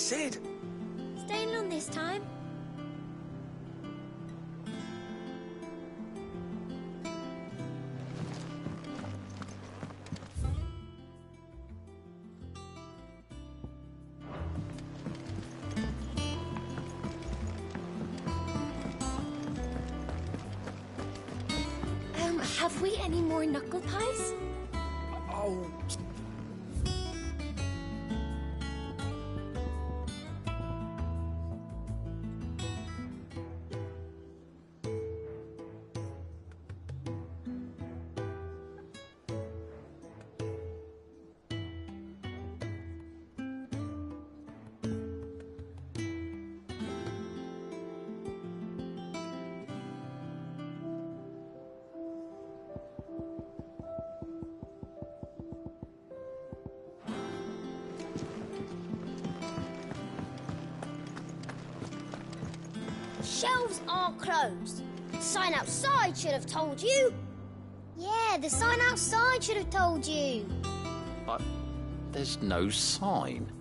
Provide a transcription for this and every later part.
said. Staying on this time? Have we any more knuckle pies? Oh. Shelves are closed. The sign outside should have told you. Yeah, the sign outside should have told you. But there's no sign.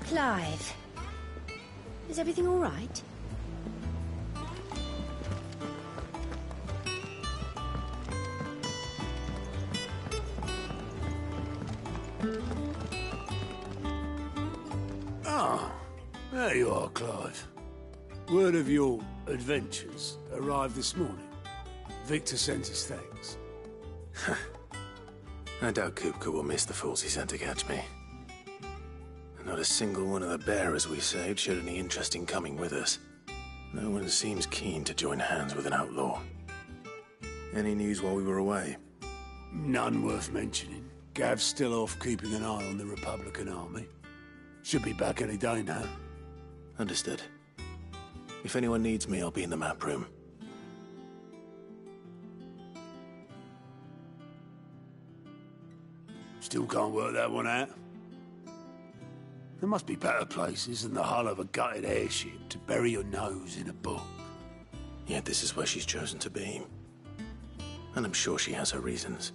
Clive, is everything all right? Ah, there you are, Clive. Word of your adventures arrived this morning. Victor sent his thanks. I doubt Kupka will miss the fools he sent to catch me. Not a single one of the bearers we saved showed any interest in coming with us. No one seems keen to join hands with an outlaw. Any news while we were away? None worth mentioning. Gav's still off keeping an eye on the Republican army. Should be back any day now. Understood. If anyone needs me, I'll be in the map room. Still can't work that one out. There must be better places than the hull of a gutted airship to bury your nose in a book. Yet this is where she's chosen to be. And I'm sure she has her reasons.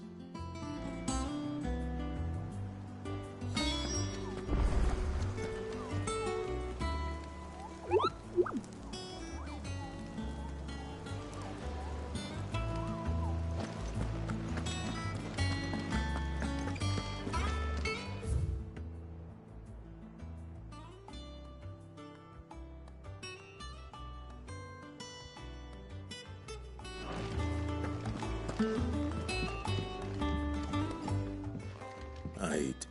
I'd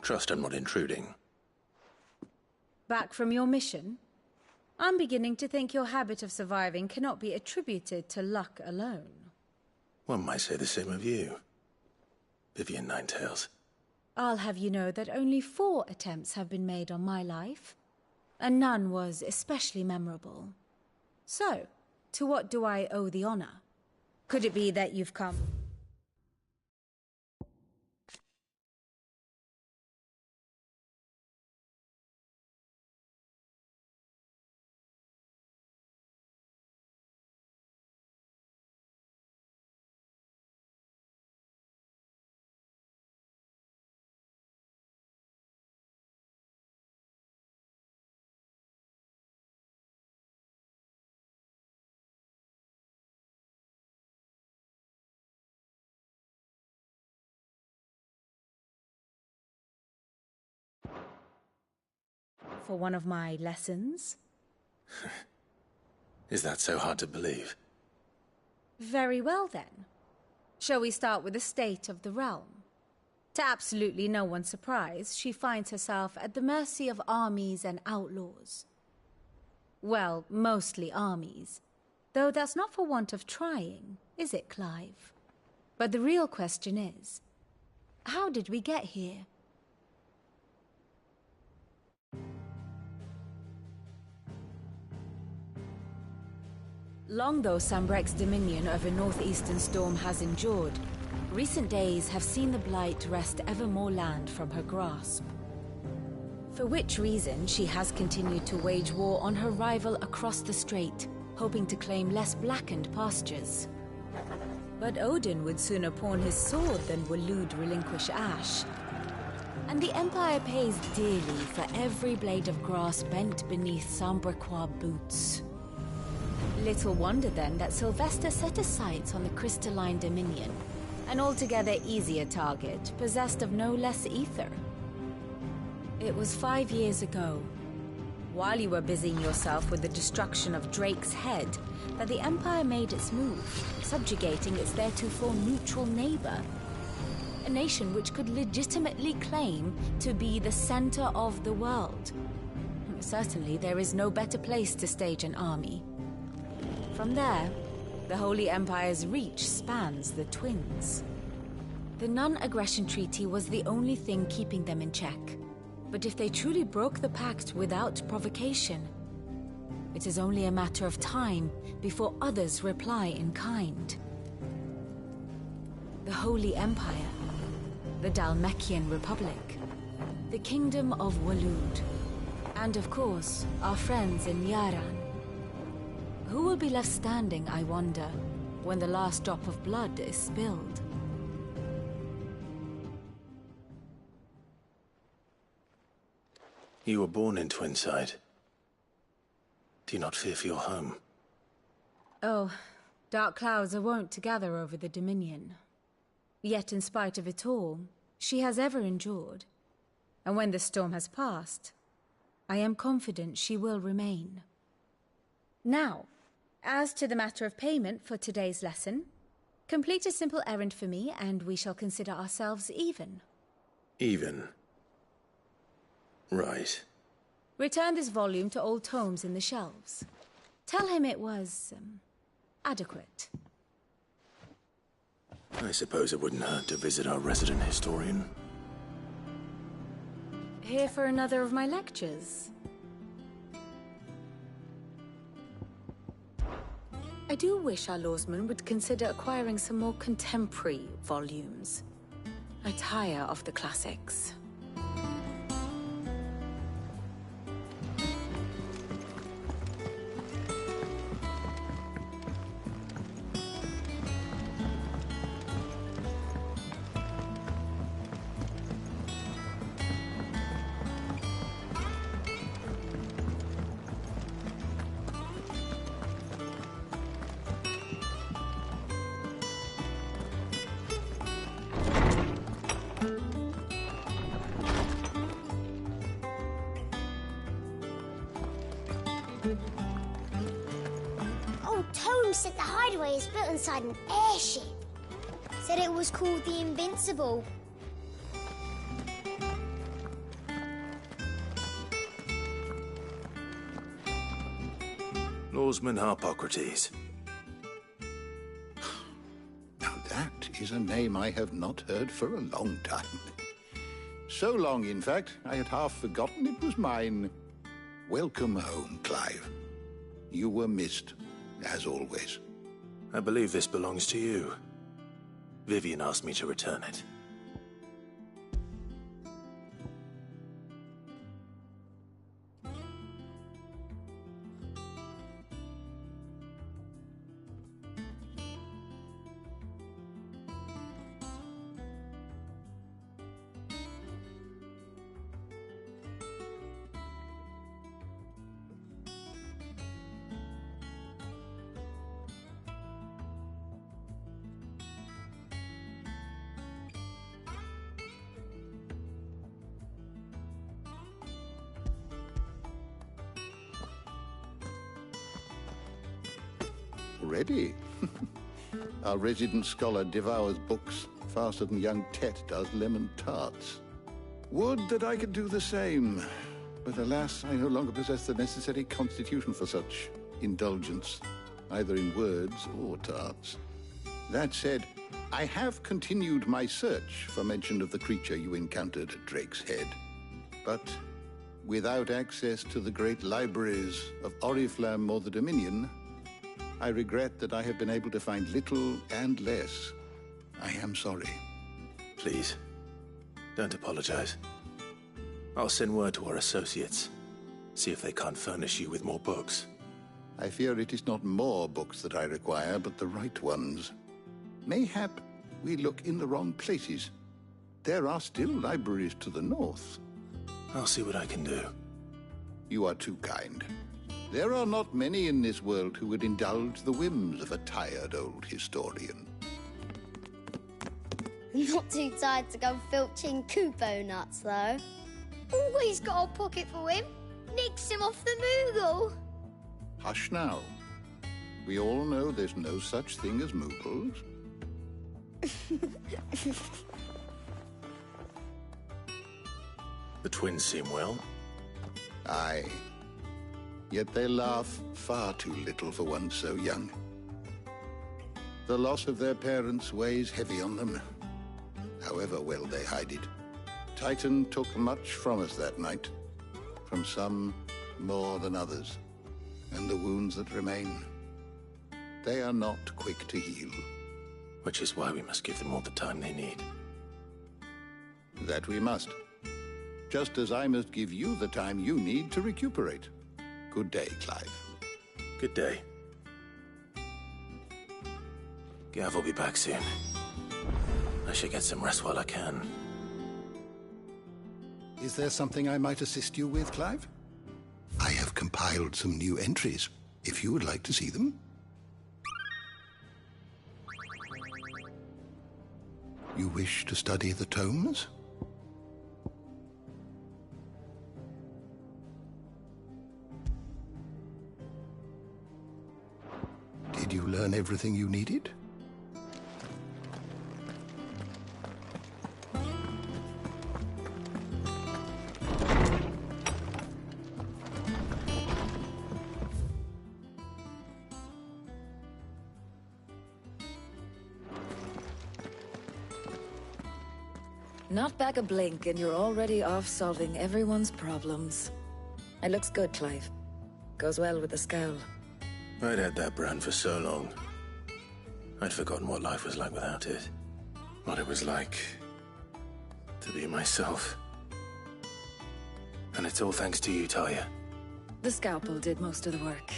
trust I'm not intruding. Back from your mission? I'm beginning to think your habit of surviving cannot be attributed to luck alone. One might say the same of you, Vivian Ninetails. I'll have you know that only 4 attempts have been made on my life, and none was especially memorable. So, to what do I owe the honor? Could it be that you've come... for one of my lessons? Is that so hard to believe? Very well, then. Shall we start with the state of the realm? To absolutely no one's surprise, she finds herself at the mercy of armies and outlaws. Well, mostly armies. Though that's not for want of trying, is it, Clive? But the real question is, how did we get here? Long though Sambrek's dominion over northeastern Storm has endured, Recent days have seen the Blight wrest ever more land from her grasp. For which reason, she has continued to wage war on her rival across the strait, hoping to claim less blackened pastures. But Odin would sooner pawn his sword than Waloed relinquish Ash. And the Empire pays dearly for every blade of grass bent beneath Sambrequois boots. Little wonder then that Sylvester set his sights on the crystalline Dominion, an altogether easier target, possessed of no less ether. It was 5 years ago, while you were busying yourself with the destruction of Drake's head, that the Empire made its move, subjugating its theretofore neutral neighbor. A nation which could legitimately claim to be the center of the world. Certainly, there is no better place to stage an army. From there, the Holy Empire's reach spans the Twins. The non-aggression treaty was the only thing keeping them in check. But if they truly broke the pact without provocation, it is only a matter of time before others reply in kind. The Holy Empire, the Dhalmekian Republic, the Kingdom of Waloed, and of course, our friends in Yaran. Who will be left standing, I wonder, when the last drop of blood is spilled? You were born in Twinside. Do you not fear for your home? Oh, dark clouds are wont to gather over the Dominion. Yet in spite of it all, she has ever endured. And when the storm has passed, I am confident she will remain. Now, as to the matter of payment for today's lesson, complete a simple errand for me and we shall consider ourselves even. Even? Right. Return this volume to old tomes in the shelves. Tell him it was, adequate. I suppose it wouldn't hurt to visit our resident historian. Here for another of my lectures? I do wish our lawsman would consider acquiring some more contemporary volumes. I tire of the classics. Old Tome said the hideaway is built inside an airship. Said it was called the Invincible. Lawsman Harpocrates. Now that is a name I have not heard for a long time. So long, in fact, I had half forgotten it was mine. Welcome home, Clive. You were missed, as always. I believe this belongs to you. Vivian asked me to return it. Already? Our resident scholar devours books faster than young Tet does lemon tarts. Would that I could do the same. But alas, I no longer possess the necessary constitution for such indulgence, either in words or tarts. That said, I have continued my search for mention of the creature you encountered at Drake's Head. But without access to the great libraries of Oriflamme or the Dominion, I regret that I have been able to find little and less. I am sorry. Please, don't apologize. I'll send word to our associates. See if they can't furnish you with more books. I fear it is not more books that I require, but the right ones. Mayhap we look in the wrong places. There are still libraries to the north. I'll see what I can do. You are too kind. There are not many in this world who would indulge the whims of a tired old historian. Not too tired to go filching Kupo nuts, though. Always got a pocket for him. Nicks him off the Moogle. Hush now. We all know there's no such thing as Moogles. The twins seem well. Aye. Yet they laugh far too little for one so young. The loss of their parents weighs heavy on them, however well they hide it. Titan took much from us that night, from some more than others, and the wounds that remain, they are not quick to heal. Which is why we must give them all the time they need. That we must. Just as I must give you the time you need to recuperate. Good day, Clive. Good day. Gav will be back soon. I should get some rest while I can. Is there something I might assist you with, Clive? I have compiled some new entries, if you would like to see them. You wish to study the tomes? Did you learn everything you needed? Not back a blink and you're already off solving everyone's problems. It looks good, Clive. Goes well with the scowl. I'd had that brand for so long. I'd forgotten what life was like without it. What it was like to be myself. And it's all thanks to you, Talia. The scalpel did most of the work.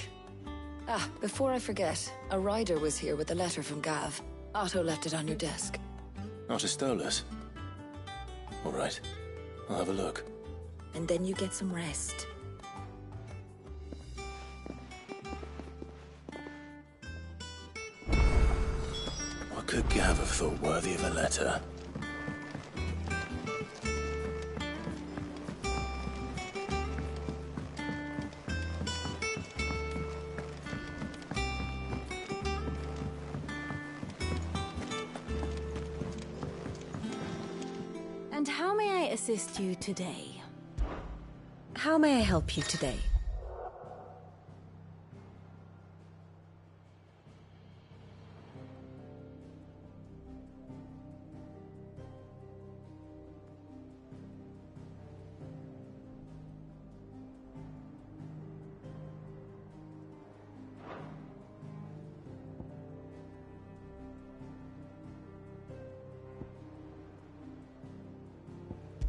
Ah, before I forget, a rider was here with a letter from Gav. Otto left it on your desk. Not a stolus. All right, I'll have a look. And then you get some rest. What could Gav have thought worthy of a letter? And how may I assist you today? How may I help you today?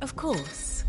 Of course.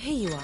Here you are.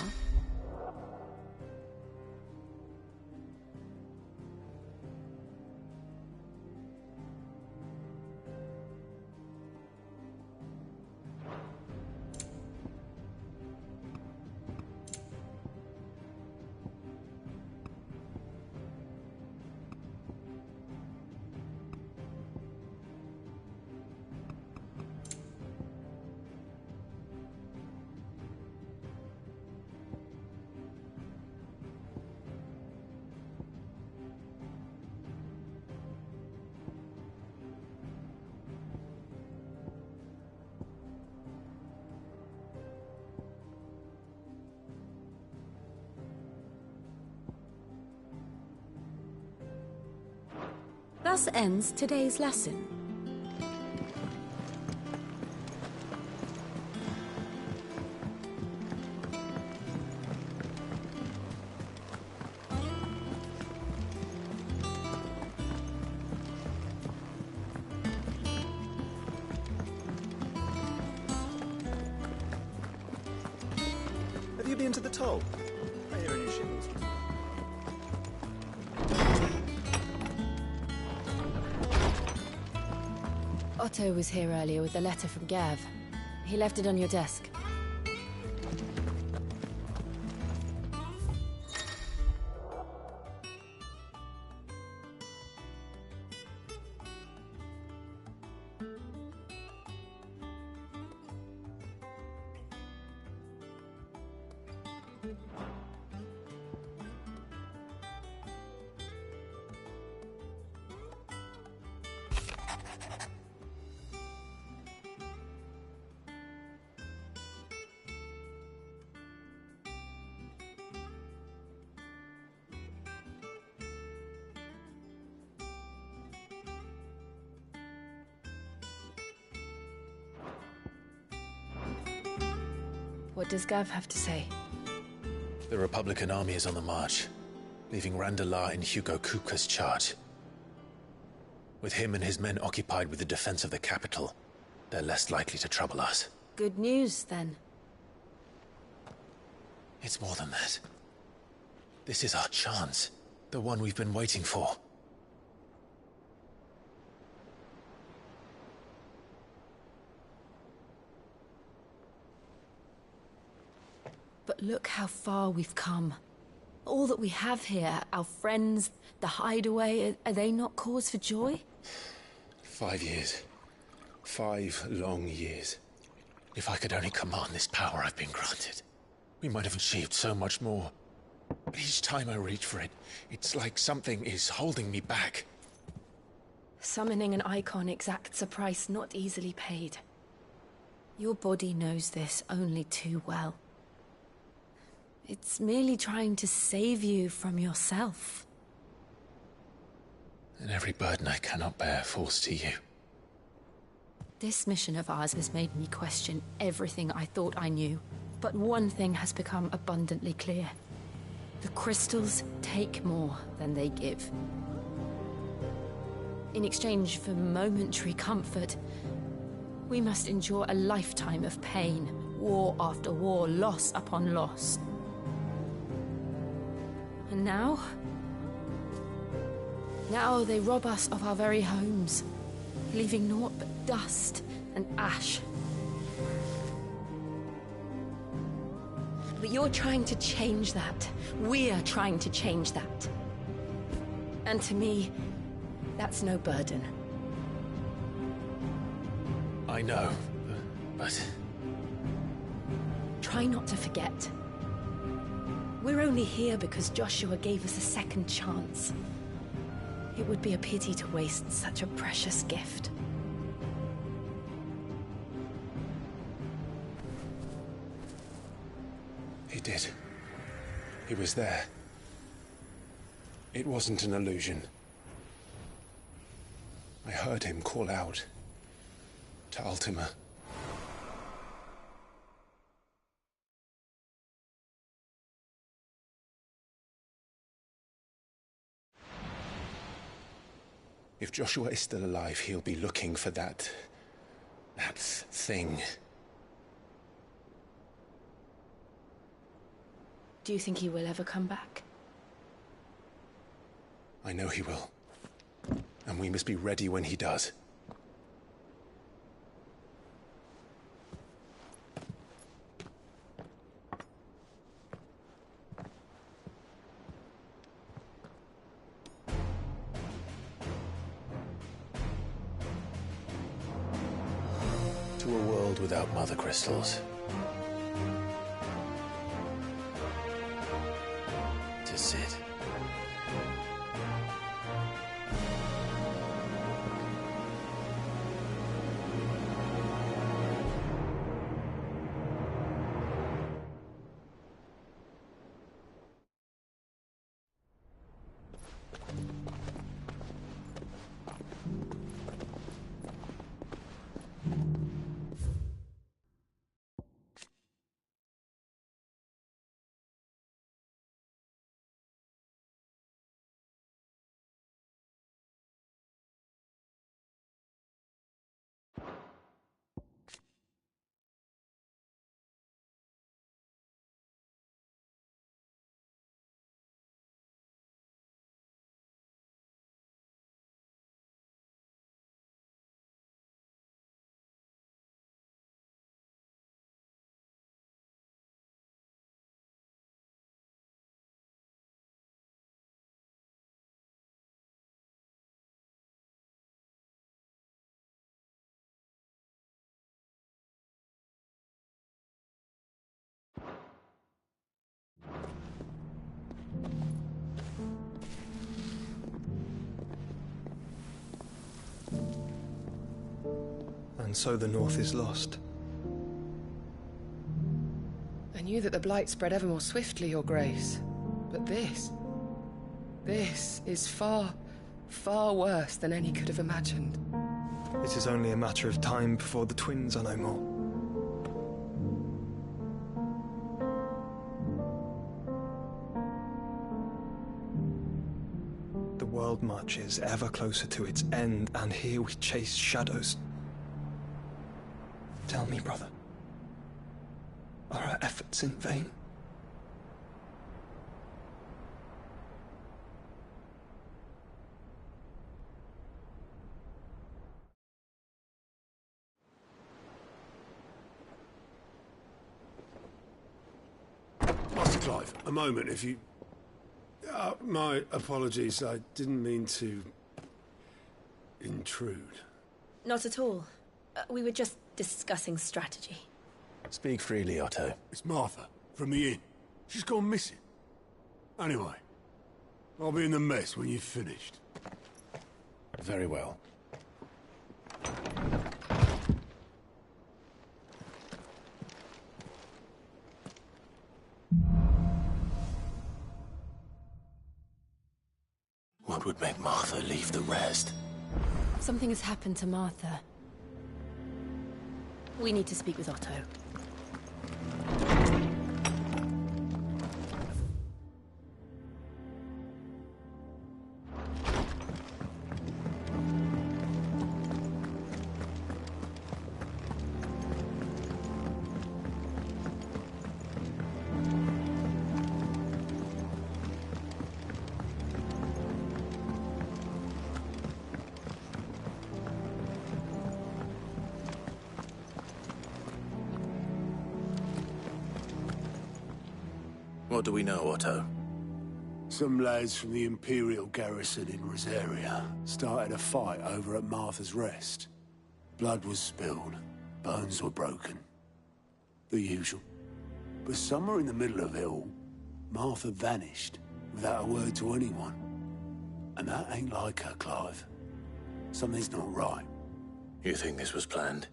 Thus ends today's lesson. Have you been to the toll? I hear a new shipment's Otto was here earlier with a letter from Gav. He left it on your desk. What does Gav have to say? The Republican army is on the march, leaving Randalar in Hugo Kuka's charge. With him and his men occupied with the defense of the capital, they're less likely to trouble us. Good news, then. It's more than that. This is our chance. The one we've been waiting for. But look how far we've come. All that we have here, our friends, the hideaway, are they not cause for joy? 5 years. 5 long years. If I could only command this power I've been granted, we might have achieved so much more. But each time I reach for it, it's like something is holding me back. Summoning an icon exacts a price not easily paid. Your body knows this only too well. It's merely trying to save you from yourself. And every burden I cannot bear falls to you. This mission of ours has made me question everything I thought I knew. But one thing has become abundantly clear. The crystals take more than they give. In exchange for momentary comfort, we must endure a lifetime of pain, war after war, loss upon loss. And now? Now they rob us of our very homes, leaving naught but dust and ash. But you're trying to change that. We're trying to change that. And to me, that's no burden. I know, but... Try not to forget. We're only here because Joshua gave us a second chance. It would be a pity to waste such a precious gift. He did. He was there. It wasn't an illusion. I heard him call out to Ultima. If Joshua is still alive, he'll be looking for that thing. Do you think he will ever come back? I know he will. And we must be ready when he does. To a world without mother crystals. To Sid. And so the North is lost. I knew that the Blight spread ever more swiftly, Your Grace. But this is far, far worse than any could have imagined. It is only a matter of time before the twins are no more. The world marches ever closer to its end, and here we chase shadows. Tell me, brother, are our efforts in vain? Master Clive, a moment, if you... my apologies, I didn't mean to... intrude. Not at all. We were just discussing strategy. Speak freely, Otto. It's Martha, from the inn. She's gone missing. Anyway, I'll be in the mess when you've finished. Very well. What would make Martha leave the rest? Something has happened to Martha. We need to speak with Otto. What do we know, Otto? Some lads from the Imperial garrison in Rosaria started a fight over at Martha's Rest. Blood was spilled, bones were broken. The usual. But somewhere in the middle of it all, Martha vanished without a word to anyone. And that ain't like her, Clive. Something's not right. You think this was planned?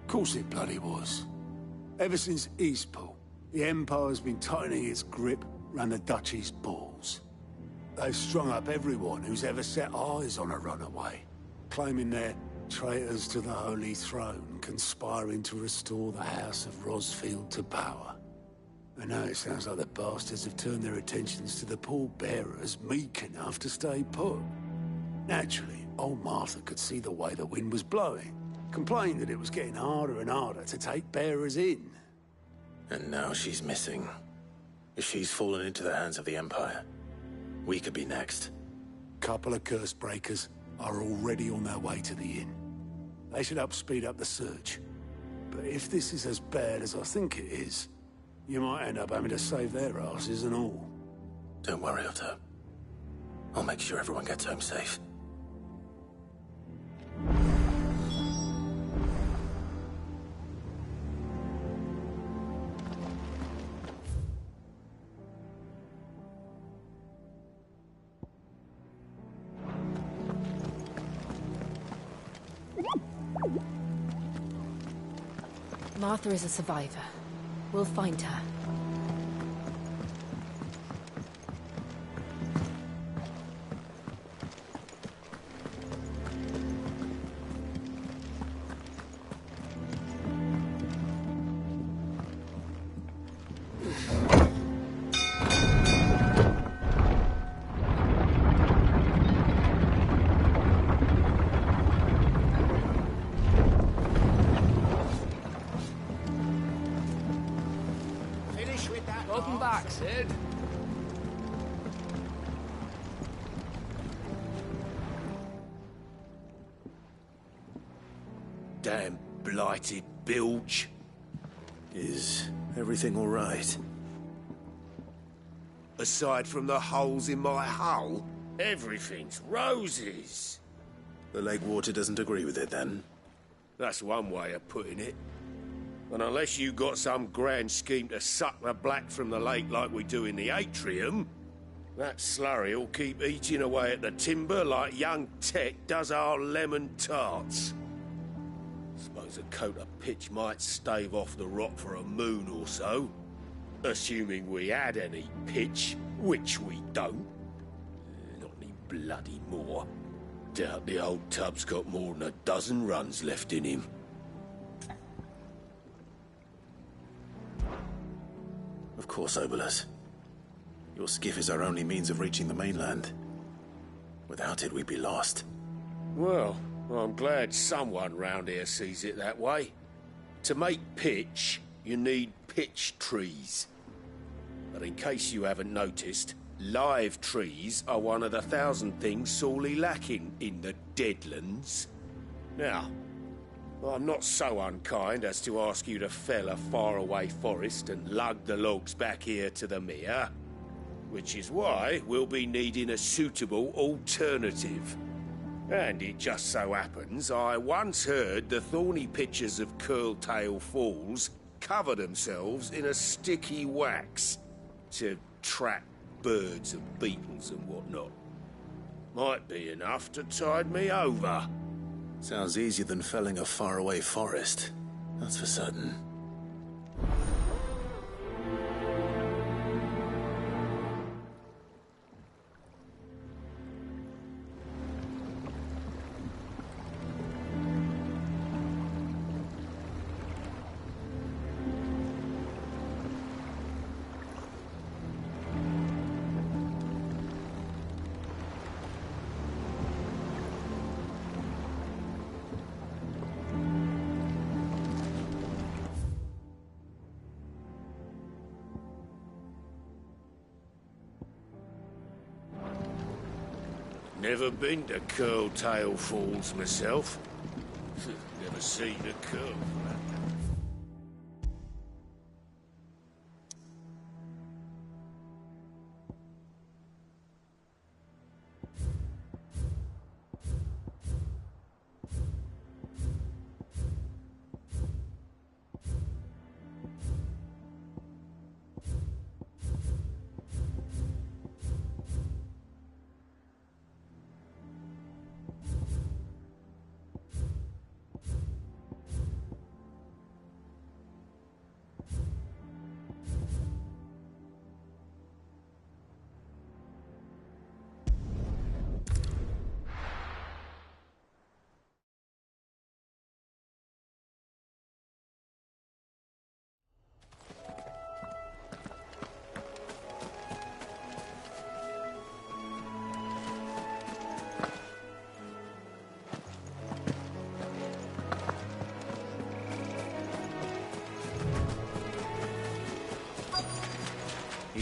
Of course it bloody was. Ever since Eastpool, the Empire's been tightening its grip round the Duchy's balls. They've strung up everyone who's ever set eyes on a runaway, claiming they're traitors to the Holy Throne, conspiring to restore the House of Rosfield to power. And now it sounds like the bastards have turned their attentions to the pallbearers meek enough to stay put. Naturally, old Martha could see the way the wind was blowing, complained that it was getting harder and harder to take bearers in. And now she's missing. If she's fallen into the hands of the Empire, we could be next. Couple of curse breakers are already on their way to the inn. They should help speed up the search. But if this is as bad as I think it is, you might end up having to save their asses and all. Don't worry, Otto. I'll make sure everyone gets home safe. Martha is a survivor. We'll find her. Welcome back, Sid. Damn blighted bilge. Is everything all right? Aside from the holes in my hull, everything's roses. The lake water doesn't agree with it, then? That's one way of putting it. And unless you got some grand scheme to suck the black from the lake like we do in the atrium, that slurry'll keep eating away at the timber like young Tech does our lemon tarts. Suppose a coat of pitch might stave off the rot for a moon or so. Assuming we had any pitch, which we don't. Not any bloody more. Doubt the old tub's got more than a dozen runs left in him. Of course, Obolus. Your skiff is our only means of reaching the mainland. Without it, we'd be lost. Well, I'm glad someone round here sees it that way. To make pitch, you need pitch trees. But in case you haven't noticed, live trees are one of the 1,000 things sorely lacking in the Deadlands. Now, I'm not so unkind as to ask you to fell a faraway forest and lug the logs back here to the mere, which is why we'll be needing a suitable alternative. And it just so happens I once heard the thorny pitchers of Curltail Falls cover themselves in a sticky wax to trap birds and beetles and whatnot. Might be enough to tide me over. Sounds easier than felling a faraway forest. That's for certain. Never been to Curltail Falls myself. Never seen a curl.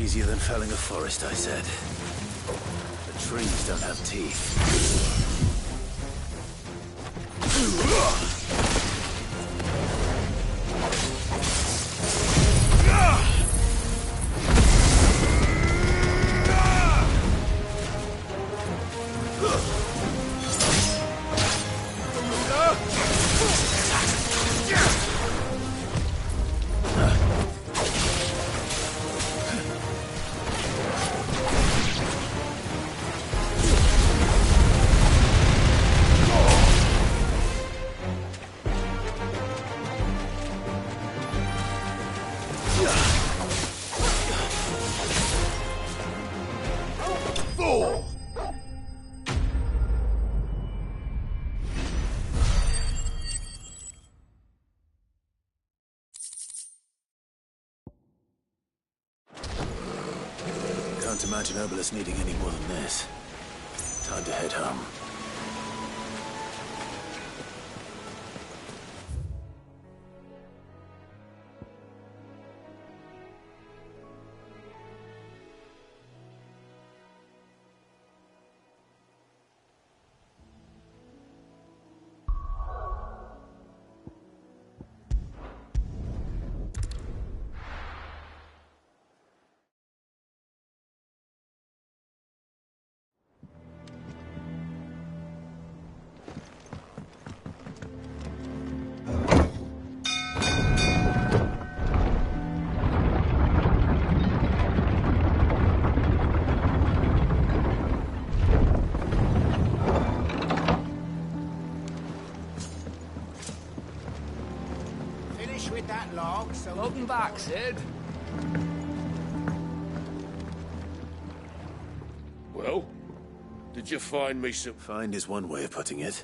easier than felling a forest, I said. The trees don't have teeth. Can't imagine Obelisk needing any more than this. Time to head home. With that log, so welcome back, Sid. Well, did you find me some... Find is one way of putting it.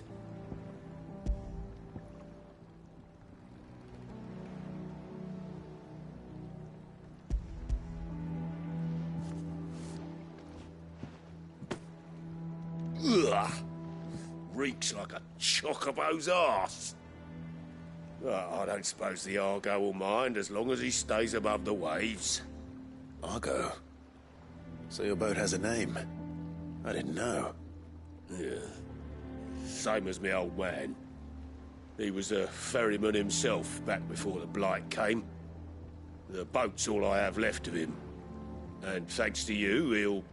Ugh! Reeks like a chocobo's arse. Well, I don't suppose the Argo will mind as long as he stays above the waves. Argo? So your boat has a name? I didn't know. Yeah. Same as me old man. He was a ferryman himself back before the Blight came. The boat's all I have left of him. And thanks to you, he'll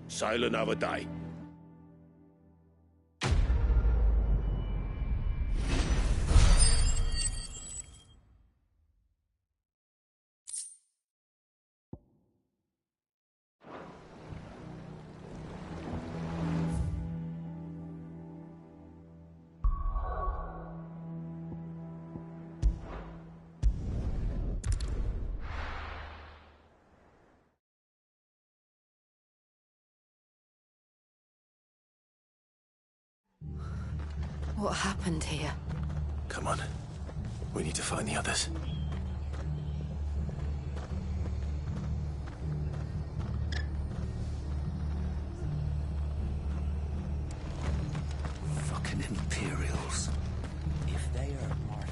sail another day. What happened here? Come on. We need to find the others. Fucking Imperials. If they are martyred.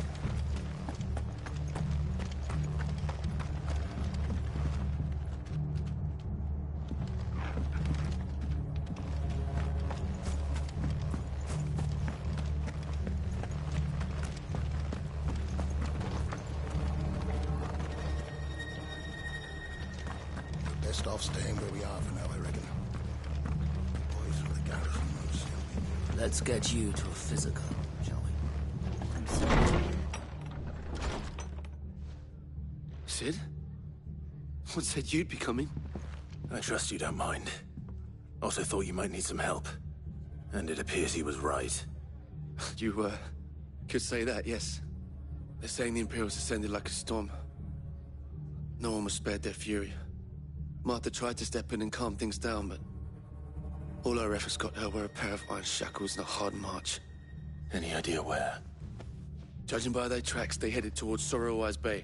Best off staying where we are for now, I reckon. Boys from the garrison will soon be near. Let's get you to a physical, shall we? I'm sorry. Sid? What said you'd be coming? I trust you don't mind. Also thought you might need some help. And it appears he was right. You, could say that, yes. They're saying the Imperials ascended like a storm. No one was spared their fury. Martha tried to step in and calm things down, but all our efforts got her were a pair of iron shackles and a hard march. Any idea where? Judging by their tracks, they headed towards Sorrowwise Bay.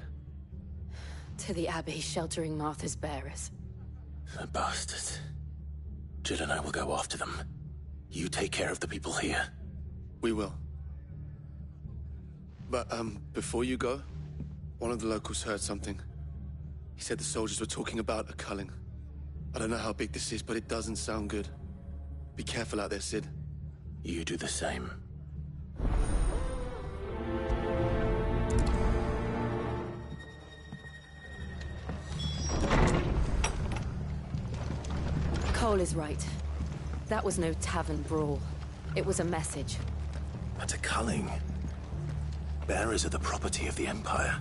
To the Abbey sheltering Martha's bearers. The bastards. Jill and I will go after them. You take care of the people here. We will. But, before you go, one of the locals heard something. He said the soldiers were talking about a culling. I don't know how big this is, but it doesn't sound good. Be careful out there, Sid. You do the same. Cole is right. That was no tavern brawl. It was a message. But a culling. Bearers are the property of the Empire.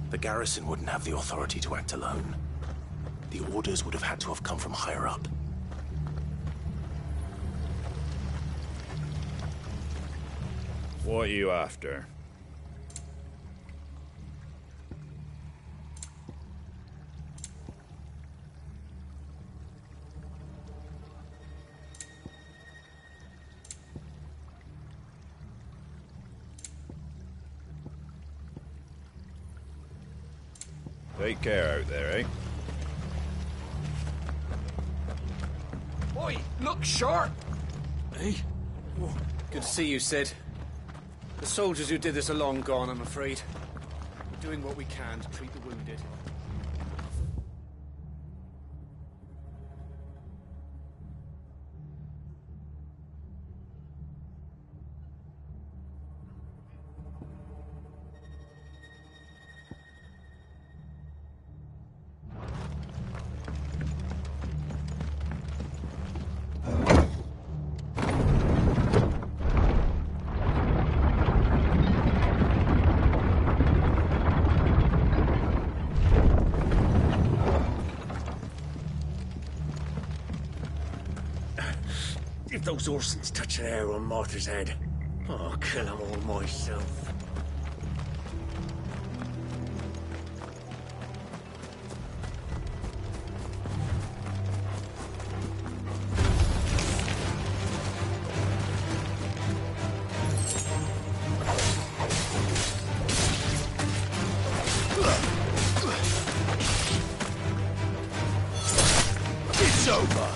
The garrison wouldn't have the authority to act alone. The orders would have had to have come from higher up. What are you after? Take care out there, eh? Oi, look sharp! Hey? Oh, good to see you, Sid. The soldiers who did this are long gone, I'm afraid. We're doing what we can to treat the wounded. If those Orsons touch an hair on Martha's head, I'll kill them all myself. It's over!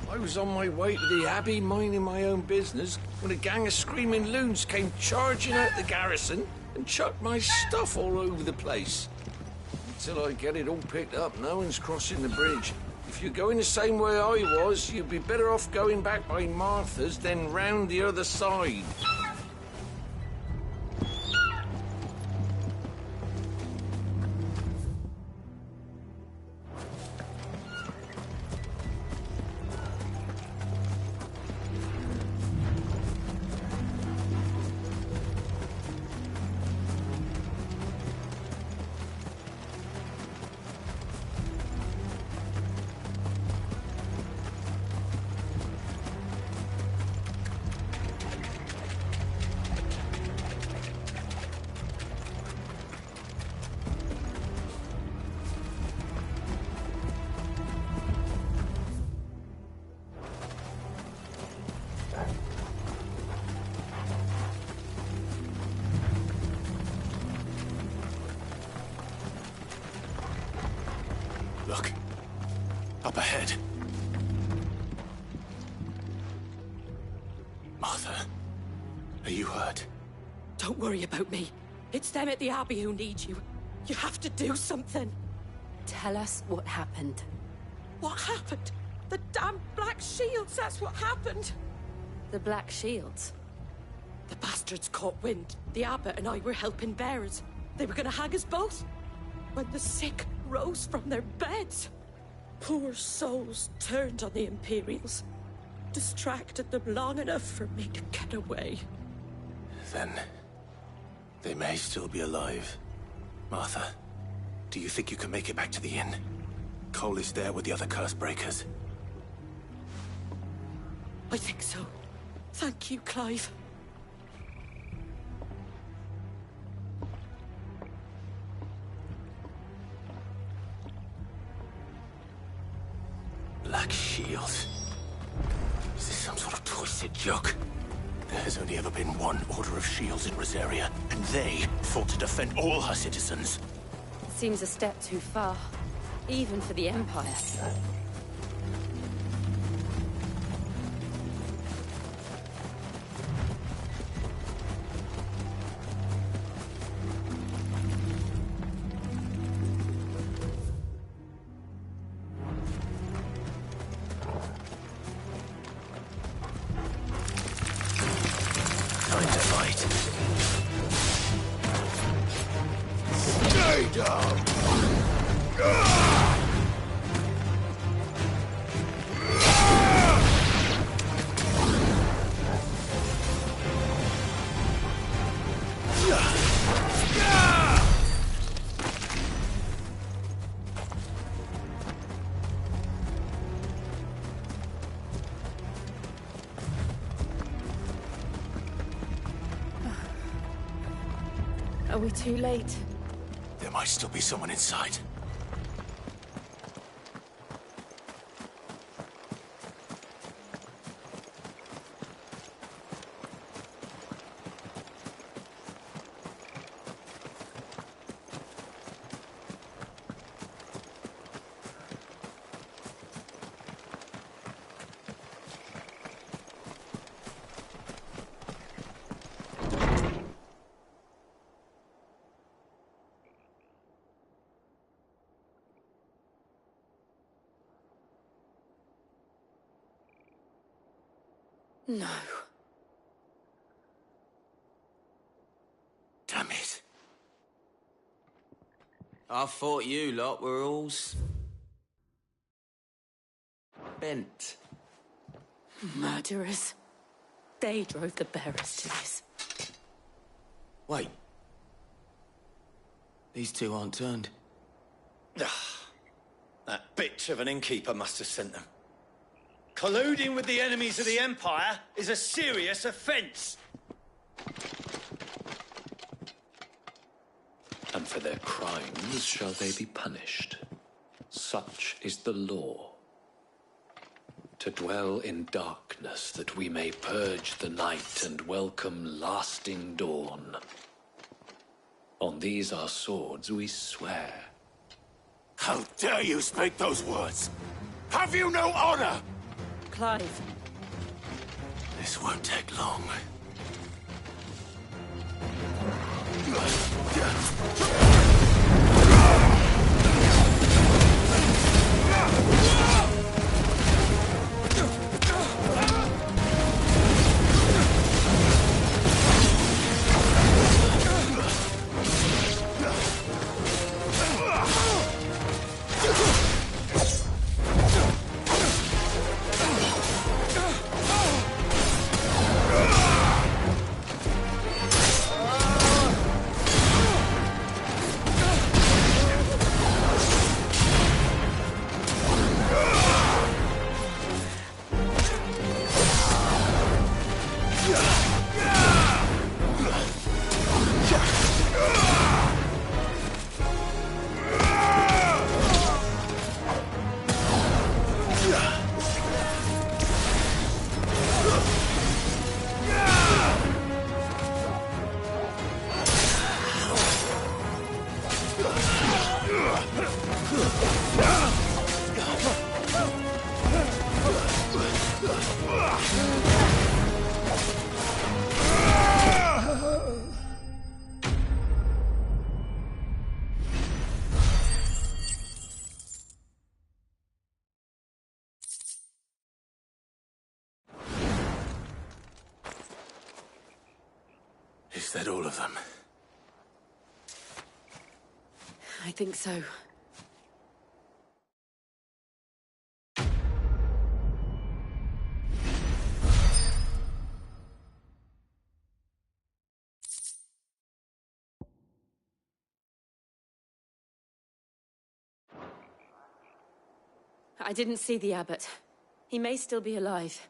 I was on my way to the Abbey, minding my own business, when a gang of screaming loons came charging out the garrison and chucked my stuff all over the place. Until I get it all picked up, no one's crossing the bridge. If you're going the same way I was, you'd be better off going back by Martha's than round the other side. Don't worry about me. It's them at the Abbey who need you. You have to do something. Tell us what happened. What happened? The damn Black Shields, that's what happened. The Black Shields? The bastards caught wind. The Abbot and I were helping bearers. They were gonna hang us both. When the sick rose from their beds, poor souls turned on the Imperials. Distracted them long enough for me to get away. Then they may still be alive. Martha, do you think you can make it back to the inn? Cole is there with the other curse breakers. I think so. Thank you, Clive. Black Shields. Is this some sort of twisted joke? There has only ever been one Order of Shields in Rosaria, and they fought to defend all her citizens. Seems a step too far, even for the Empire. Time to fight. Stay down! Are we too late? There might still be someone inside. No. Damn it. I thought you lot were all bent. Murderers. They drove the bearers to this. Wait. These two aren't turned. That bitch of an innkeeper must have sent them. Colluding with the enemies of the Empire is a serious offence. And for their crimes shall they be punished. Such is the law. To dwell in darkness that we may purge the night and welcome lasting dawn. On these our swords we swear. How dare you speak those words? Have you no honor? Clive. This won't take long. Is that all of them? I think so. I didn't see the abbot. He may still be alive.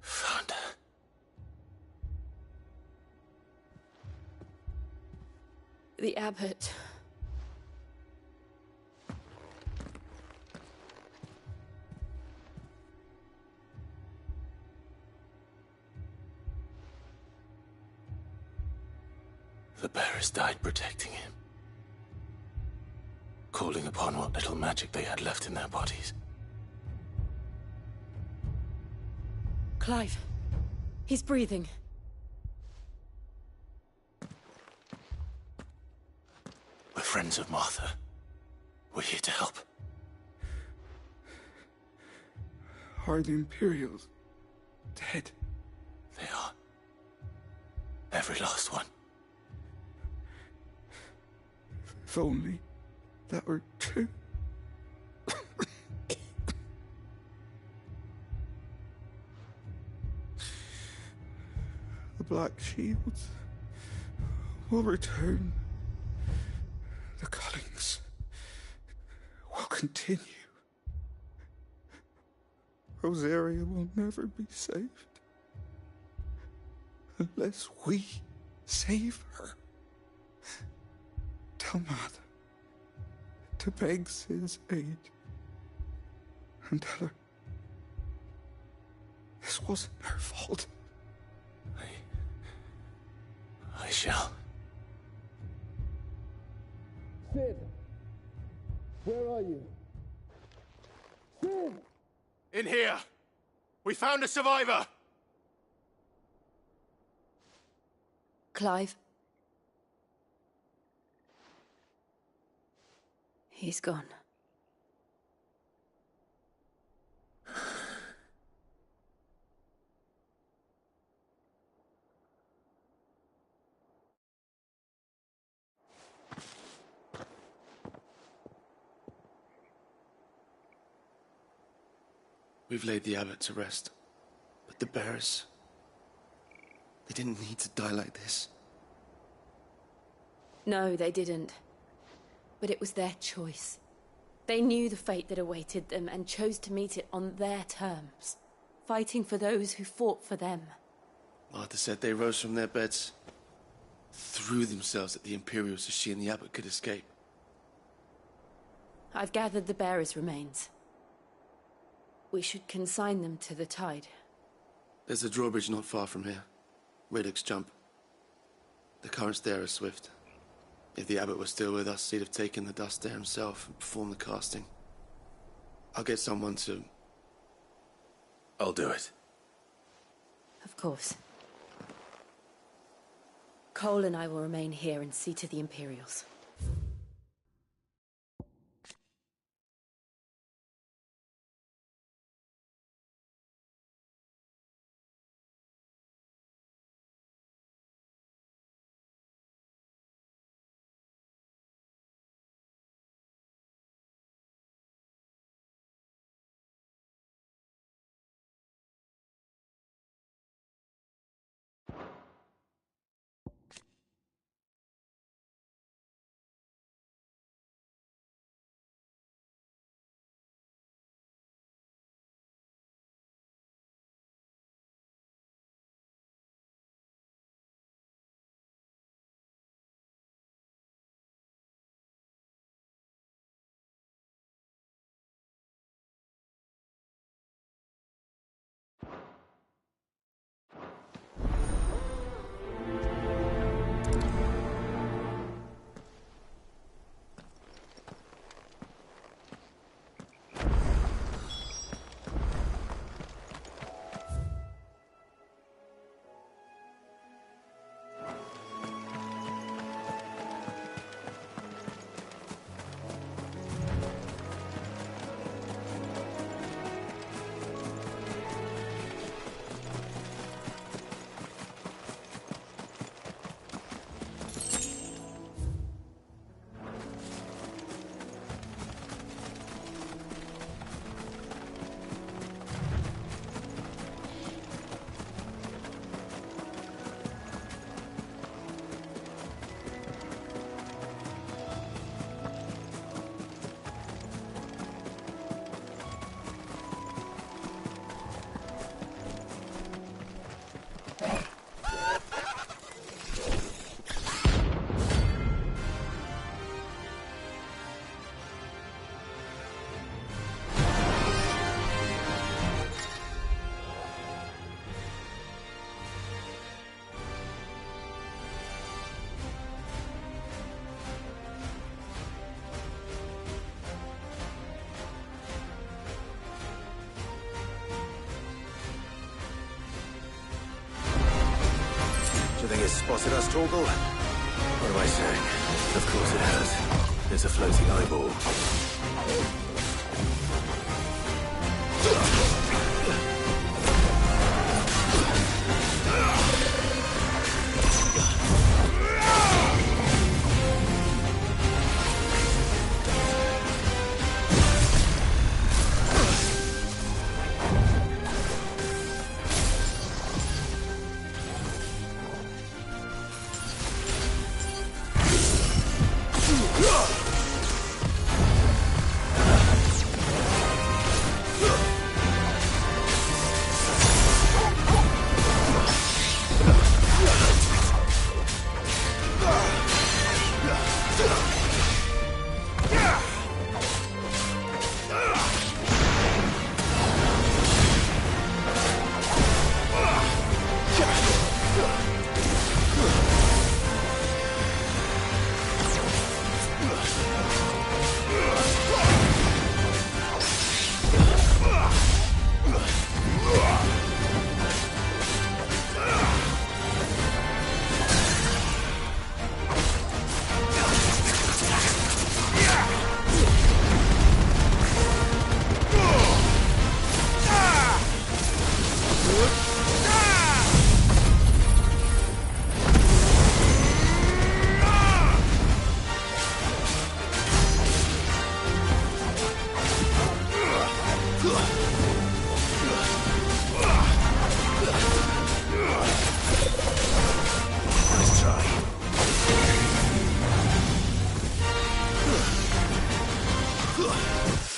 Found her. The abbot. The bearers died protecting him. Calling upon what little magic they had left in their bodies. Clive. He's breathing. We're friends of Martha. We're here to help. Are the Imperials dead? They are. Every last one. If only that were true. The Black Shields will return. The cuttings will continue. Rosaria will never be saved unless we save her. Tell Mother to beg Sid's aid and tell her this wasn't her fault. I shall. Sid! Where are you? Sid! In here! We found a survivor! Clive. He's gone. We've laid the abbot to rest. But the bearers... they didn't need to die like this. No, they didn't. But it was their choice. They knew the fate that awaited them and chose to meet it on their terms, fighting for those who fought for them. Martha said they rose from their beds, threw themselves at the Imperials so she and the abbot could escape. I've gathered the bearers' remains. We should consign them to the tide. There's a drawbridge not far from here. Riddick's Jump. The currents there are swift. If the abbot was still with us, he'd have taken the dust there himself and performed the casting. I'll get someone to... I'll do it. Of course. Cole and I will remain here and see to the Imperials. spotted us, Torgal? What am I saying? Of course it has. It's a floating eyeball.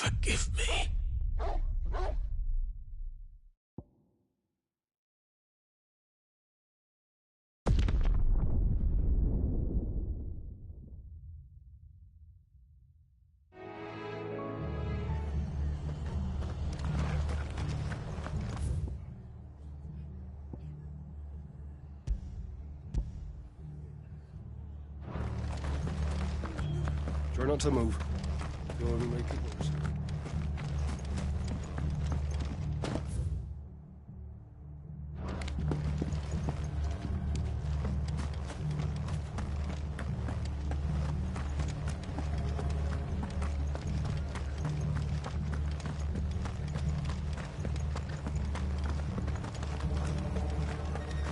Forgive me. Try not to move. You'll only make it worse.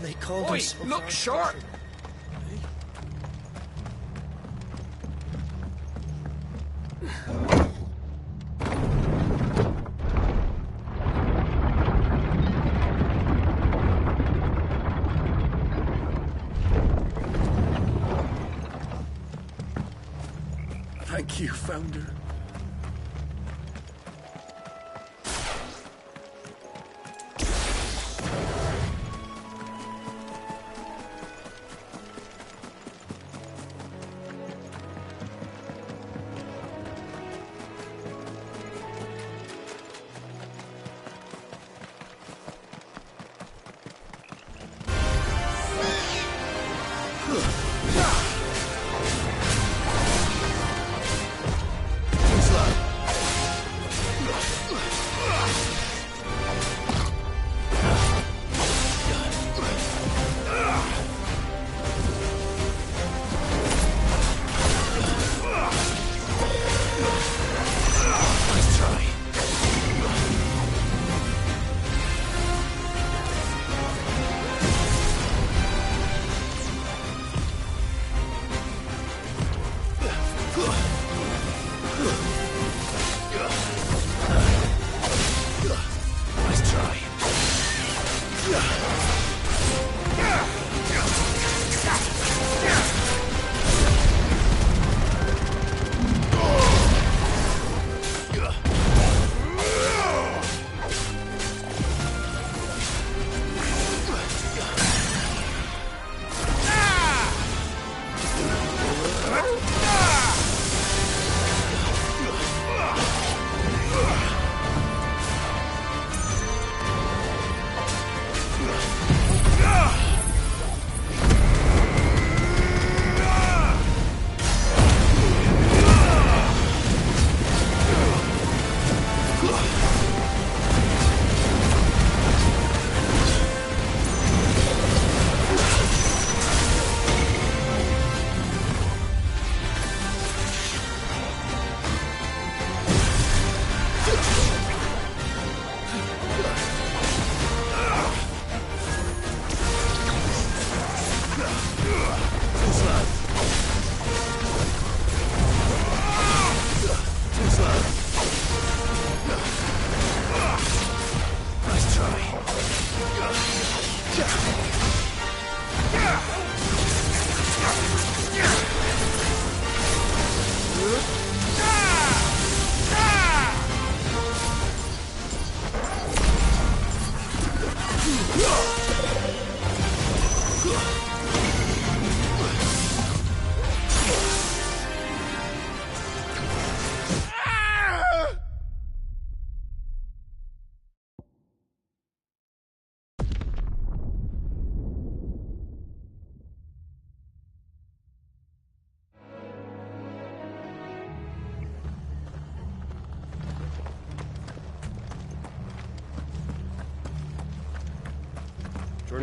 They called us. Look sharp! Thank you, Founder.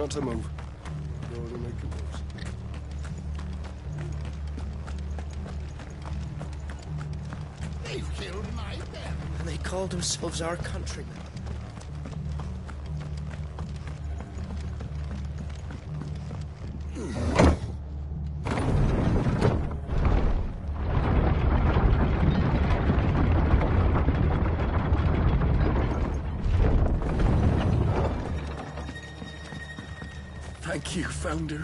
not to move. Lord will make it worse. They've killed my bear. And they called themselves our countrymen. Thank you, Founder.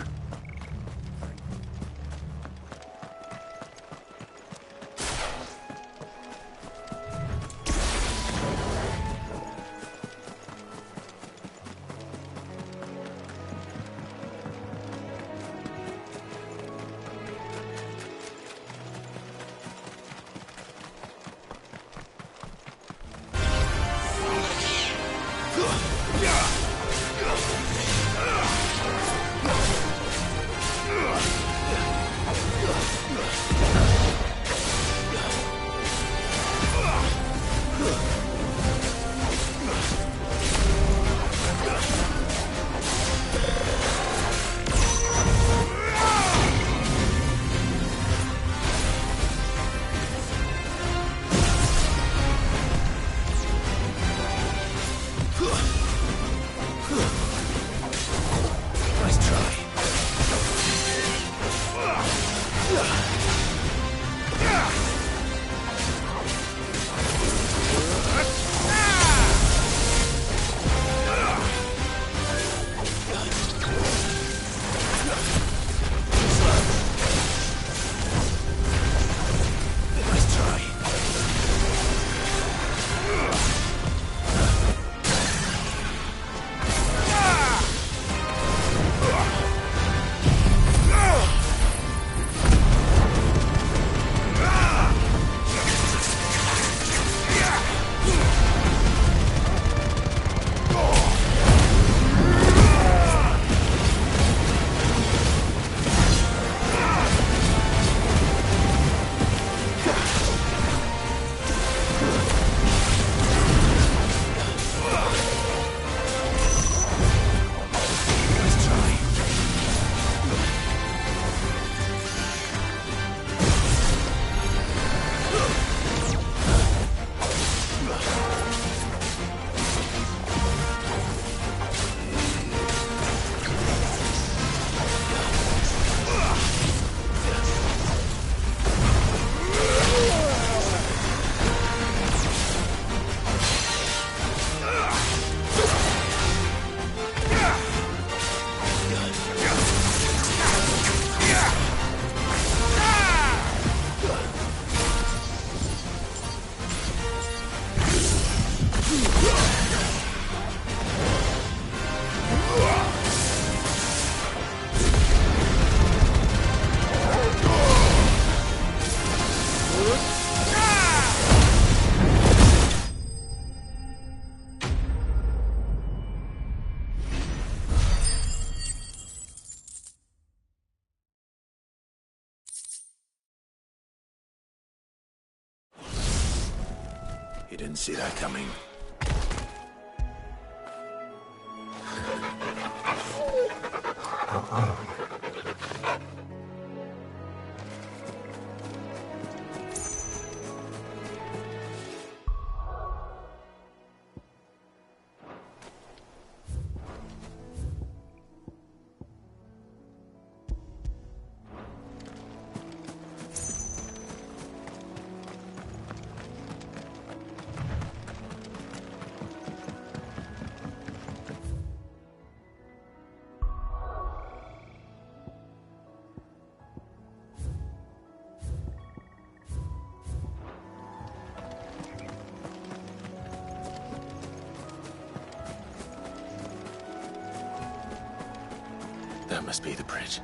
You didn't see that coming. That must be the bridge.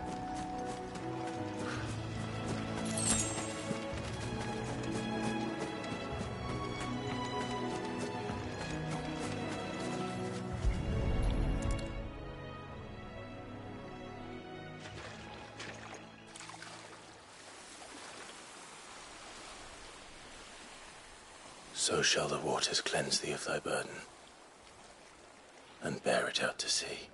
So shall the waters cleanse thee of thy burden, and bear it out to sea.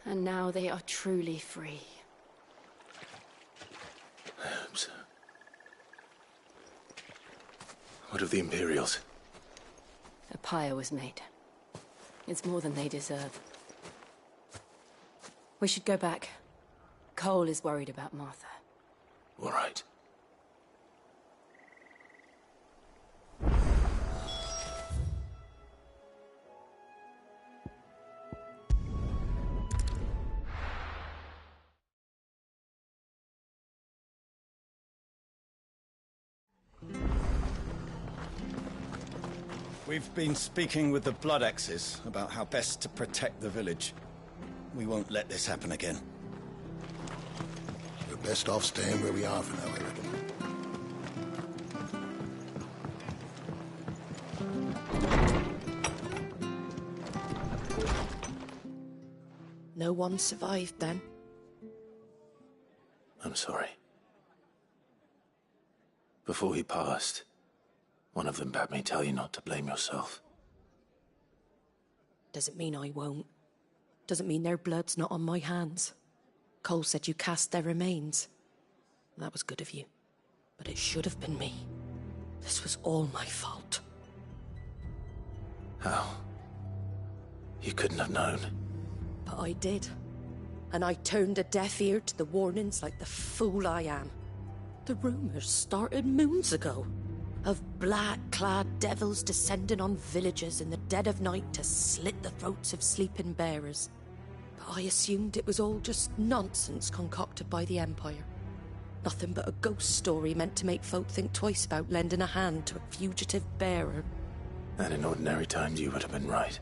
And now they are truly free. I hope so. What of the Imperials? A pyre was made. It's more than they deserve. We should go back. Cole is worried about Martha. All right. We've been speaking with the Blood Axes about how best to protect the village. We won't let this happen again. We're best off staying where we are for now, I reckon. No one survived then? I'm sorry. Before he passed, one of them bade me tell you not to blame yourself. Doesn't mean I won't. Doesn't mean their blood's not on my hands. Cole said you cast their remains. That was good of you. But it should have been me. This was all my fault. How? You couldn't have known. But I did. And I turned a deaf ear to the warnings like the fool I am. The rumours started moons ago. Of black-clad devils descending on villages in the dead of night to slit the throats of sleeping bearers. But I assumed it was all just nonsense concocted by the Empire. Nothing but a ghost story meant to make folk think twice about lending a hand to a fugitive bearer. And in ordinary times you would have been right.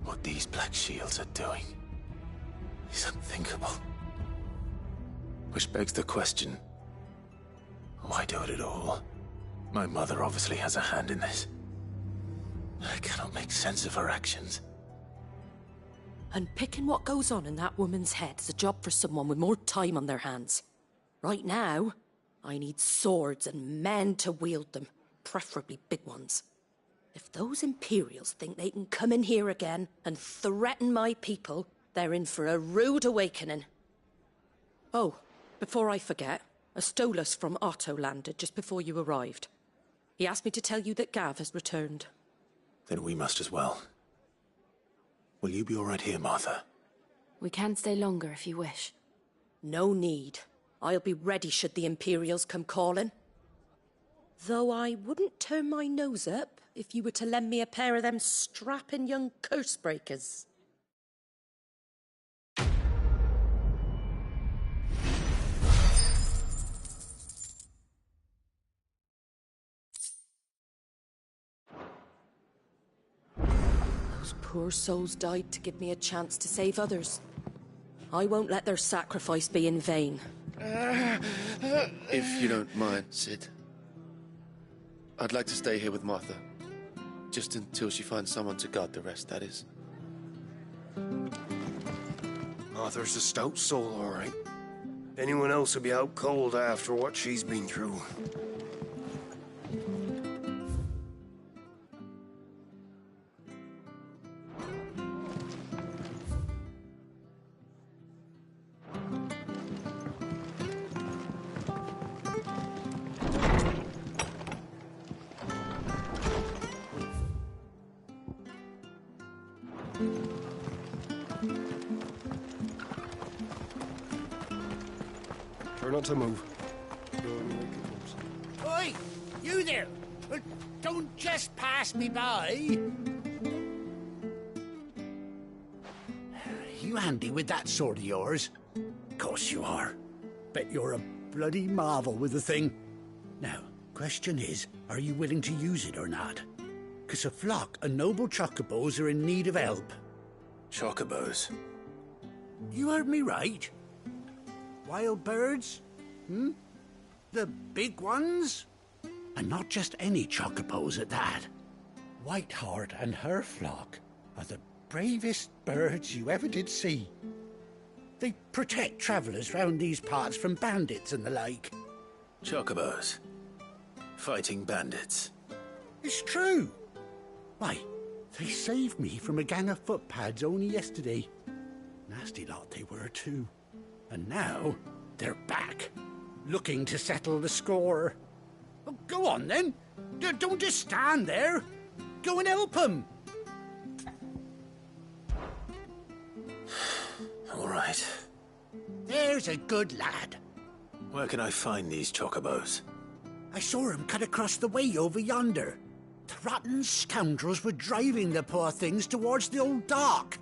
What these Black Shields are doing is unthinkable. Which begs the question, why do it at all? My mother obviously has a hand in this. I cannot make sense of her actions. And picking what goes on in that woman's head is a job for someone with more time on their hands. Right now, I need swords and men to wield them, preferably big ones. If those Imperials think they can come in here again and threaten my people, they're in for a rude awakening. Oh, before I forget, a Stolas from Otto landed just before you arrived. He asked me to tell you that Gav has returned. Then we must as well. Will you be all right here, Martha? We can stay longer if you wish. No need. I'll be ready should the Imperials come calling. Though I wouldn't turn my nose up if you were to lend me a pair of them strapping young curse-breakers. Those poor souls died to give me a chance to save others. I won't let their sacrifice be in vain. If you don't mind, Sid. I'd like to stay here with Martha. Just until she finds someone to guard the rest, that is. Martha's a stout soul, all right. Anyone else would be out cold after what she's been through. Try not to move. Oi! You there! Don't just pass me by! You handy with that sword of yours? Course you are. Bet you're a bloody marvel with the thing. Now, question is, are you willing to use it or not? 'Cause a flock of noble chocobos are in need of help. Chocobos? You heard me right. Wild birds? The big ones? And not just any chocobos at that. Whiteheart and her flock are the bravest birds you ever did see. They protect travellers round these parts from bandits and the like. Chocobos? Fighting bandits? It's true. Why, they saved me from a gang of footpads only yesterday. Nasty lot they were, too. And now, they're back, looking to settle the score. Oh, go on, then. Don't just stand there. Go and help them. All right. There's a good lad. Where can I find these chocobos? I saw him cut across the way over yonder. The rotten scoundrels were driving the poor things towards the old dock.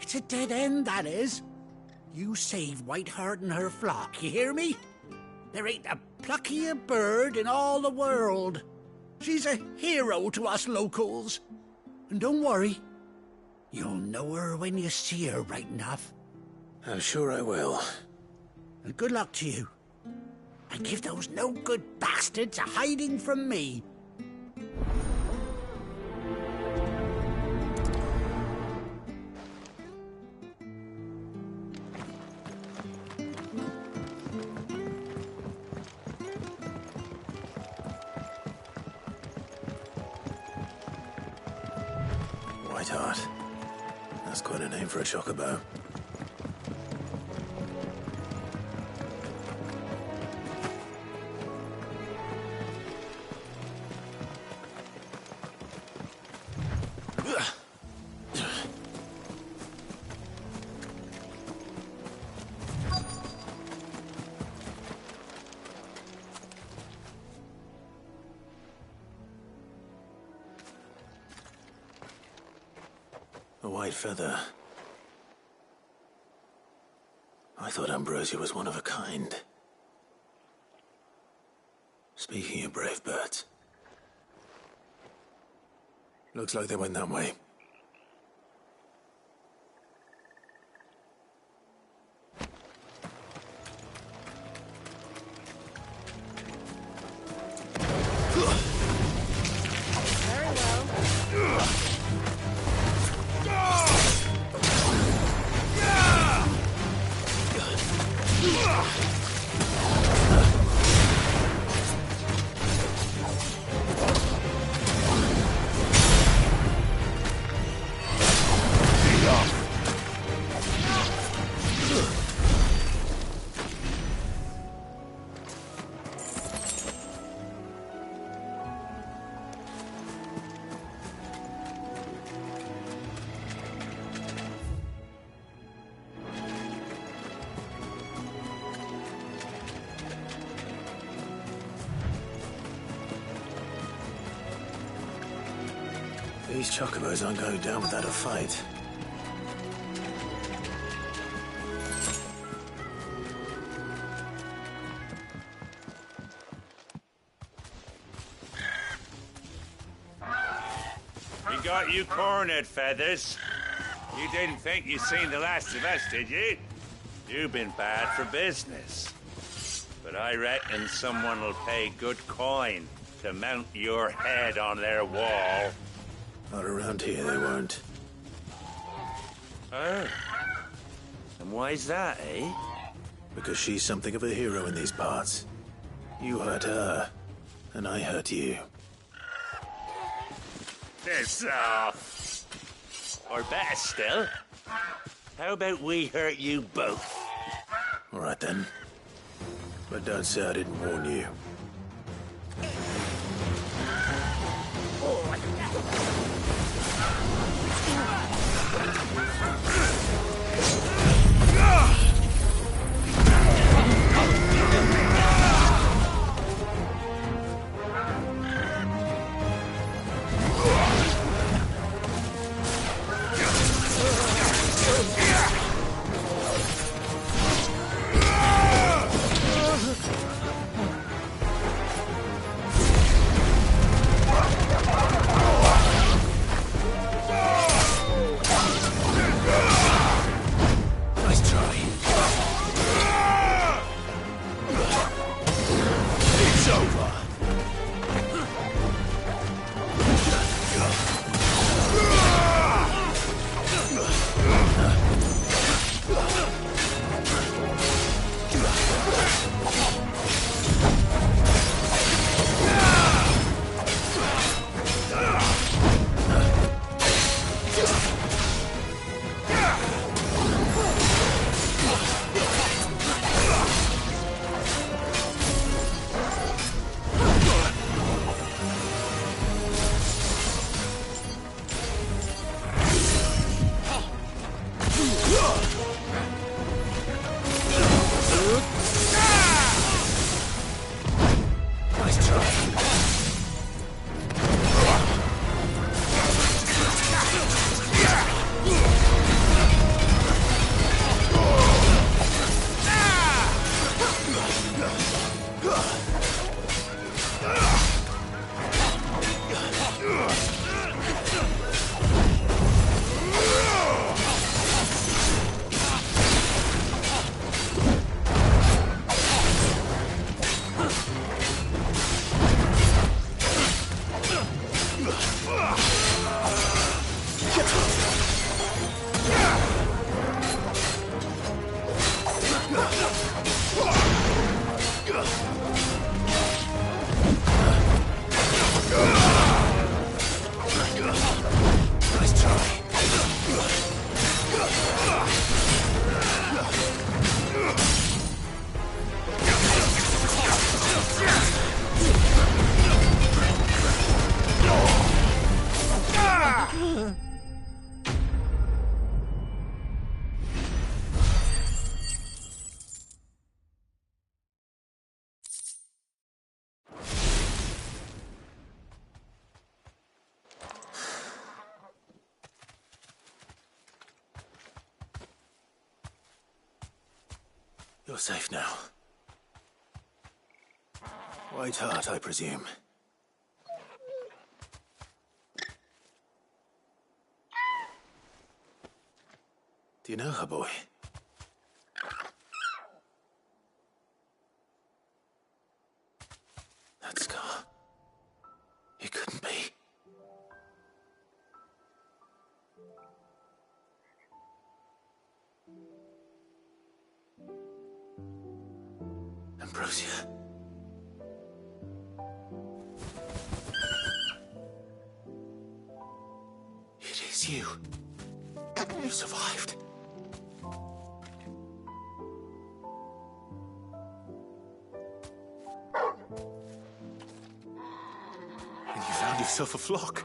It's a dead end, that is. You save Whiteheart and her flock, you hear me? There ain't a pluckier bird in all the world. She's a hero to us locals. And don't worry, you'll know her when you see her right enough. I'm sure I will. And good luck to you. And give those no-good bastards a hiding from me. Whiteheart. That's quite a name for a chocobo. A white feather. I thought Ambrosia was one of a kind. Speaking of brave birds. Looks like they went that way. These chocobos aren't going down without a fight. We got you cornered, Feathers. You didn't think you'd seen the last of us, did you? You've been bad for business. But I reckon someone will pay good coin to mount your head on their wall. Not around here, they won't. Oh. And why's that, eh? Because she's something of a hero in these parts. You hurt her, and I hurt you. Piss off. Or better still, how about we hurt you both? All right, then. But don't say I didn't warn you. You're safe now. White Hart, I presume. Do you know her, boy? That scar. It couldn't be. Ambrosia. It is you. You survived. And you found yourself a flock.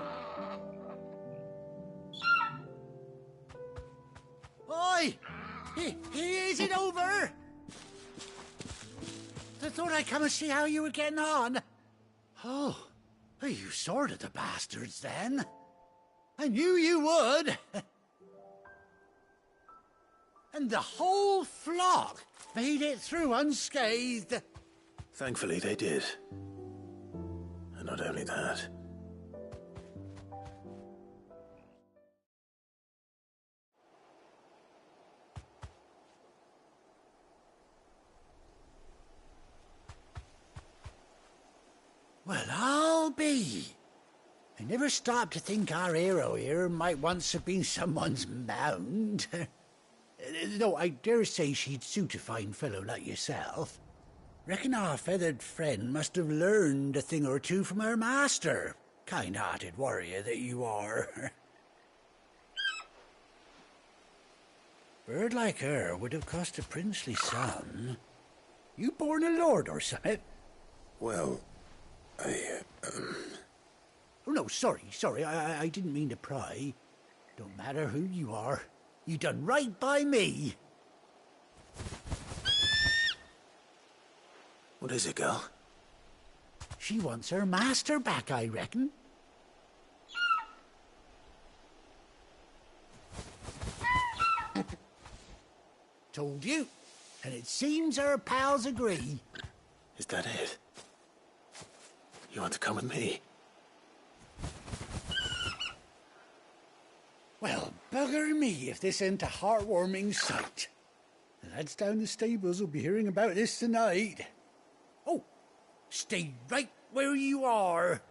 Oi! Is it over? I thought I'd come and see how you were getting on. Oh, you sorted the bastards then. I knew you would. And the whole flock made it through unscathed. Thankfully, they did. And not only that. Well, I'll be. I never stopped to think our hero here might once have been someone's mount. Though I dare say she'd suit a fine fellow like yourself. Reckon our feathered friend must have learned a thing or two from her master. Kind-hearted warrior that you are. Bird like her would have cost a princely sum. You born a lord or something? Well, Oh, no, sorry. I didn't mean to pry. Don't matter who you are. You done right by me. What is it, girl? She wants her master back, I reckon. Told you. And it seems her pals agree. Is that it? You want to come with me? Well, bugger me if this ain't a heartwarming sight. The lads down the stables will be hearing about this tonight. Oh, stay right where you are.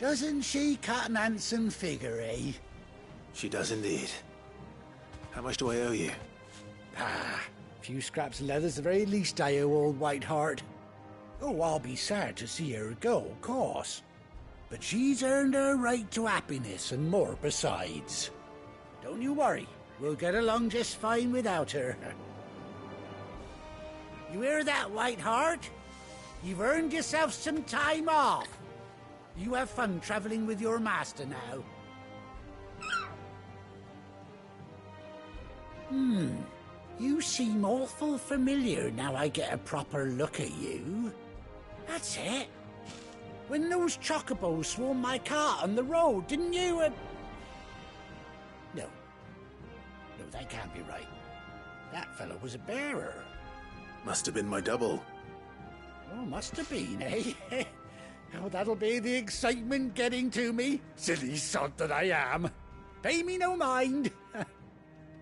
Doesn't she cut an handsome figure, eh? She does indeed. How much do I owe you? A few scraps of leather's the very least I owe old White Hart. Oh, I'll be sad to see her go, of course. But she's earned her right to happiness and more besides. Don't you worry, we'll get along just fine without her. You hear that, White Hart? You've earned yourself some time off. You have fun traveling with your master now. You seem awful familiar now I get a proper look at you. That's it. When those chocobos swarmed my cart on the road, didn't you? No, that can't be right. That fellow was a bearer. Must have been my double. Oh, must have been, eh? Oh, that'll be the excitement getting to me. Silly sod that I am. Pay me no mind.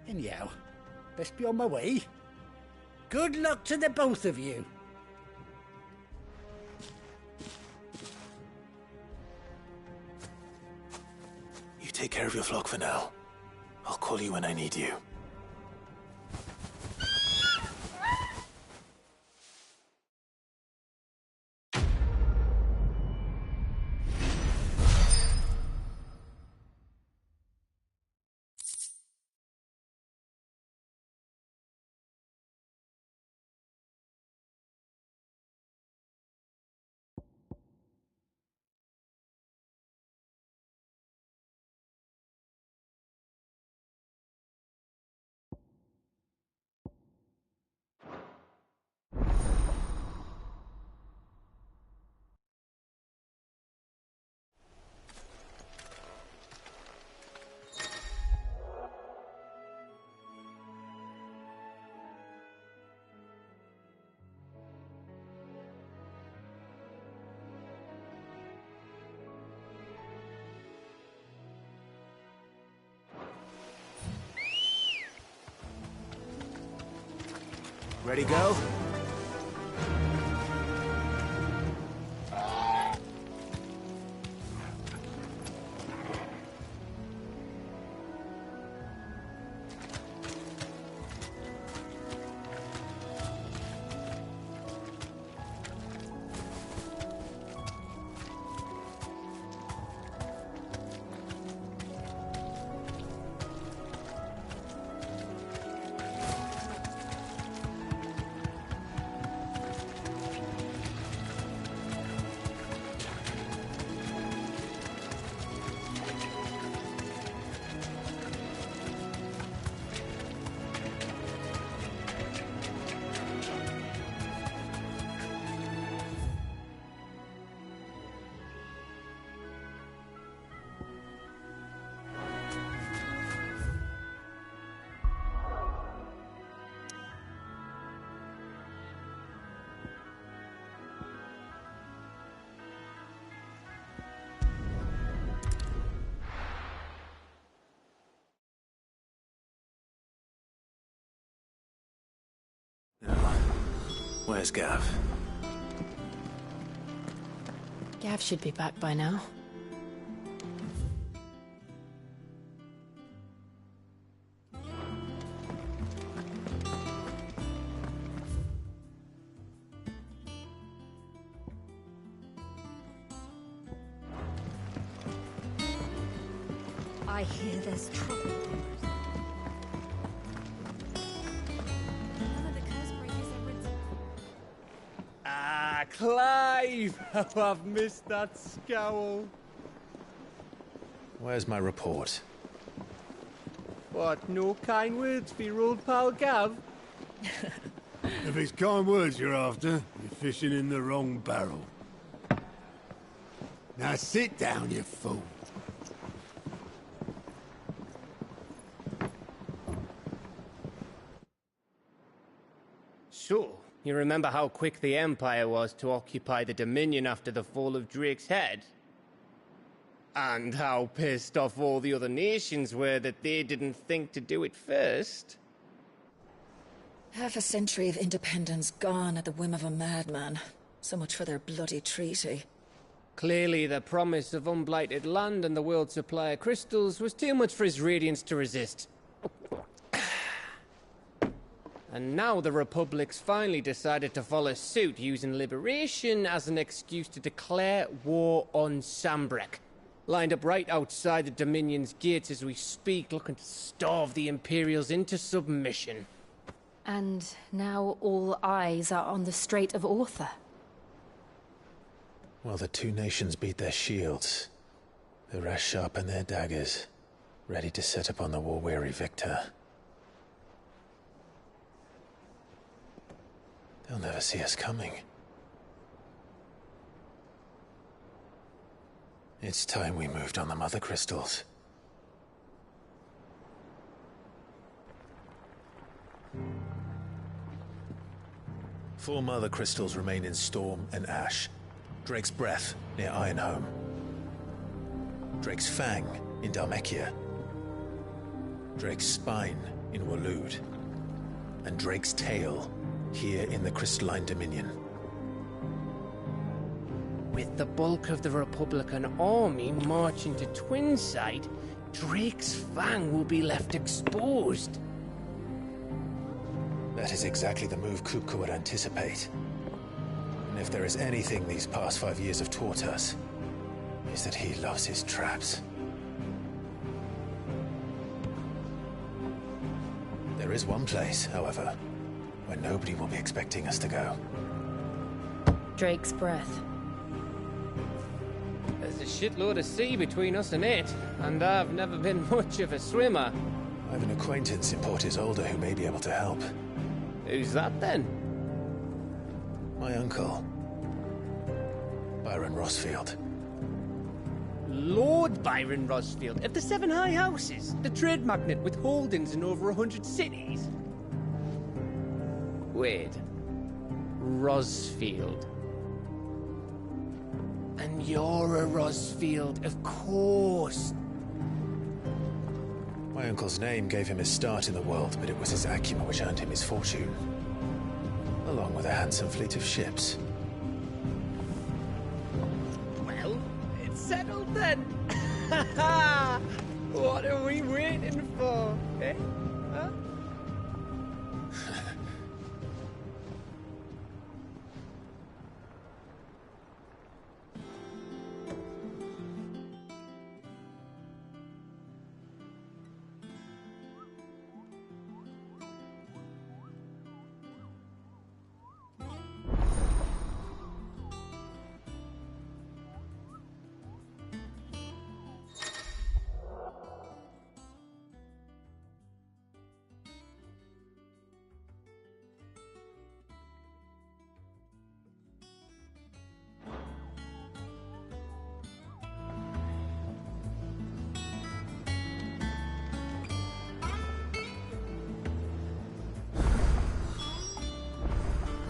Anyhow, best be on my way. Good luck to the both of you. You take care of your flock for now. I'll call you when I need you. Ready, go? Where's Gav? Gav should be back by now. I hear there's trouble. Ah, Clive! How I've missed that scowl. Where's my report? What, no kind words for your old pal Gav? If it's kind words you're after, you're fishing in the wrong barrel. Now sit down, you fool. So, you remember how quick the Empire was to occupy the Dominion after the fall of Drake's head? And how pissed off all the other nations were that they didn't think to do it first? Half a century of independence gone at the whim of a madman. So much for their bloody treaty. Clearly, the promise of unblighted land and the world's supply of crystals was too much for his radiance to resist. And now the Republic's finally decided to follow suit, using liberation as an excuse to declare war on Sambrek. Lined up right outside the Dominion's gates as we speak, looking to starve the Imperials into submission. And now all eyes are on the Strait of Author. While the two nations beat their shields, the rest sharpen their daggers, ready to set upon the war-weary victor. They'll never see us coming. It's time we moved on the Mother Crystals. Four Mother Crystals remain in Storm and Ash. Drake's Breath, near Ironhome. Drake's Fang, in Dhalmekia. Drake's Spine, in Waloed. And Drake's Tail, here in the Crystalline Dominion. With the bulk of the Republican army marching to Twinside, Drake's Fang will be left exposed. That is exactly the move Kupka would anticipate. And if there is anything these past 5 years have taught us, is that he loves his traps. There is one place, however, where nobody will be expecting us to go. Drake's Breath. There's a shitload of sea between us and it, and I've never been much of a swimmer. I have an acquaintance in Port Isolde who may be able to help. Who's that then? My uncle, Byron Rosfield. Lord Byron Rosfield of the Seven High Houses, the trade magnate with holdings in over 100 cities. Wait, Rosfield. And you're a Rosfield, of course. My uncle's name gave him his start in the world, but it was his acumen which earned him his fortune. along with a handsome fleet of ships. Well, it's settled then. What are we waiting for, eh? Huh?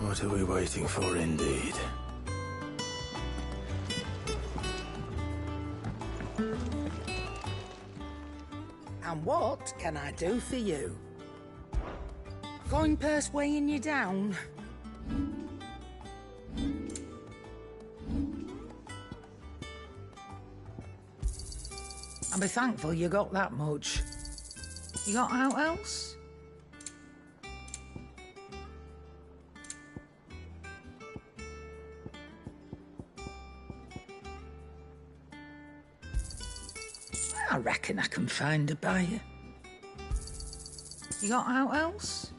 What are we waiting for, indeed? And what can I do for you? Coin purse weighing you down? I'll be thankful you got that much. You got out else? I reckon I can find a buyer. You got out else?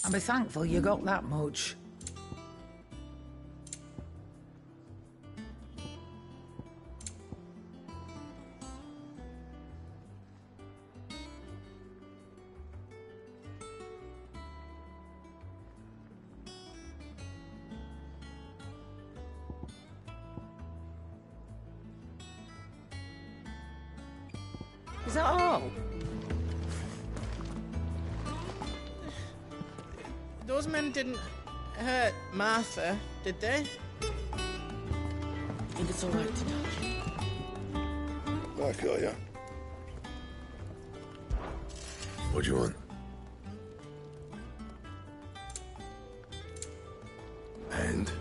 I'll be thankful you got that much. Is that all? Those men didn't hurt Martha, did they? I think it's all right to touch. I got ya. What do you want? And?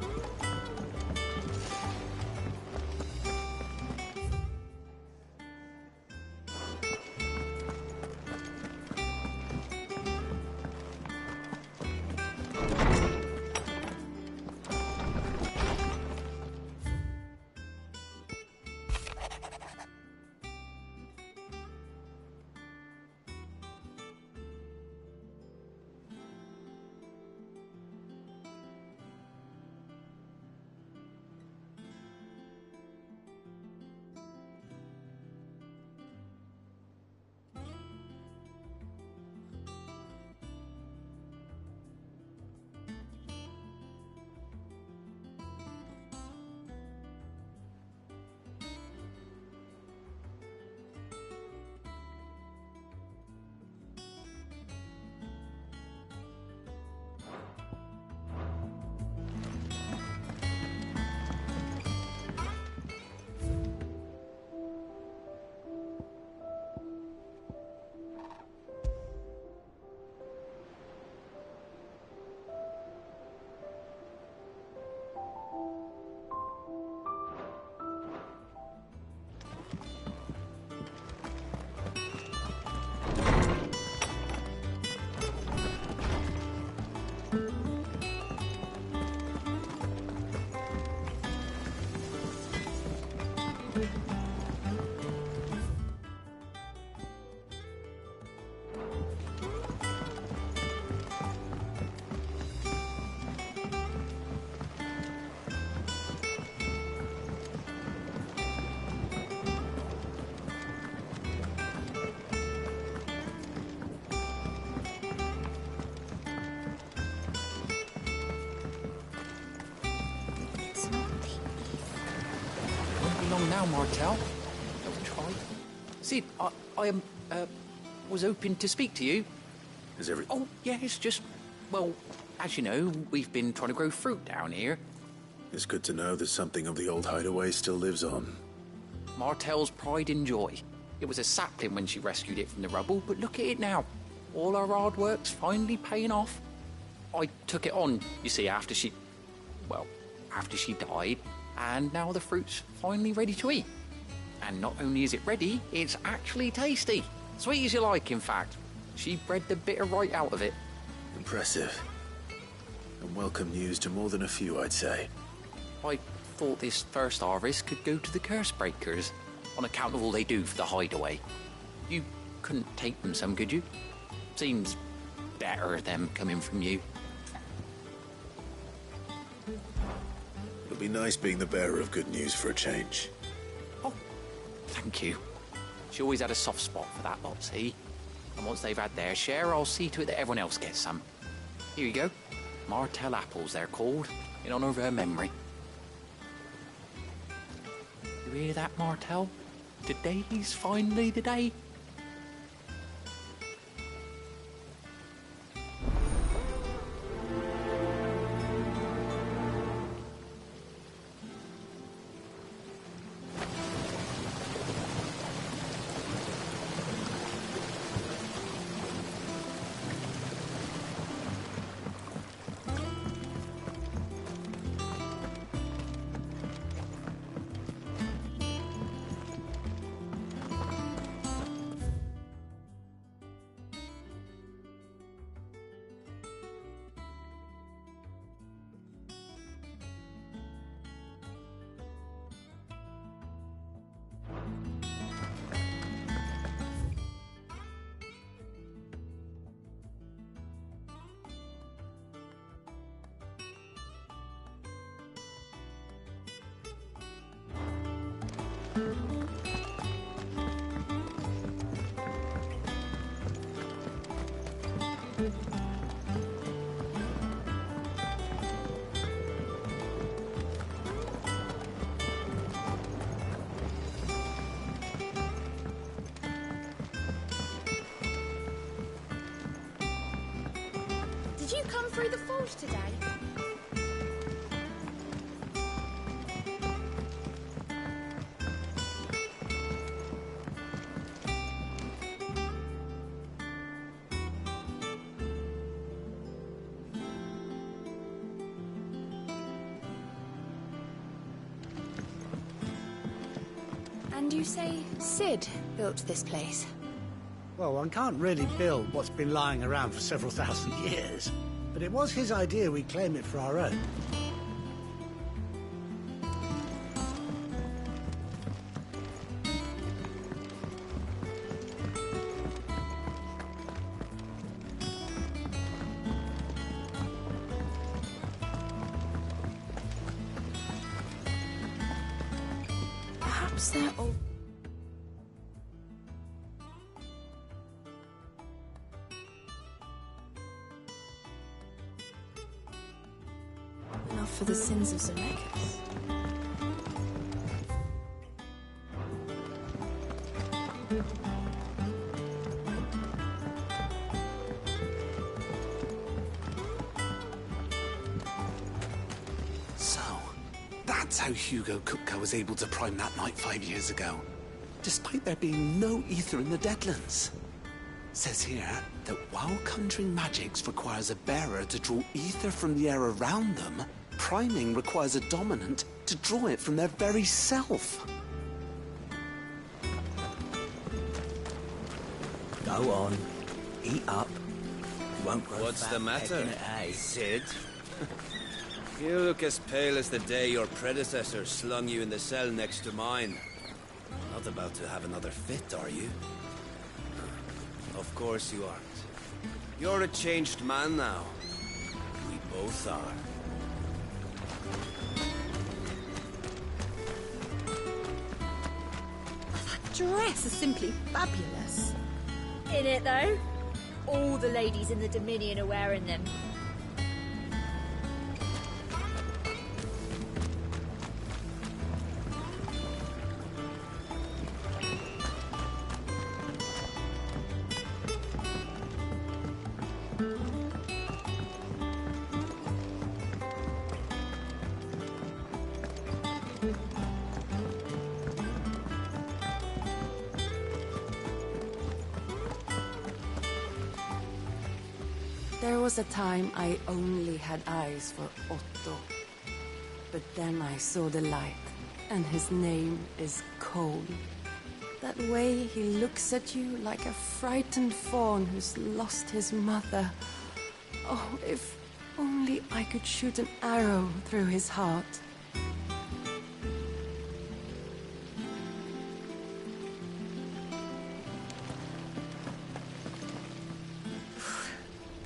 Long now, Martel. Don't try. Sid, I was hoping to speak to you. Is every... Oh, yeah, it's just... Well, as you know, we've been trying to grow fruit down here. It's good to know that something of the old hideaway still lives on. Martel's pride and joy. It was a sapling when she rescued it from the rubble, but look at it now. All our hard work's finally paying off. I took it on, you see, after she died, and now the fruit's finally ready to eat. And not only is it ready, it's actually tasty. Sweet as you like, in fact. She bred the bitter right out of it. Impressive. And welcome news to more than a few, I'd say. I thought this first harvest could go to the curse breakers, on account of all they do for the hideaway. You couldn't take them some, could you? Seems better them coming from you. It'll be nice being the bearer of good news for a change. Oh, thank you. She always had a soft spot for that lot, see? And once they've had their share, I'll see to it that everyone else gets some. Here you go. Martel apples, they're called, in honour of her memory. You hear that, Martel? Today's finally the day. Did you come through the forge today? And you say Sid built this place? Well, one can't really build what's been lying around for several thousand years. But it was his idea we claim it for our own. Perhaps they're all... Enough for the sins of Zemeckis. So, that's how Hugo Kupka was able to prime that night 5 years ago, despite there being no ether in the Deadlands. Says here that while conjuring magics requires a bearer to draw ether from the air around them, priming requires a dominant to draw it from their very self. Go on. Eat up. Won't grow What's fat the matter, pecking at hay. Sid? You look as pale as the day your predecessor slung you in the cell next to mine. Not about to have another fit, are you? Of course you aren't. You're a changed man now. We both are. That dress is simply fabulous. In it, though? All the ladies in the Dominion are wearing them. There was a time I only had eyes for Otto. But then I saw the light, and his name is Cole. That way he looks at you like a frightened fawn who's lost his mother. Oh, if only I could shoot an arrow through his heart.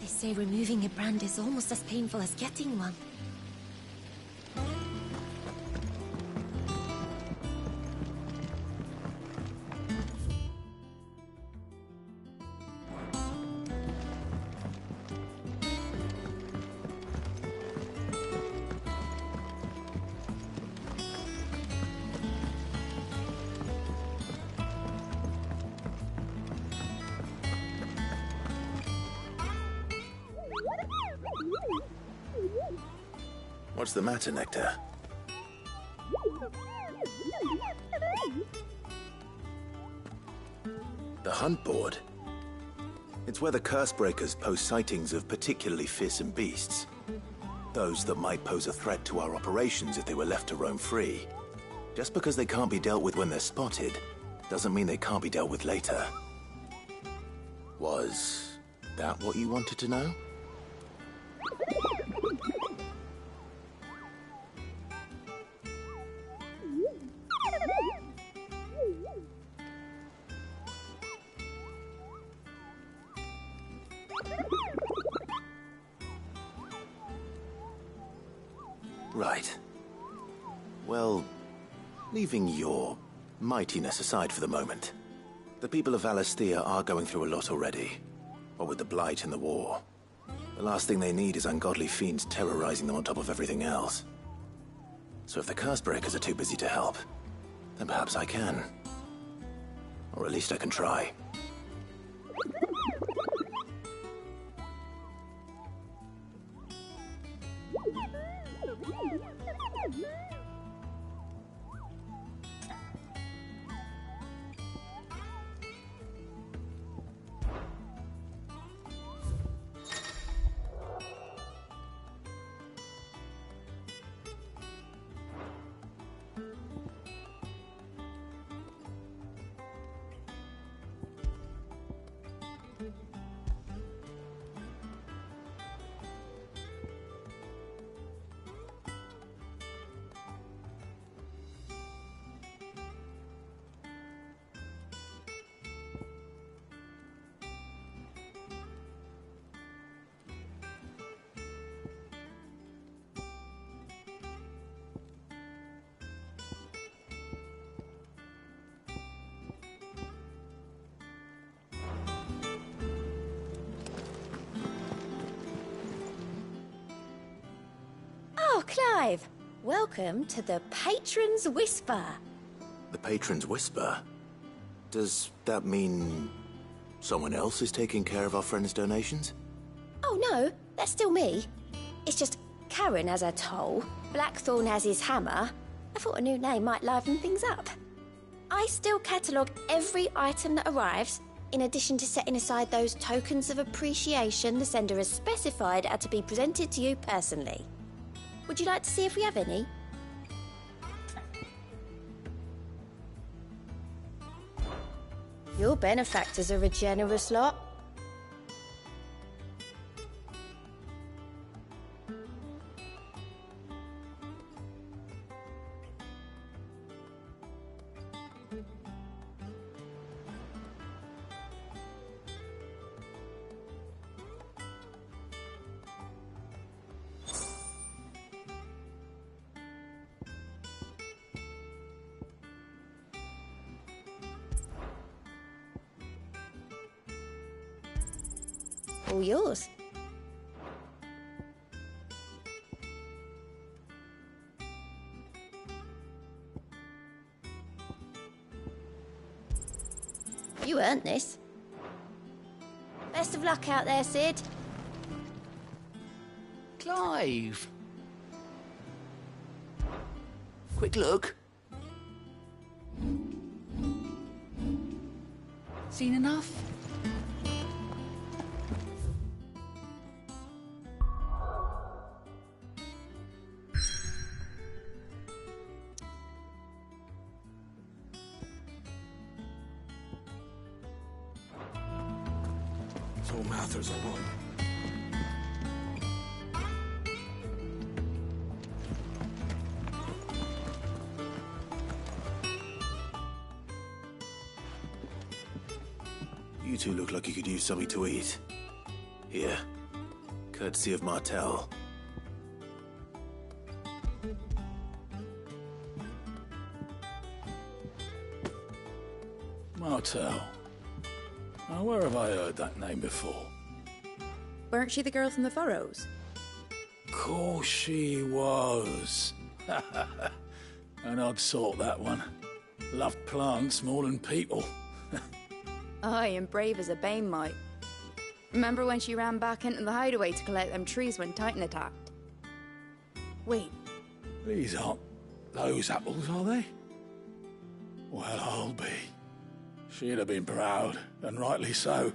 They say removing a brand is almost as painful as getting one. What's the matter, Nectar? The hunt board? It's where the Cursebreakers post sightings of particularly fearsome beasts. Those that might pose a threat to our operations if they were left to roam free. Just because they can't be dealt with when they're spotted, doesn't mean they can't be dealt with later. Was that what you wanted to know? Right. Well, leaving your mightiness aside for the moment, the people of Valisthea are going through a lot already. What with the Blight and the war. The last thing they need is ungodly fiends terrorizing them on top of everything else. So if the Cursebreakers are too busy to help, then perhaps I can. Or at least I can try. Oh, Clive! Welcome to the Patron's Whisper. The Patron's Whisper? Does that mean someone else is taking care of our friend's donations? Oh no, that's still me. It's just Karen has her toll, Blackthorn has his hammer. I thought a new name might liven things up. I still catalogue every item that arrives, in addition to setting aside those tokens of appreciation the sender has specified are to be presented to you personally. Would you like to see if we have any? Your benefactors are a generous lot. All yours. You earned this. Best of luck out there, Sid. Clive! Quick look. Seen enough? So Mather's alone. You two look like you could use something to eat. Here. Courtesy of Martel. Martel. Now, where have I heard that name before? Weren't she the girl from the Furrows? Course she was. An odd sort, that one. Loved plants more than people. Aye, and brave as a bane might. Remember when she ran back into the hideaway to collect them trees when Titan attacked? Wait, These aren't those apples, are they? Well, I'll be. She'd have been proud, and rightly so.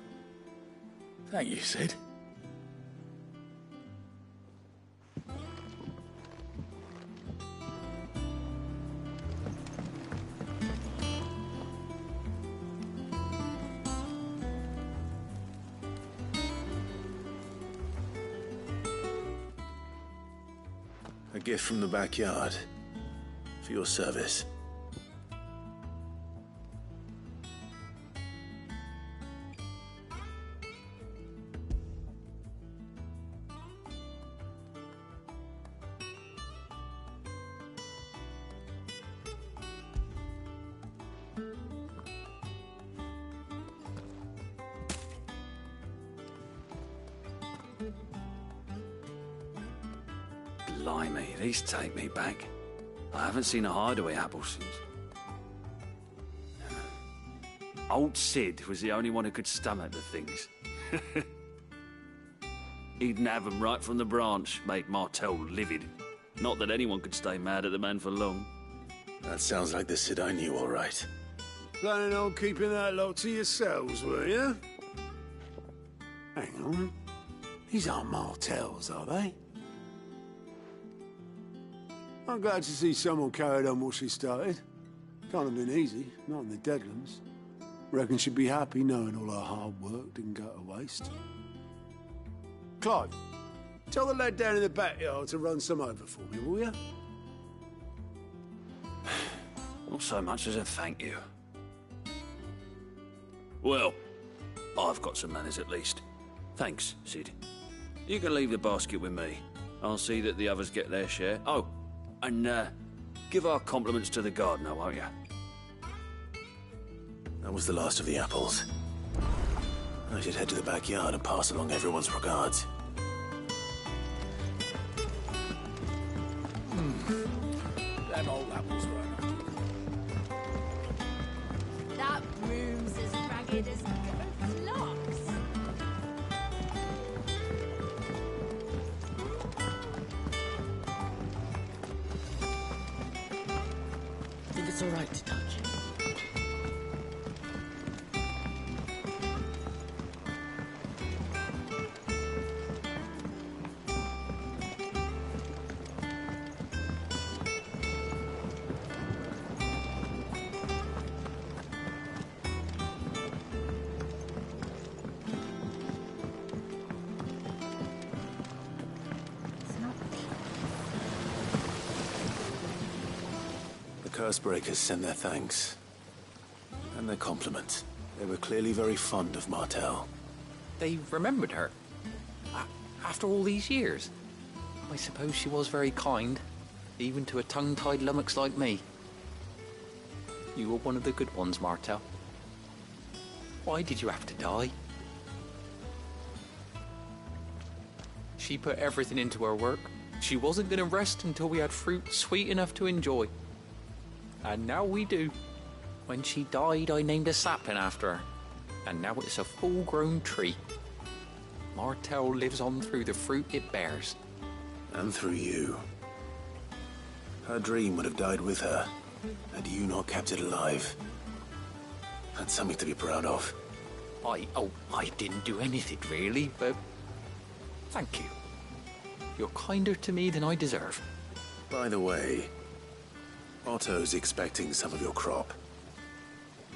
Thank you, Sid. A gift from the backyard. For your service. Blimey, these take me back. I haven't seen a hideaway apple since. Old Sid was the only one who could stomach the things. He'd nab 'em right from the branch, made Martel livid. Not that anyone could stay mad at the man for long. That sounds like the Sid I knew, all right. Planning on keeping that lot to yourselves, were you? Hang on. These aren't Martels, are they? I'm glad to see someone carried on what she started. Can't have been easy, not in the Deadlands. Reckon she'd be happy knowing all her hard work didn't go to waste. Clive, tell the lad down in the backyard to run some over for me, will you? Not so much as a thank you. Well, I've got some manners at least. Thanks, Sid. You can leave the basket with me. I'll see that the others get their share. Oh, and give our compliments to the gardener, won't you? That was the last of the apples. I should head to the backyard and pass along everyone's regards. Them old apples were enough. that room's as ragged as goat's locks. Think it's all right to touch? Cursebreakers send their thanks. And their compliments. They were clearly very fond of Martel. They remembered her. After all these years. I suppose she was very kind, even to a tongue-tied lummox like me. You were one of the good ones, Martel. Why did you have to die? She put everything into her work. She wasn't going to rest until we had fruit sweet enough to enjoy. And now we do. When she died, I named a sapling after her. And now it's a full-grown tree. Martel lives on through the fruit it bears. And through you. Her dream would have died with her, had you not kept it alive. That's something to be proud of. I didn't do anything really, but thank you. You're kinder to me than I deserve. By the way, Otto's expecting some of your crop.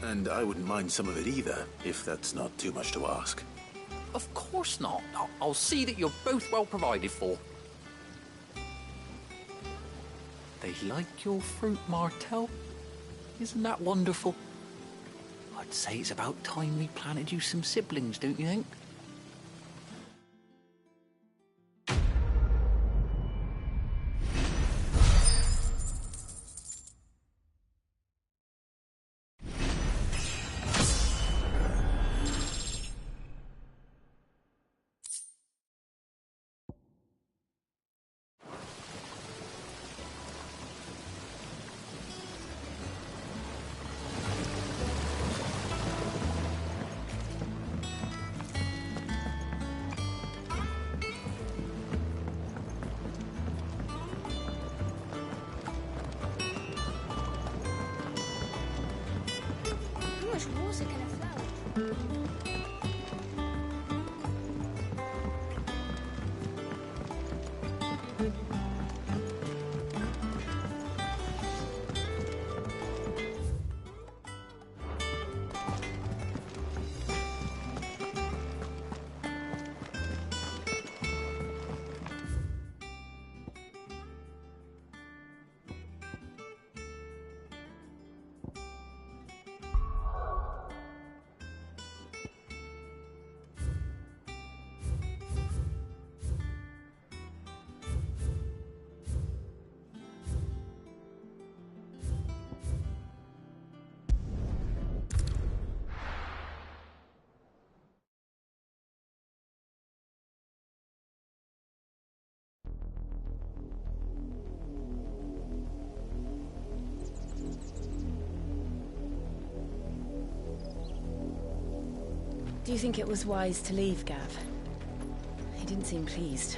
And I wouldn't mind some of it either, if that's not too much to ask. Of course not. I'll see that you're both well provided for. They like your fruit, Martel. Isn't that wonderful? I'd say it's about time we planted you some siblings, don't you think? Do you think it was wise to leave, Gav? He didn't seem pleased.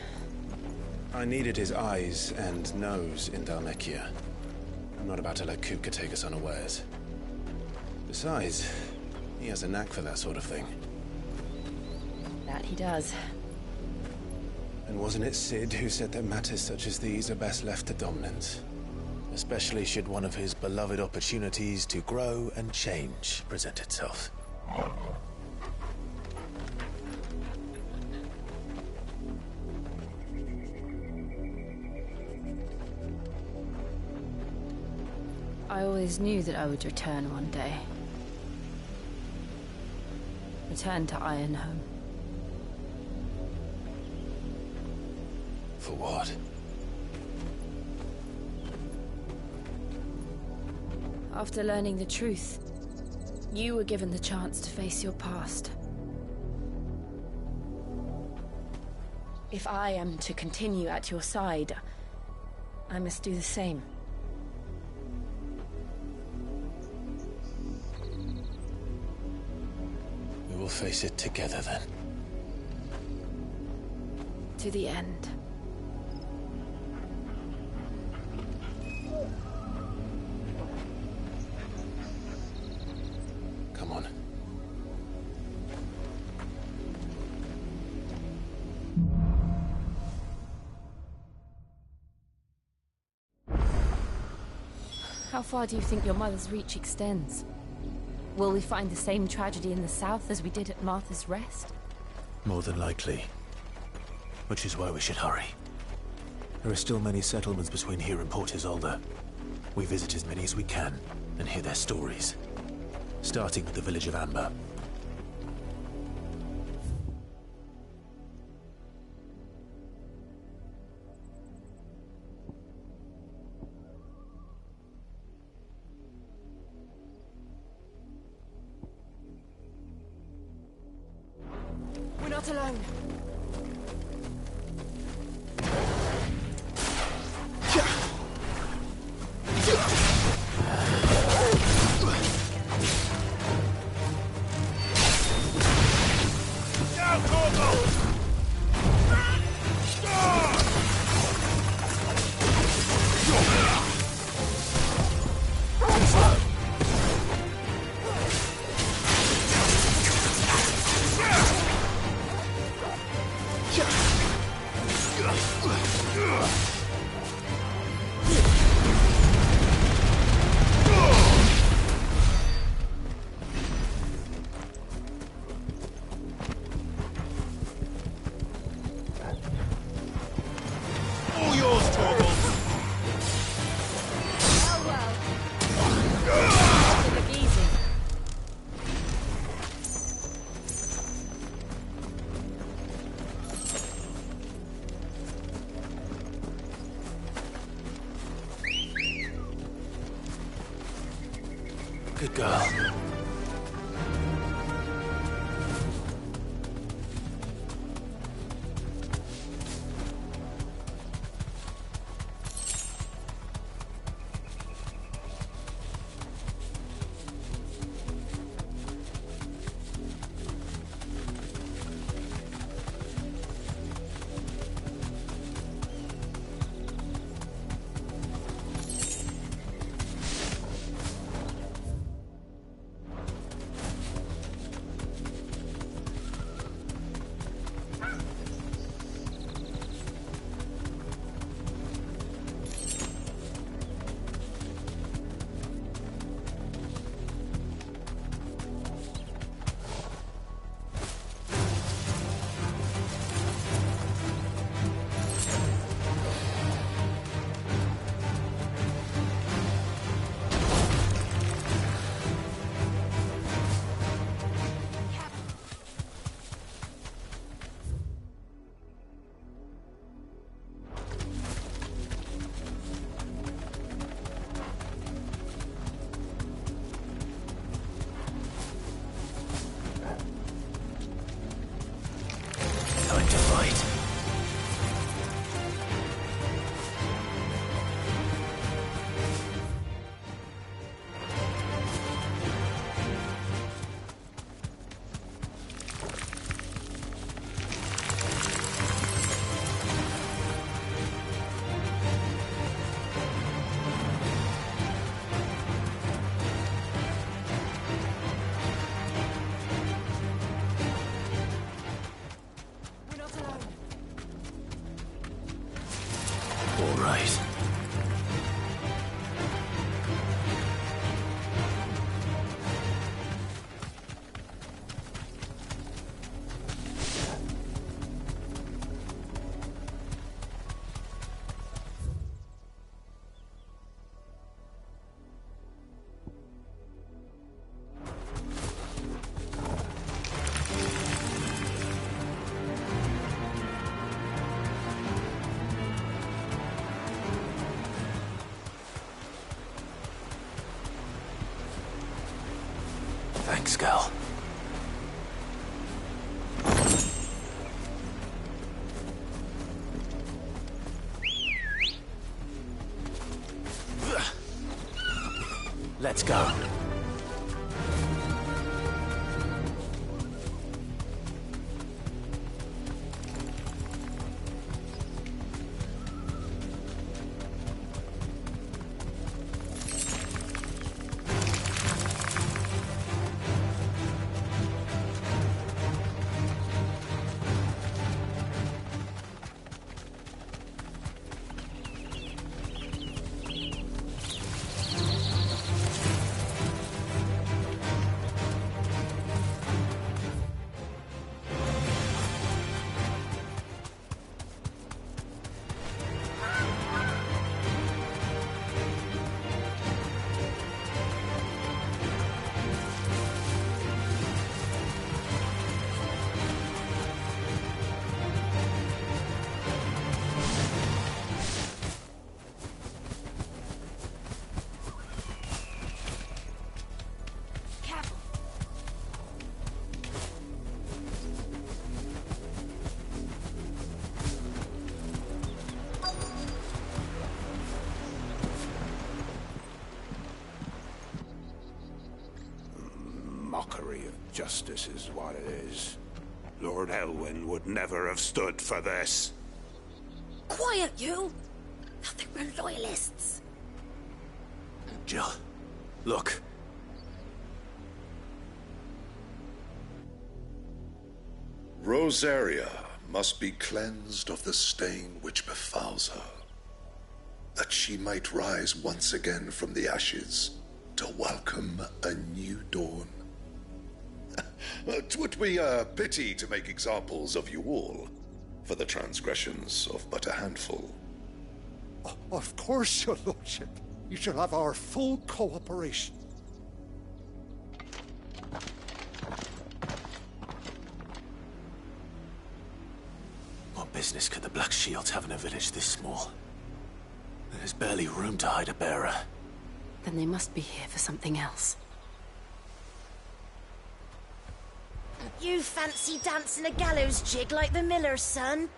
I needed his eyes and nose in Dhalmekia. I'm not about to let Kupka take us unawares. Besides, he has a knack for that sort of thing. That he does. And wasn't it Sid who said that matters such as these are best left to dominance? Especially should one of his beloved opportunities to grow and change present itself. I always knew that I would return one day. Return to Ironhome. For what? After learning the truth, you were given the chance to face your past. If I am to continue at your side, I must do the same. We will face it together then. To the end. Come on. How far do you think your mother's reach extends? Will we find the same tragedy in the south as we did at Martha's Rest? More than likely. Which is why we should hurry. There are still many settlements between here and Port Isolde. We visit as many as we can and hear their stories. Starting with the village of Amber. We're not alone. Good girl. Time to fight. All right. Thanks, girl. Let's go. Mockery of justice is what it is. Lord Elwyn would never have stood for this. Quiet, you! Nothing but loyalists. Jill, look. Rosaria must be cleansed of the stain which befouls her, that she might rise once again from the ashes to welcome a new dawn. 'Twould be a pity to make examples of you all, for the transgressions of but a handful. Of course, your lordship. You shall have our full cooperation. What business could the Black Shields have in a village this small? There's barely room to hide a bearer. Then they must be here for something else. You fancy dancing a gallows jig like the miller's son?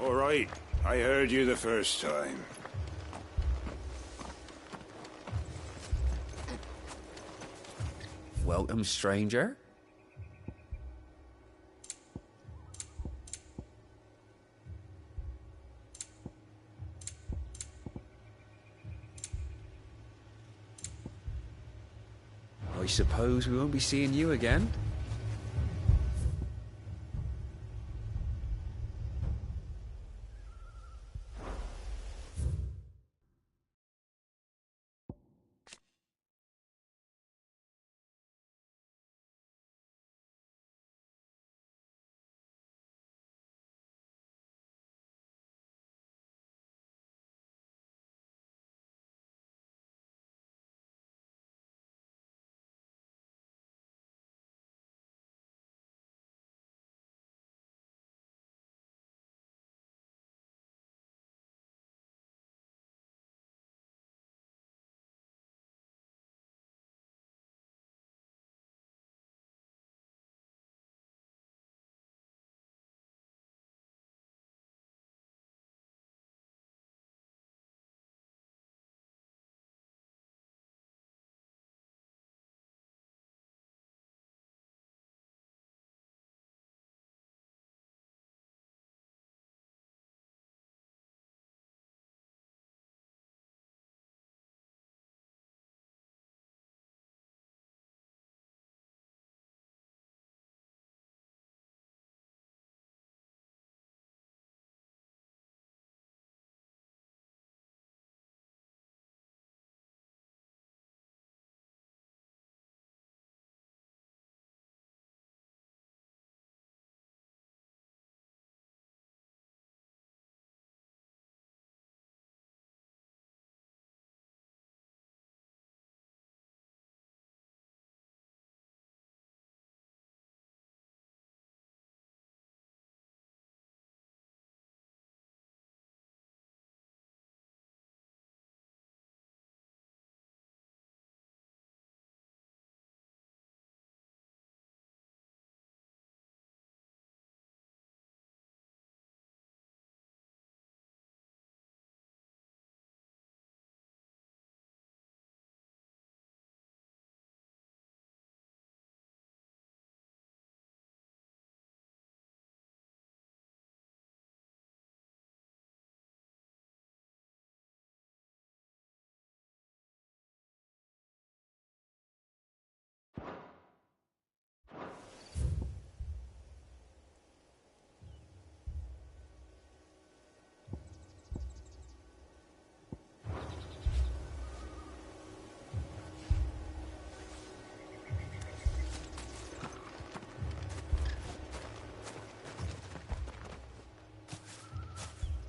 All right, I heard you the first time. Welcome, stranger. I suppose we won't be seeing you again.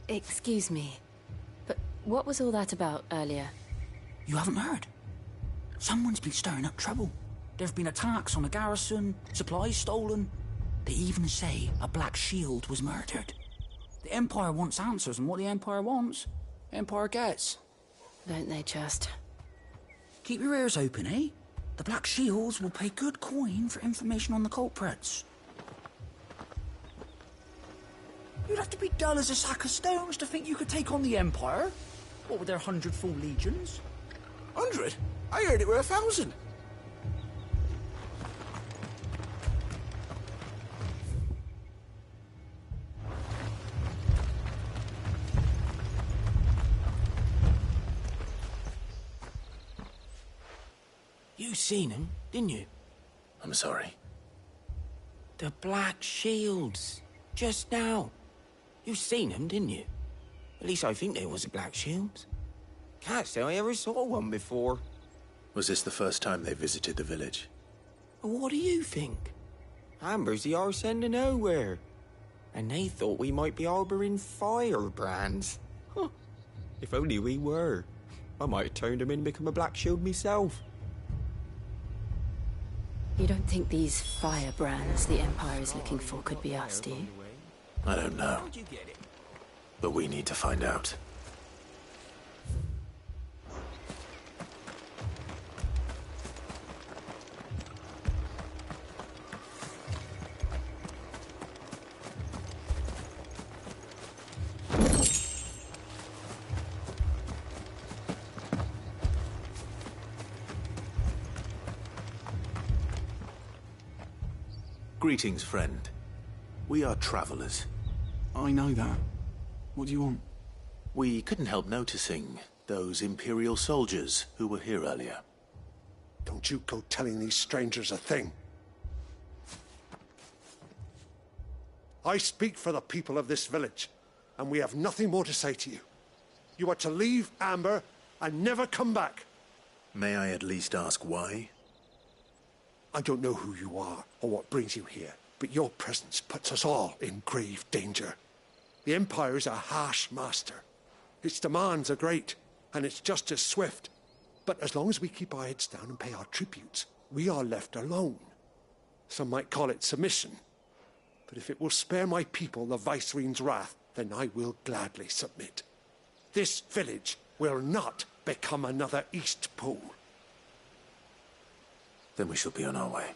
Excuse me, but what was all that about earlier? You haven't heard? Someone's been stirring up trouble. There have been attacks on the garrison, supplies stolen. They even say a Black Shield was murdered. The Empire wants answers, and what the Empire wants, Empire gets. Don't they just? Keep your ears open, eh? The Black Shields will pay good coin for information on the culprits. You'd have to be dull as a sack of stones to think you could take on the Empire. What with their 100 full legions? 100? I heard it were 1,000. You seen him, didn't you? I'm sorry. The Black Shields. Just now. You seen them, didn't you? At least I think there was a Black Shield. Can't say I ever saw one before. Was this the first time they visited the village? What do you think? Amber's the arse end of nowhere. And they thought we might be harbouring firebrands. Huh. If only we were. I might have turned them in and become a Black Shield myself. You don't think these firebrands the Empire is looking for could be us, do you? I don't know. But we need to find out. Greetings, friend. We are travelers. I know that. What do you want? We couldn't help noticing those Imperial soldiers who were here earlier. Don't you go telling these strangers a thing. I speak for the people of this village, and we have nothing more to say to you. You are to leave Amber and never come back. May I at least ask why? I don't know who you are or what brings you here, but your presence puts us all in grave danger. The Empire is a harsh master. Its demands are great, and its justice swift. But as long as we keep our heads down and pay our tributes, we are left alone. Some might call it submission. But if it will spare my people the Viceroy's wrath, then I will gladly submit. This village will not become another East Pool. Then we shall be on our way.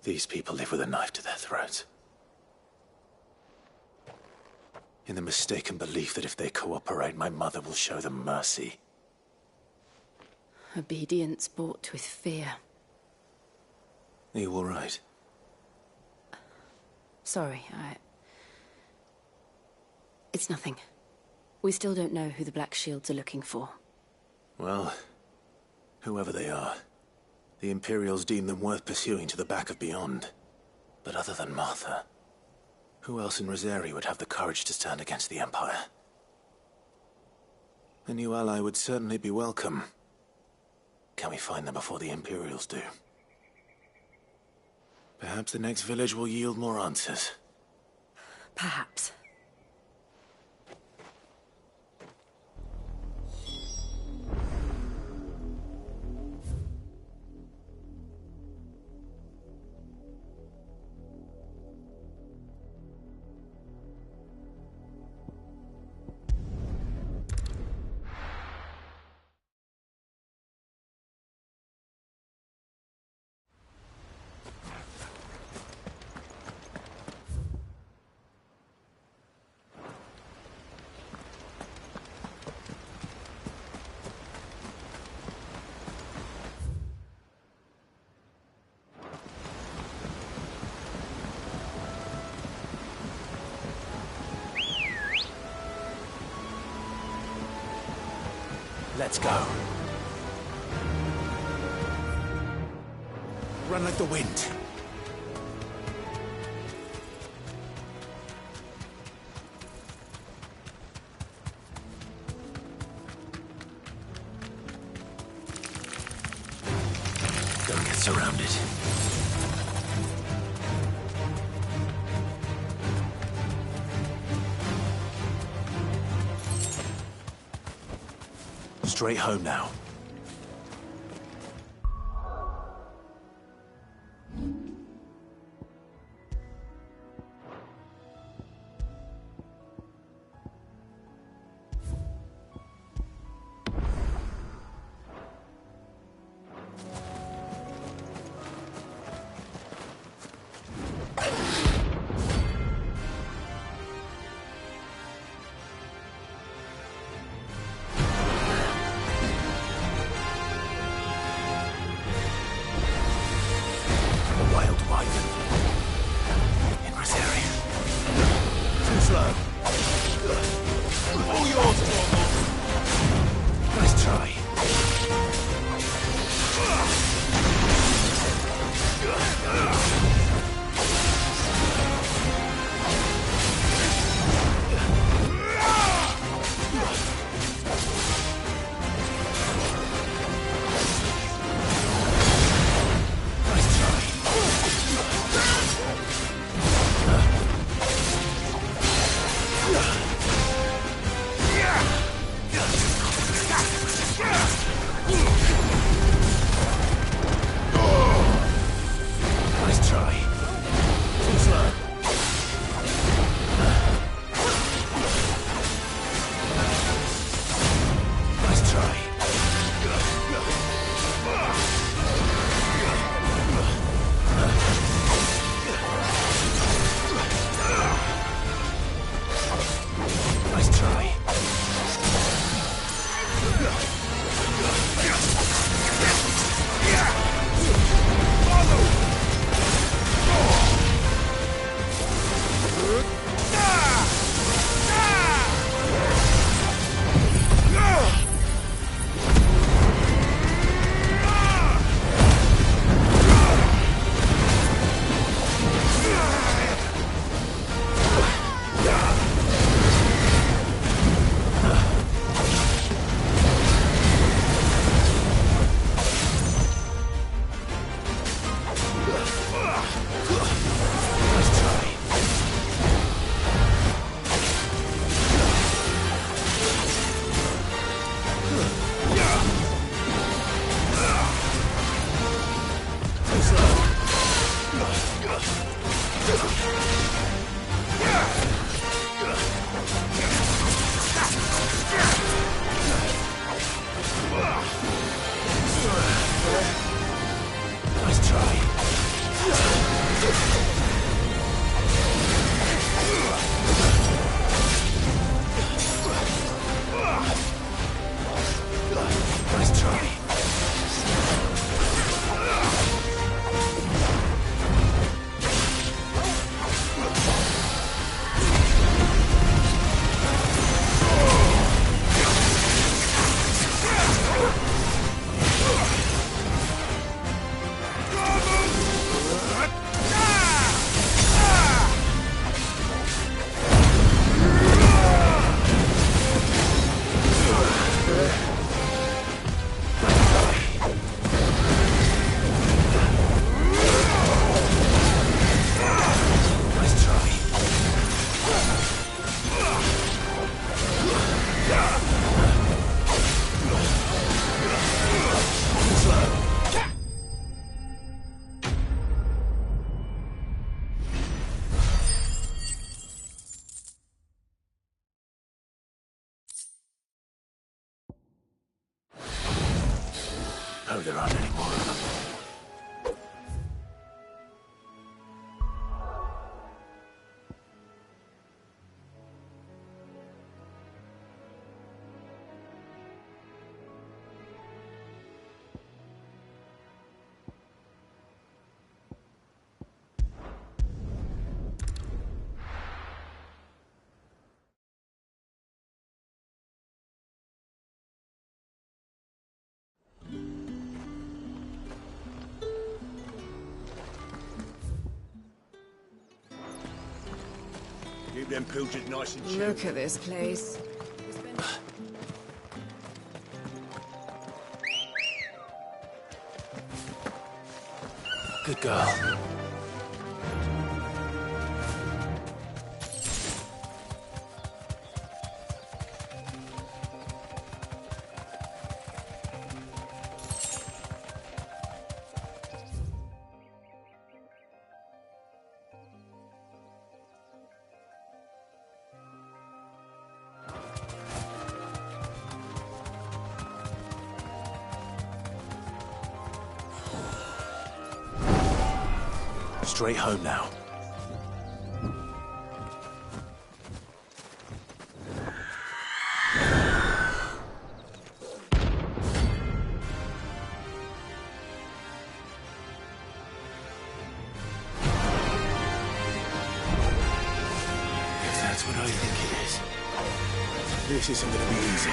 These people live with a knife to their throats. In the mistaken belief that if they cooperate, my mother will show them mercy. Obedience bought with fear. Are you all right? Sorry, It's nothing. We still don't know who the Black Shields are looking for. Well, whoever they are, the Imperials deem them worth pursuing to the back of beyond. But other than Martha, who else in Rosari would have the courage to stand against the Empire? A new ally would certainly be welcome. Can we find them before the Imperials do? Perhaps the next village will yield more answers. Perhaps. Let's go. Run like the wind. Don't get surrounded. Straight home now. Nice try. Nice try. Oh, there aren't any more of them. Keep them pilchers nice and chill. Look at this place. Good girl. Straight home now. If that's what I think it is, this isn't going to be easy.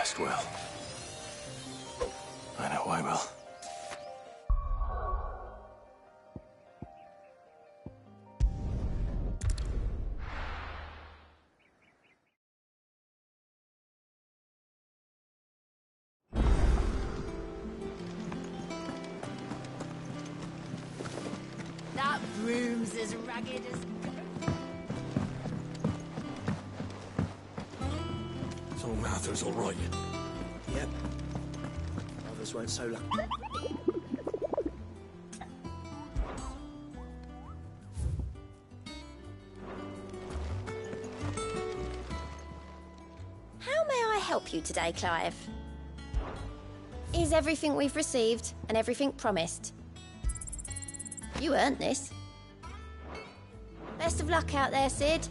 rest well. I know I will. That room's as ragged as... So Mather's all right. Yep. Others weren't so lucky. How may I help you today, Clive? Is everything we've received and everything promised? You earned this. Best of luck out there, Sid.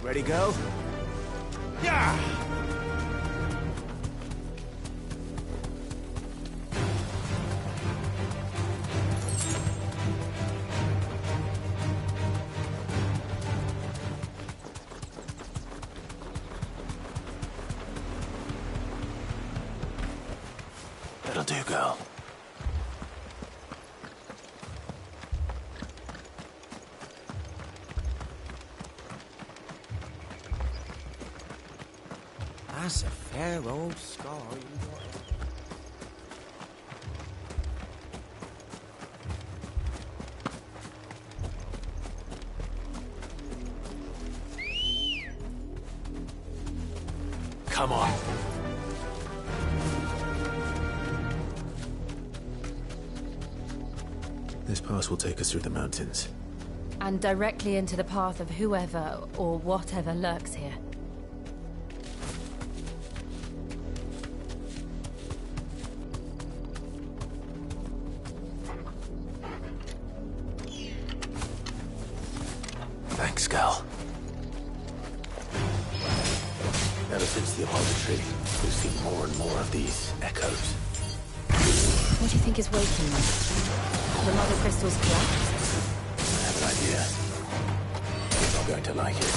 Ready, go? Yeah! That'll do, girl. That's a fair old scar you got. Come on. This pass will take us through the mountains. And directly into the path of whoever or whatever lurks here. Thanks, Gal. Ever since the observatory, we've seen more and more of these echoes. What do you think is waking them? The mother crystals collapsed? I have an idea. You're not going to like it.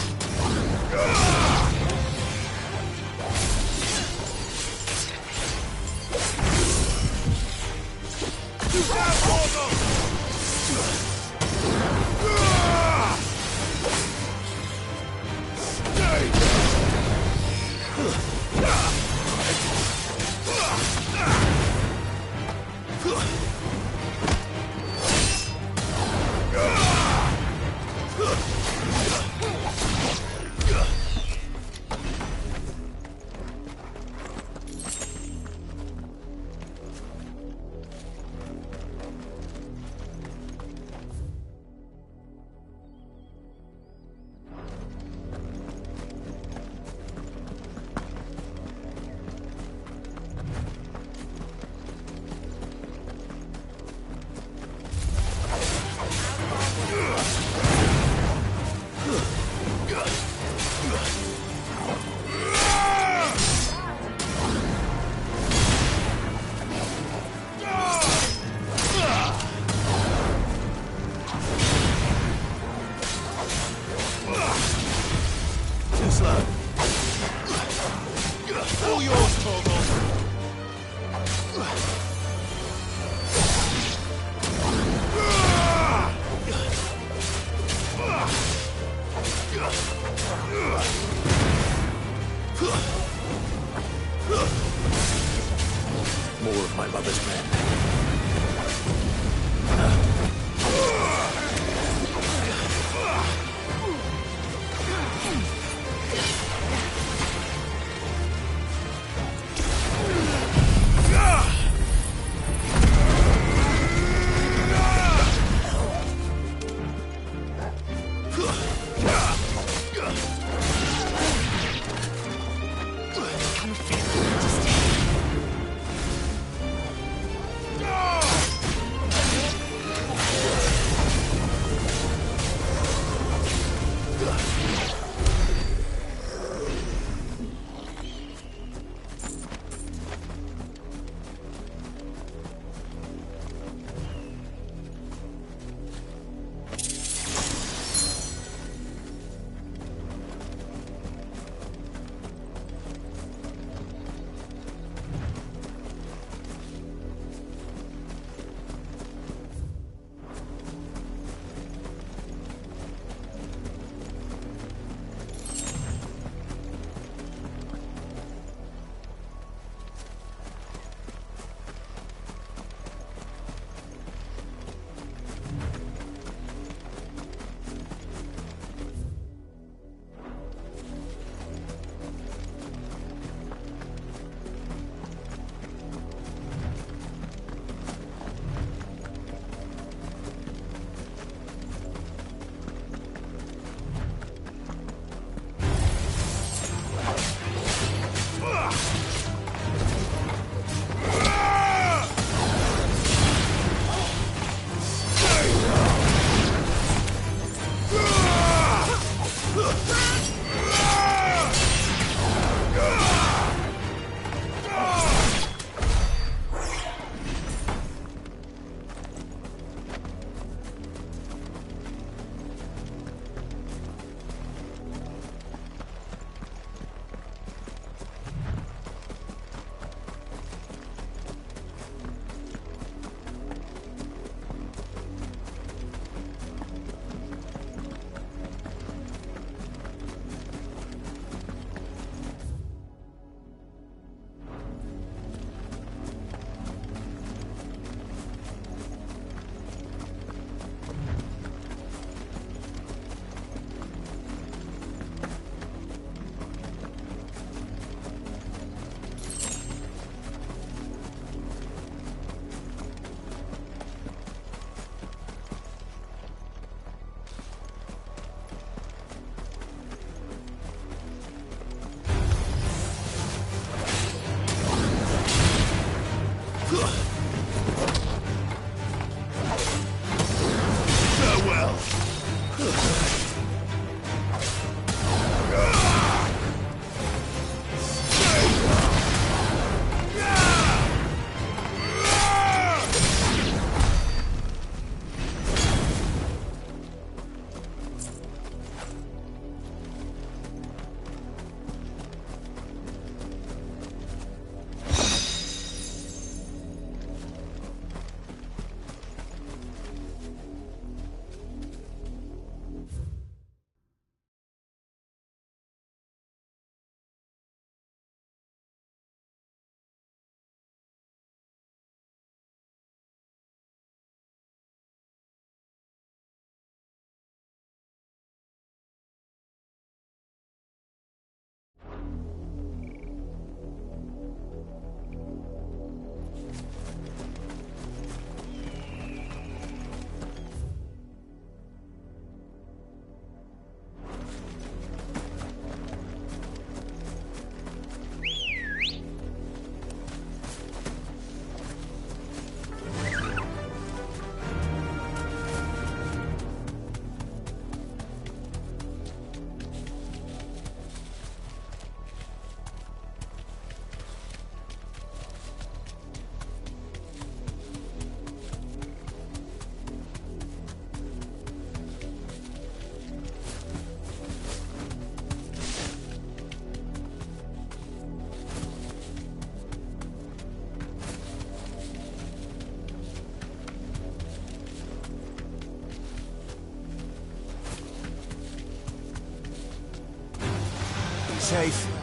mother's men. Safe.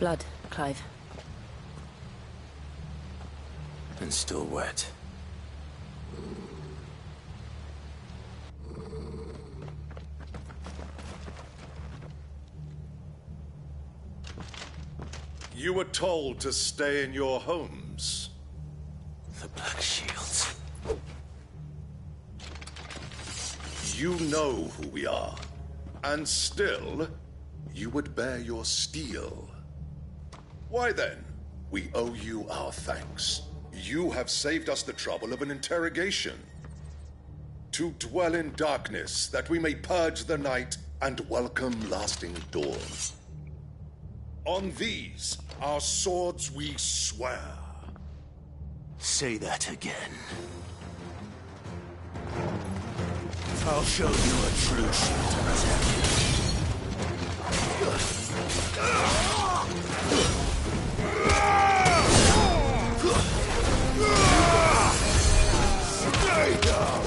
blood, Clive. And still wet. You were told to stay in your homes. The Black Shields. You know who we are. And still, you would bear your steel. Why then? We owe you our thanks. You have saved us the trouble of an interrogation. To dwell in darkness, that we may purge the night and welcome lasting dawn. On these, our swords we swear. Say that again. I'll show you a true shield protect. Stay down!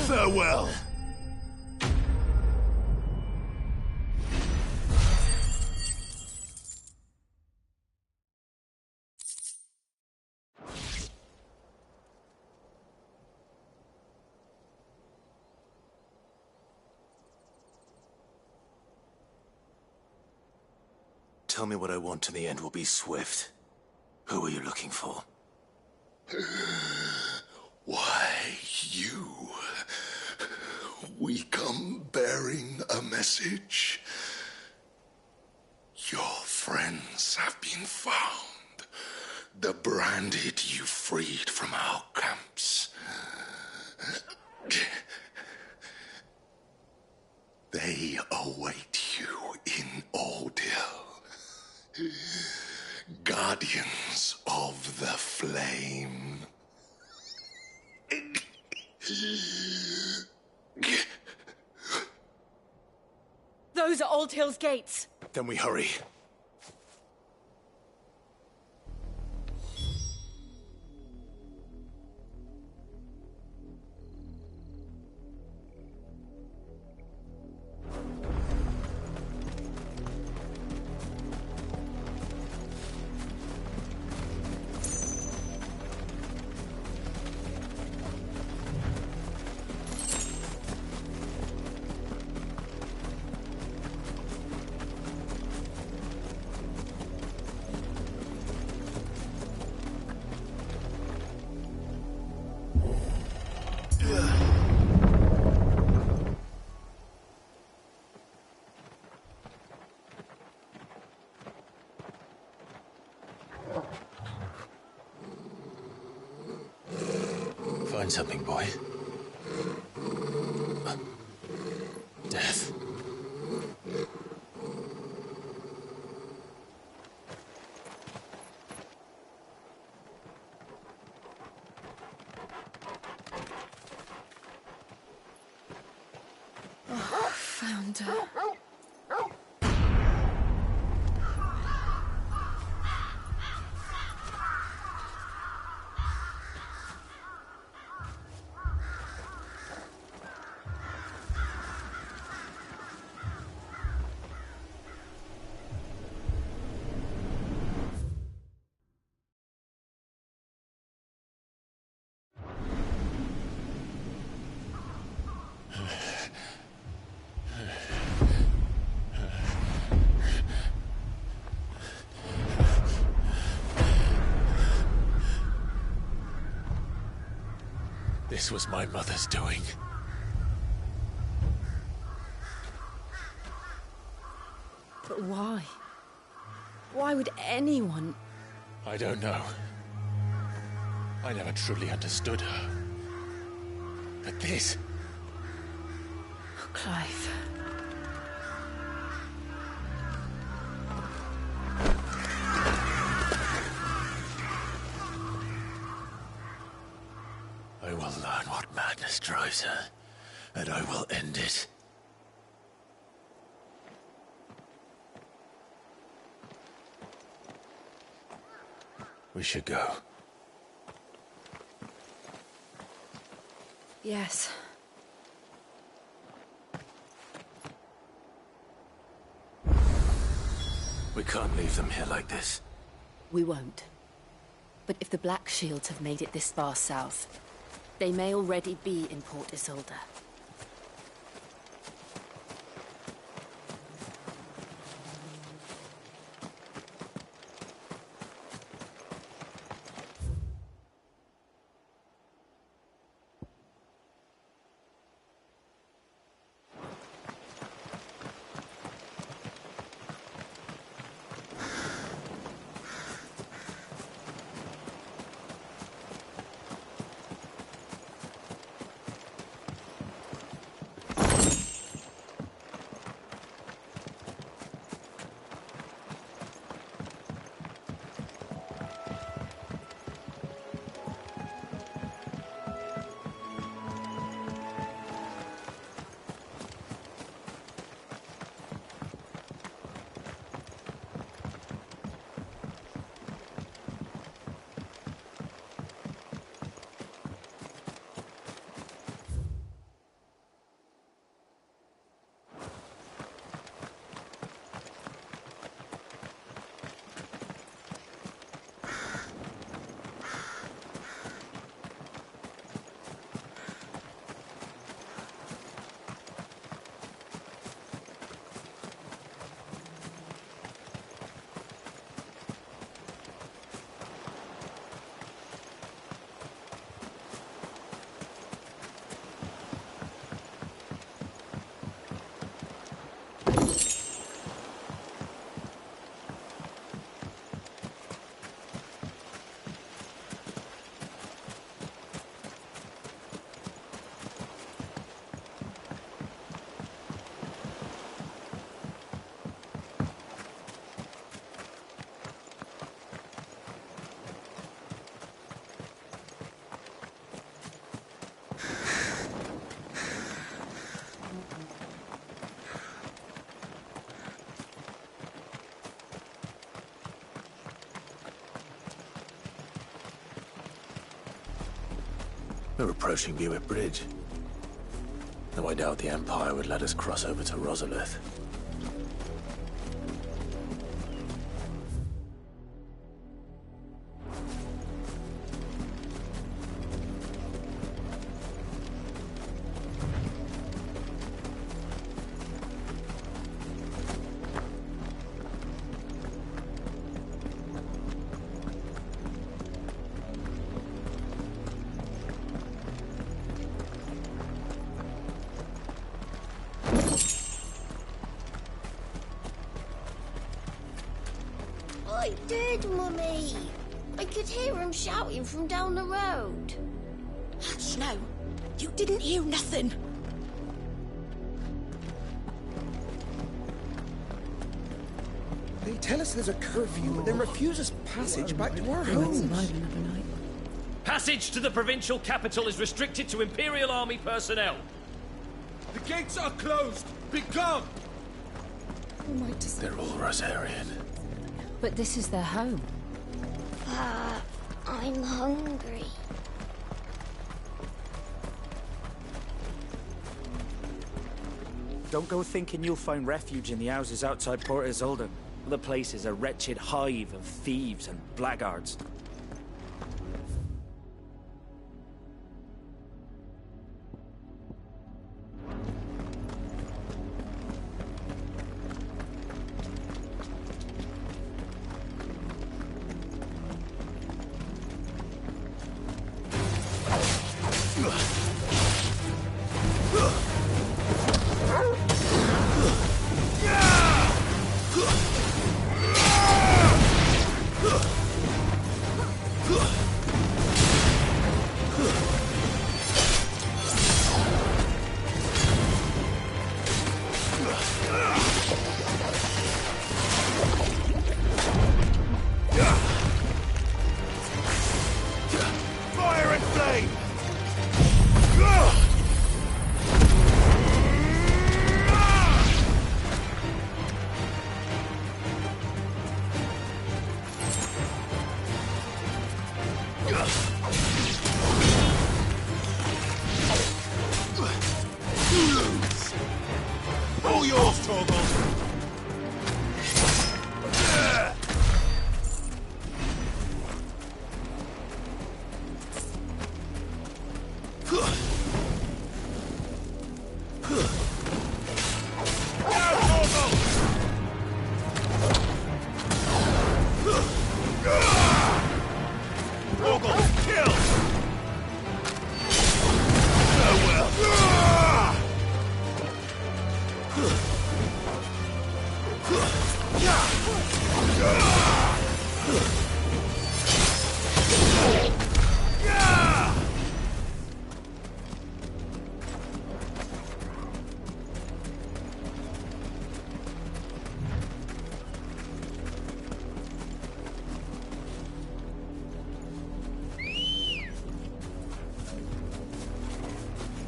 Farewell. Tell me what I want and the end will be swift. Who are you looking for? Why, you. We come bearing a message. Your friends have been found. The branded you freed from our camps. They await you in Ordeal. Guardians of the Flame. Those are Old Hill's gates. Then we hurry. Find something, boy. Death. Oh, found her. this was my mother's doing. But why? Why would anyone... I don't know. I never truly understood her. But this... Oh, Clive. I will learn what madness drives her, and I will end it. We should go. Yes. We can't leave them here like this. We won't. But if the Black Shields have made it this far south, they may already be in Port Isolde. We're approaching Buick Bridge. Though I doubt the Empire would let us cross over to Rosalith. I did, Mummy. I could hear him shouting from down the road. Snow, you didn't hear nothing. They tell us there's a curfew, but then refuse us passage back to our homes. Passage to the provincial capital is restricted to Imperial Army personnel. The gates are closed! Be gone! They're all Rosarian. But this is their home. I'm hungry. Don't go thinking you'll find refuge in the houses outside Port Isolde. The place is a wretched hive of thieves and blackguards. Ugh. Torgal!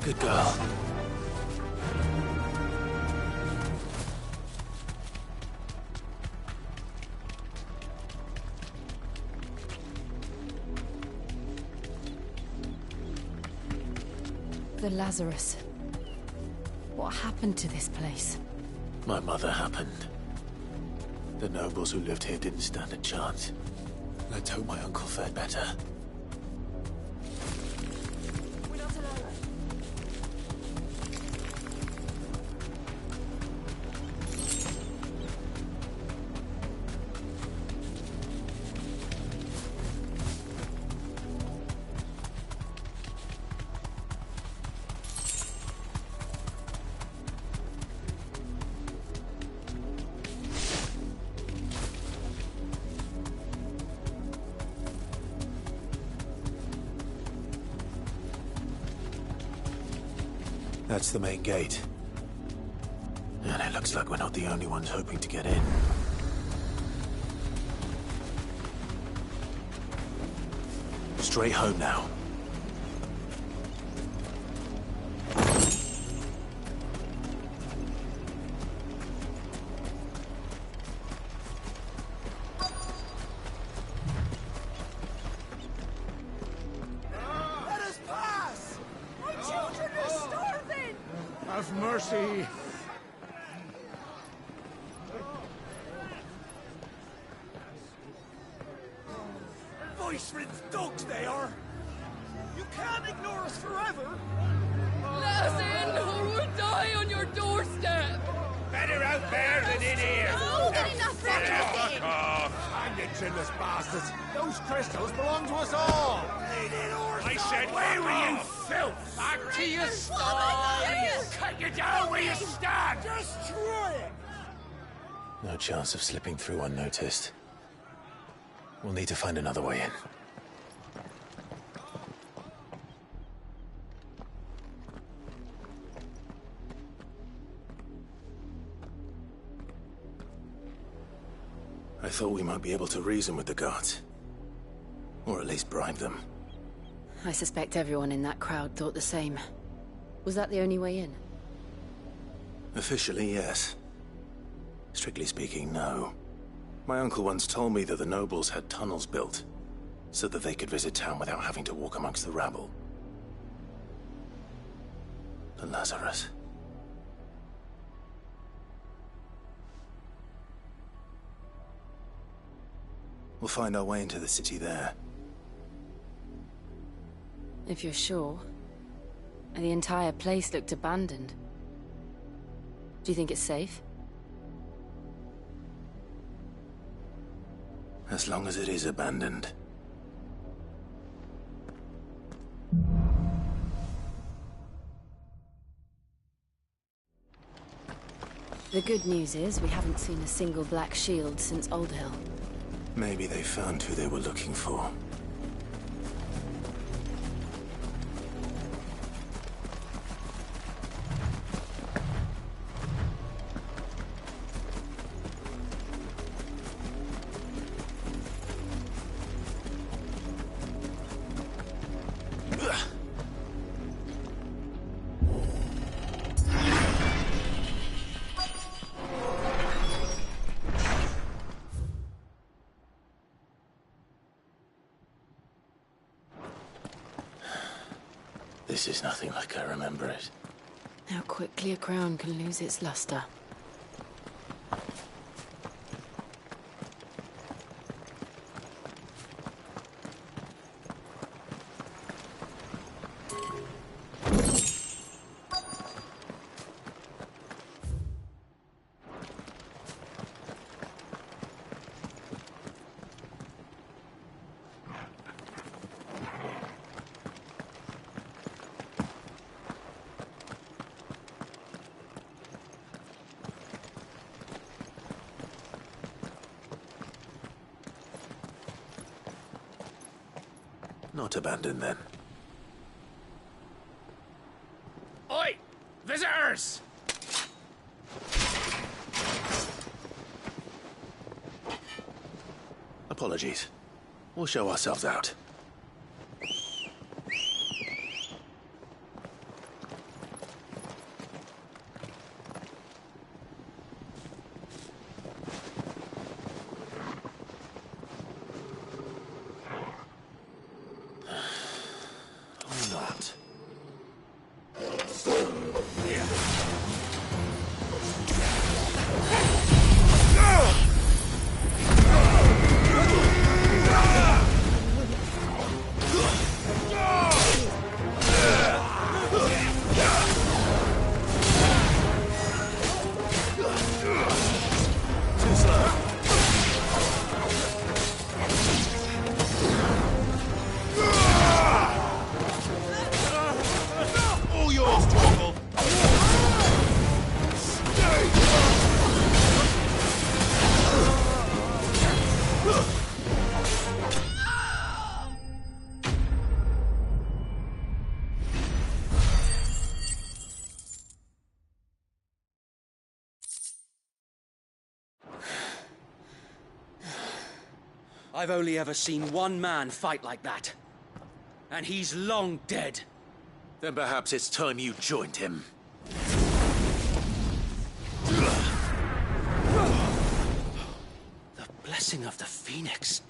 Good girl. The Lazarus. What happened to this place? My mother happened. The nobles who lived here didn't stand a chance. Let's hope my uncle fared better. That's the main gate. And it looks like we're not the only ones hoping to get in. Straight home now. Let us pass! My children are starving! Have mercy. Voice-ridden dogs they are! You can't ignore us forever! Let us in, or we'll die on your doorstep! Better out there than in here! Oh, get enough Fuck off! Hang it, chinless bastards! Those crystals belong to us all! I said, where were you, filth? Back to your style! Cut you down where you stand! Destroy it! No chance of slipping through unnoticed. We'll need to find another way in. I thought we might be able to reason with the guards. Or at least bribe them. I suspect everyone in that crowd thought the same. Was that the only way in? Officially, yes. Strictly speaking, no. My uncle once told me that the nobles had tunnels built, so that they could visit town without having to walk amongst the rabble. The Lazarus. We'll find our way into the city there. If you're sure. The entire place looked abandoned. Do you think it's safe? As long as it is abandoned. The good news is we haven't seen a single black shield since Old Hill. Maybe they found who they were looking for. This is nothing like I remember it. How quickly a crown can lose its luster. Not abandoned, then. Oi! Visitors! Apologies. We'll show ourselves out. Or not. All yours, Torgal! I've only ever seen one man fight like that. And he's long dead. Then perhaps it's time you joined him. The blessing of the Phoenix.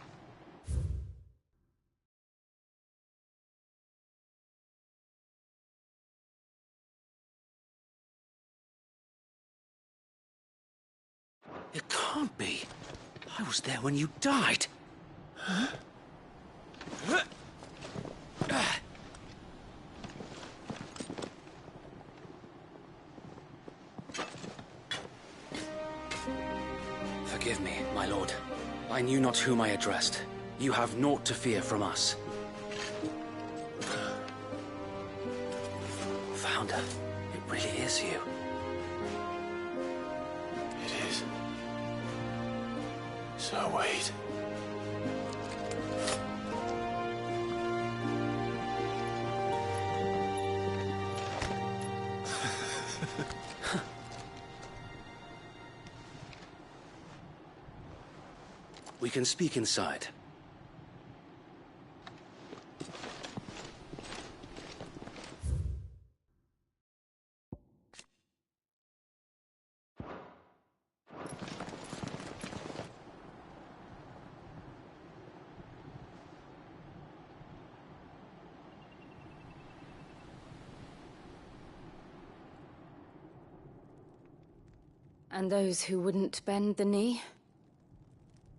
It can't be. I was there when you died. Huh? Forgive me, my lord. I knew not whom I addressed. You have naught to fear from us. Founder, it really is you. It is. So wait. We can speak inside. And those who wouldn't bend the knee?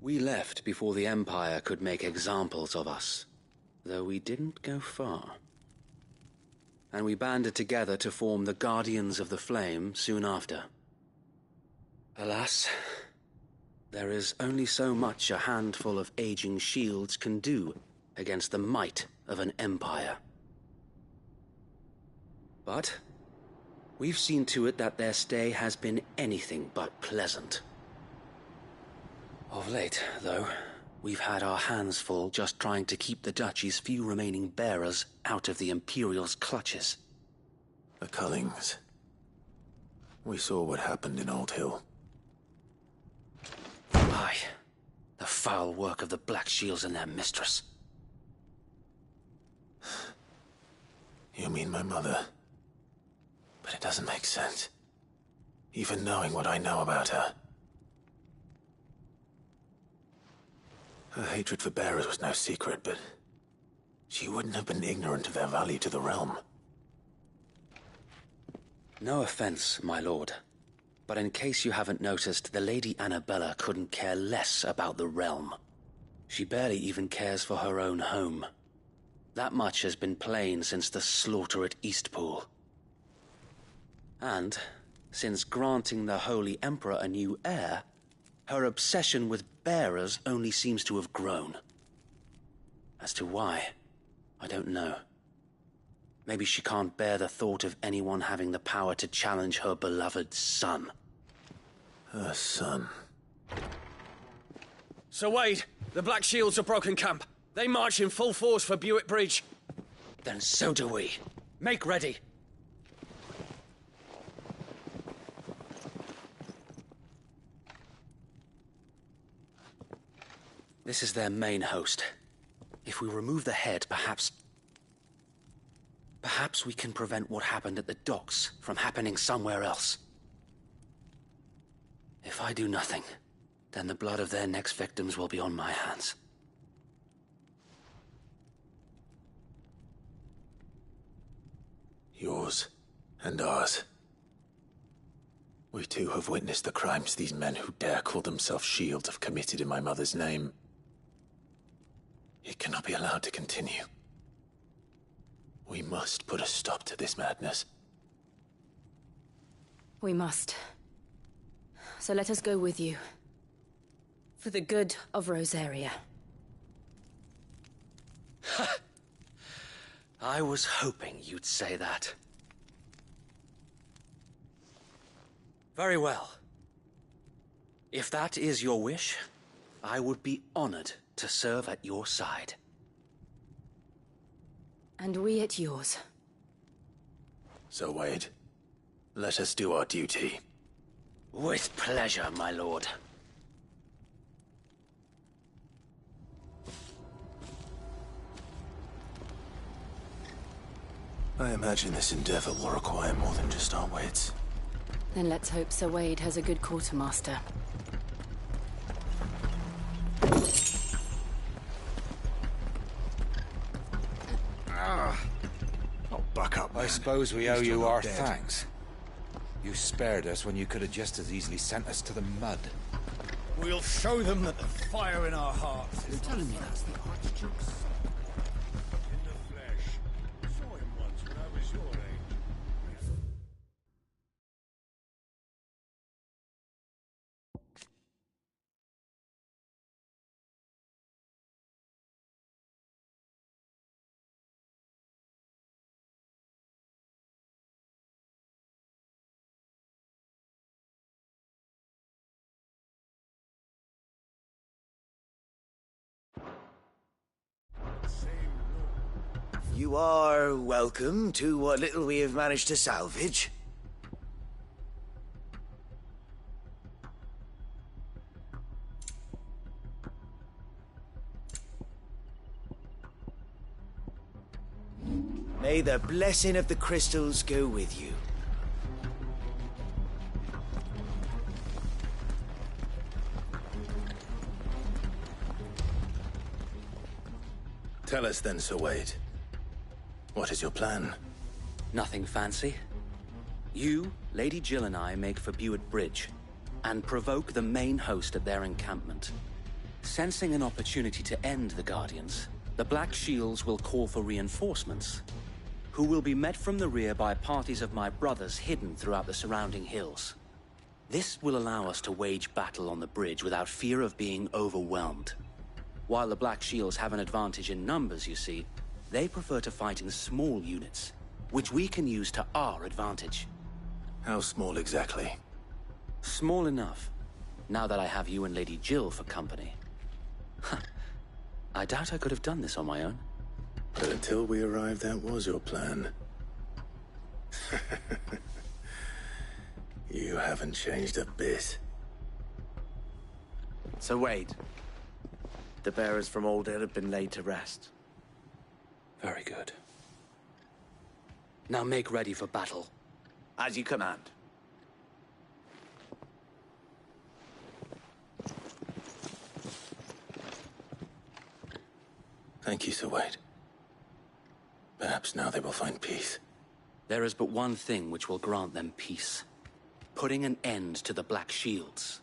We left before the Empire could make examples of us, though we didn't go far. And we banded together to form the Guardians of the Flame soon after. Alas, there is only so much a handful of aging shields can do against the might of an empire. But we've seen to it that their stay has been anything but pleasant. Of late, though, we've had our hands full just trying to keep the Duchy's few remaining bearers out of the Imperial's clutches. The Cullings. We saw what happened in Old Hill. Aye. The foul work of the Black Shields and their mistress. You mean my mother? But it doesn't make sense. Even knowing what I know about her. Her hatred for bearers was no secret, but she wouldn't have been ignorant of their value to the realm. No offense, my lord. But in case you haven't noticed, the Lady Annabella couldn't care less about the realm. She barely even cares for her own home. That much has been plain since the slaughter at Eastpool. And, since granting the Holy Emperor a new heir, her obsession with bearers only seems to have grown. As to why, I don't know. Maybe she can't bear the thought of anyone having the power to challenge her beloved son. Her son. Sir Wade, the Black Shields have broken camp. They march in full force for Buick Bridge. Then so do we. Make ready. This is their main host. If we remove the head, perhaps we can prevent what happened at the docks from happening somewhere else. If I do nothing, then the blood of their next victims will be on my hands. Yours and ours. We too have witnessed the crimes these men who dare call themselves Shield have committed in my mother's name. It cannot be allowed to continue. We must put a stop to this madness. We must. So let us go with you. For the good of Rosaria. I was hoping you'd say that. Very well. If that is your wish, I would be honored to serve at your side. And we at yours. So, Wade, let us do our duty. With pleasure, my lord. I imagine this endeavor will require more than just our wits. Then let's hope Sir Wade has a good quartermaster. Oh, buck up, man. I suppose we owe He's you still our not dead. thanks. You spared us when you could have just as easily sent us to the mud. We'll show them that the fire in our hearts is You're telling me that's the Archduke's? In the flesh. Saw him once when I was your age. You are welcome to what little we have managed to salvage. May the blessing of the crystals go with you. Tell us then, Sir Wade. What is your plan? Nothing fancy. You, Lady Jill and I make for Buick Bridge and provoke the main host at their encampment. Sensing an opportunity to end the Guardians, the Black Shields will call for reinforcements, who will be met from the rear by parties of my brothers hidden throughout the surrounding hills. This will allow us to wage battle on the bridge without fear of being overwhelmed. While the Black Shields have an advantage in numbers, you see, they prefer to fight in small units, which we can use to our advantage. How small exactly? Small enough, now that I have you and Lady Jill for company. I doubt I could have done this on my own. But until we arrived, that was your plan. You haven't changed a bit. So Wade, the bearers from Oldale have been laid to rest. Very good. Now make ready for battle. As you command. Thank you, Sir Wade. Perhaps now they will find peace. There is but one thing which will grant them peace. Putting an end to the Black Shields.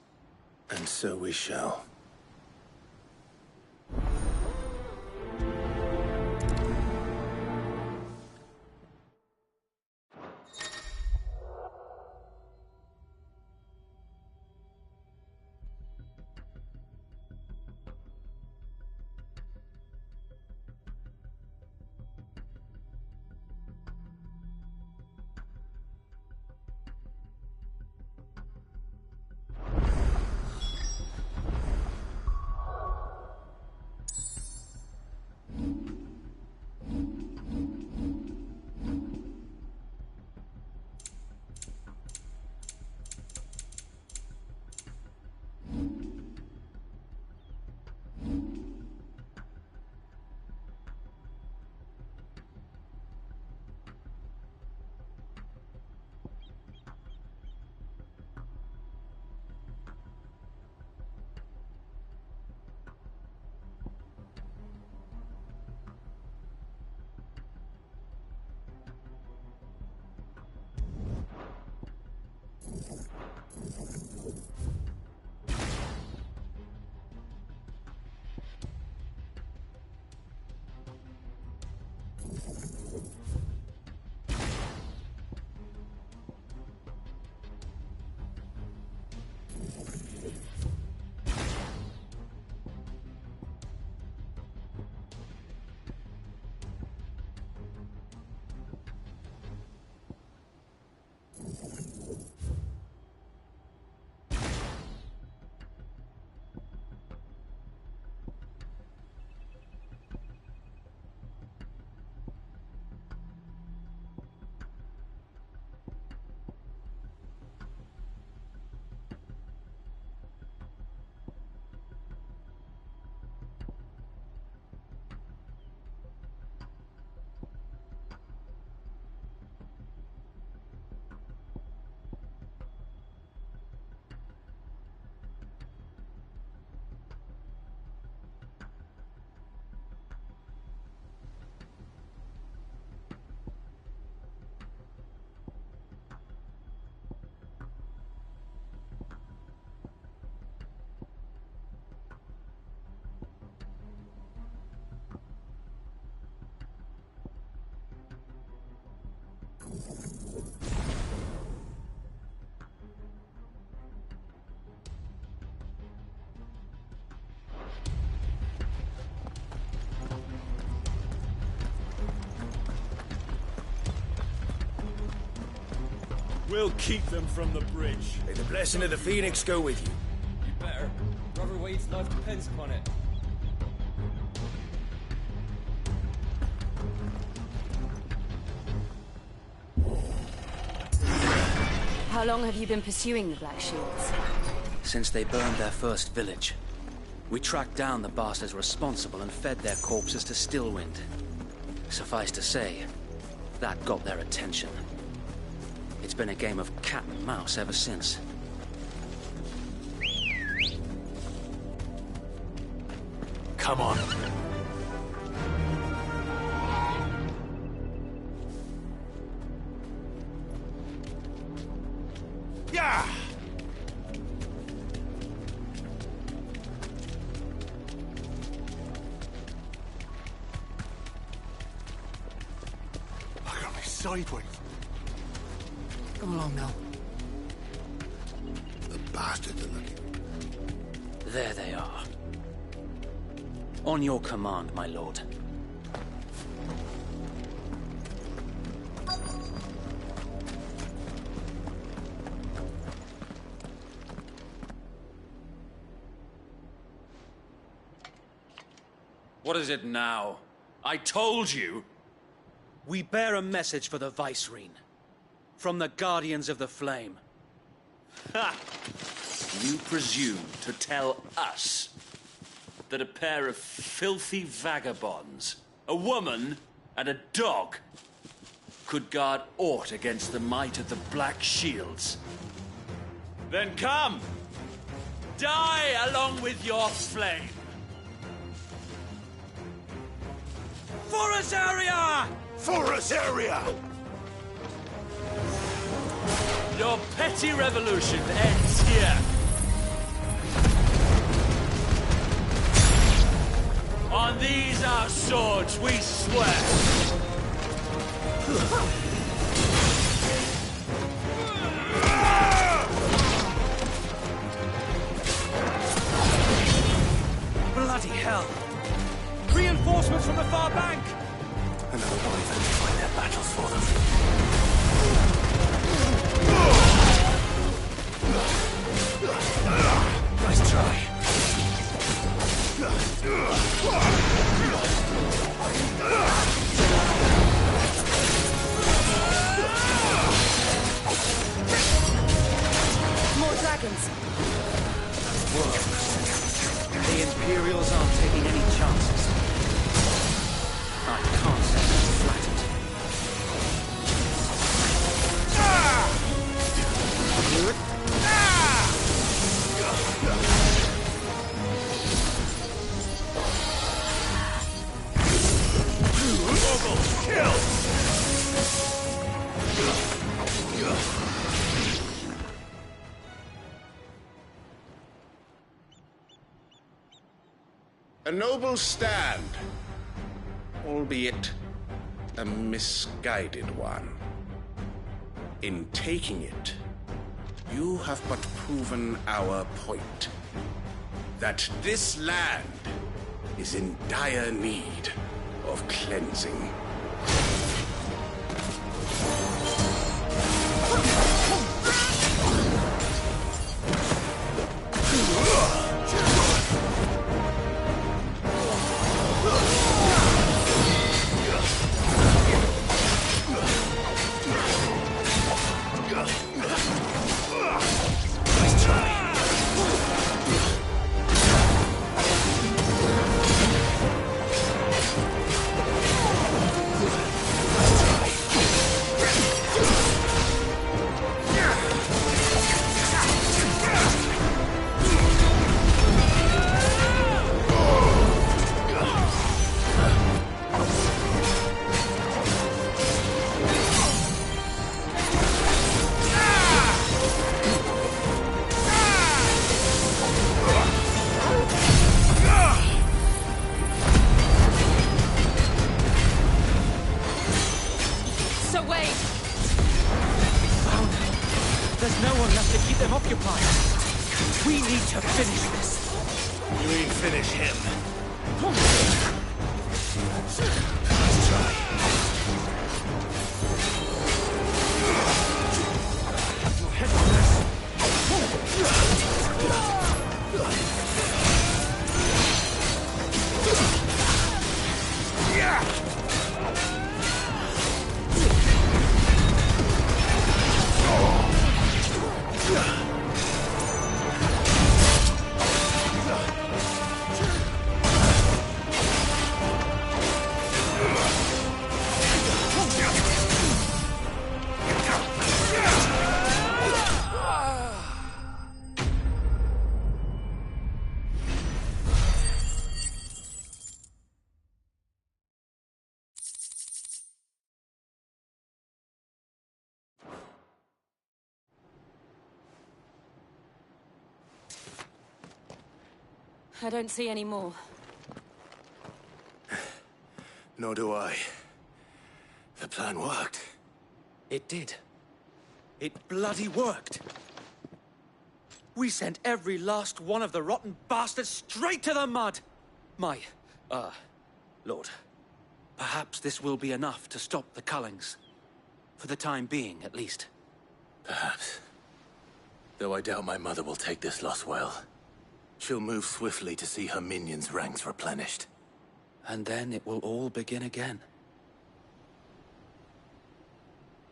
And so we shall. We'll keep them from the bridge. May the blessing of the Phoenix go with you. You better. Brother Wade's life depends upon it. How long have you been pursuing the Black Shields? Since they burned their first village. We tracked down the bastards responsible and fed their corpses to Stillwind. Suffice to say, that got their attention. It's been a game of cat and mouse ever since. Come on. Yeah! I got me sideways. Come along now. The bastards are looking. There they are. On your command, my lord. What is it now? I told you! We bear a message for the Vicereine. From the Guardians of the Flame. Ha! You presume to tell us that a pair of filthy vagabonds, a woman and a dog, could guard aught against the might of the Black Shields? Then come! Die along with your flame! For Azaria! For Azaria! Your petty revolution ends here. On these our swords we swear. Bloody hell! Reinforcements from the far bank! Another body then to fight their battles for them. Nice try. More dragons. The Imperials aren't taking any chances. I can't say I'm flattered. A noble stand, albeit a misguided one. In taking it, you have but proven our point. That this land is in dire need of cleansing. So wait! There's no one left to keep them occupied. We need to finish this. You ain't finish him. Nice try. I don't see any more. Nor do I. The plan worked. It did. It bloody worked. We sent every last one of the rotten bastards straight to the mud! Lord, perhaps this will be enough to stop the Cullings. For the time being, at least. Perhaps. Though I doubt my mother will take this loss well. She'll move swiftly to see her minions' ranks replenished. And then it will all begin again.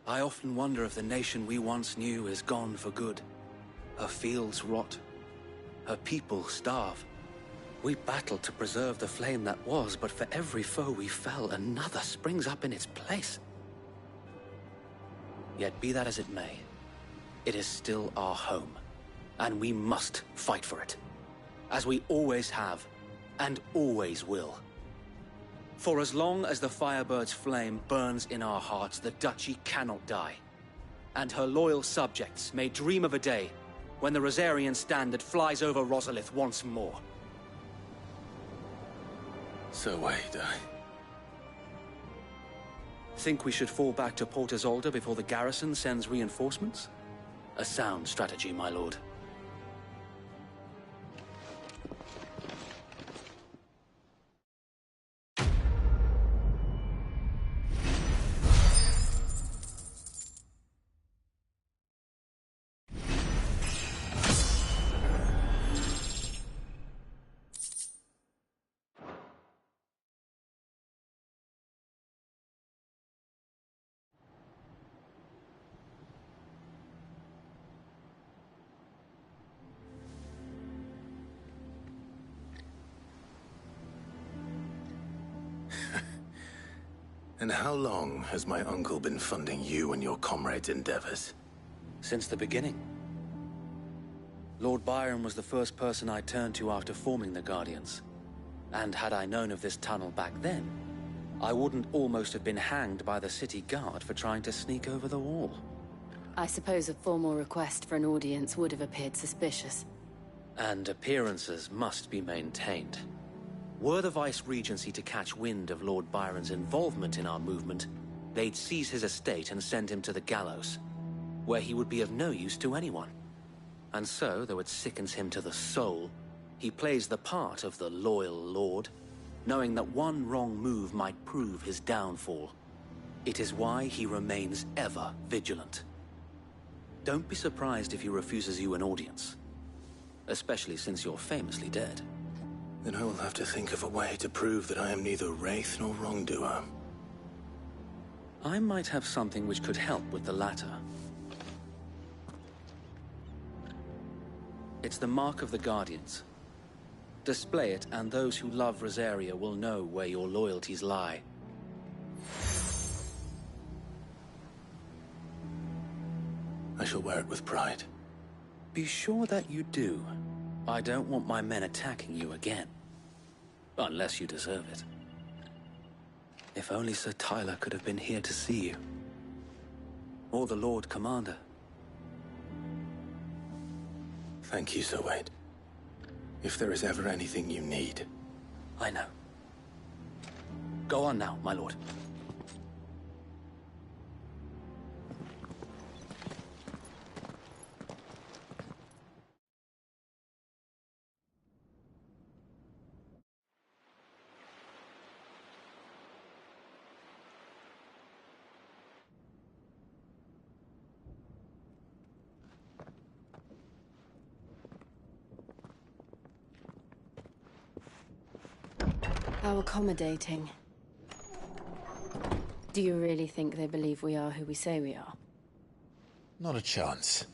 I often wonder if the nation we once knew is gone for good. Her fields rot. Her people starve. We battled to preserve the flame that was, but for every foe we fell, another springs up in its place. Yet be that as it may, it is still our home, and we must fight for it. As we always have, and always will. For as long as the Firebird's flame burns in our hearts, the Duchy cannot die. And her loyal subjects may dream of a day when the Rosarian standard flies over Rosalith once more. So wait, Think we should fall back to Port Isolde before the garrison sends reinforcements? A sound strategy, my lord. And how long has my uncle been funding you and your comrades' endeavors? Since the beginning. Lord Byron was the first person I turned to after forming the Guardians. And had I known of this tunnel back then, I wouldn't almost have been hanged by the city guard for trying to sneak over the wall. I suppose a formal request for an audience would have appeared suspicious. And appearances must be maintained. Were the Vice-Regency to catch wind of Lord Byron's involvement in our movement, they'd seize his estate and send him to the gallows, where he would be of no use to anyone. And so, though it sickens him to the soul, he plays the part of the loyal lord, knowing that one wrong move might prove his downfall. It is why he remains ever vigilant. Don't be surprised if he refuses you an audience, especially since you're famously dead. Then I will have to think of a way to prove that I am neither wraith nor wrongdoer. I might have something which could help with the latter. It's the mark of the Guardians. Display it, and those who love Rosaria will know where your loyalties lie. I shall wear it with pride. Be sure that you do. I don't want my men attacking you again. Unless you deserve it. If only Sir Tyler could have been here to see you. Or the Lord Commander. Thank you, Sir Wade. If there is ever anything you need. I know. Go on now, my lord. How accommodating. Do you really think they believe we are who we say we are? Not a chance.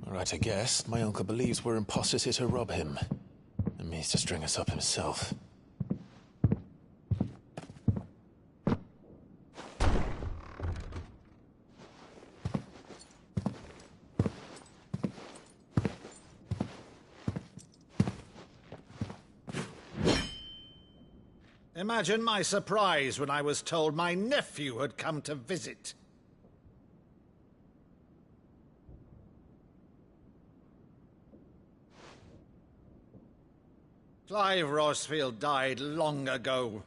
Right, I guess. My uncle believes we're imposters here to rob him. And means to string us up himself. Imagine my surprise when I was told my nephew had come to visit. Clive Rosfield died long ago.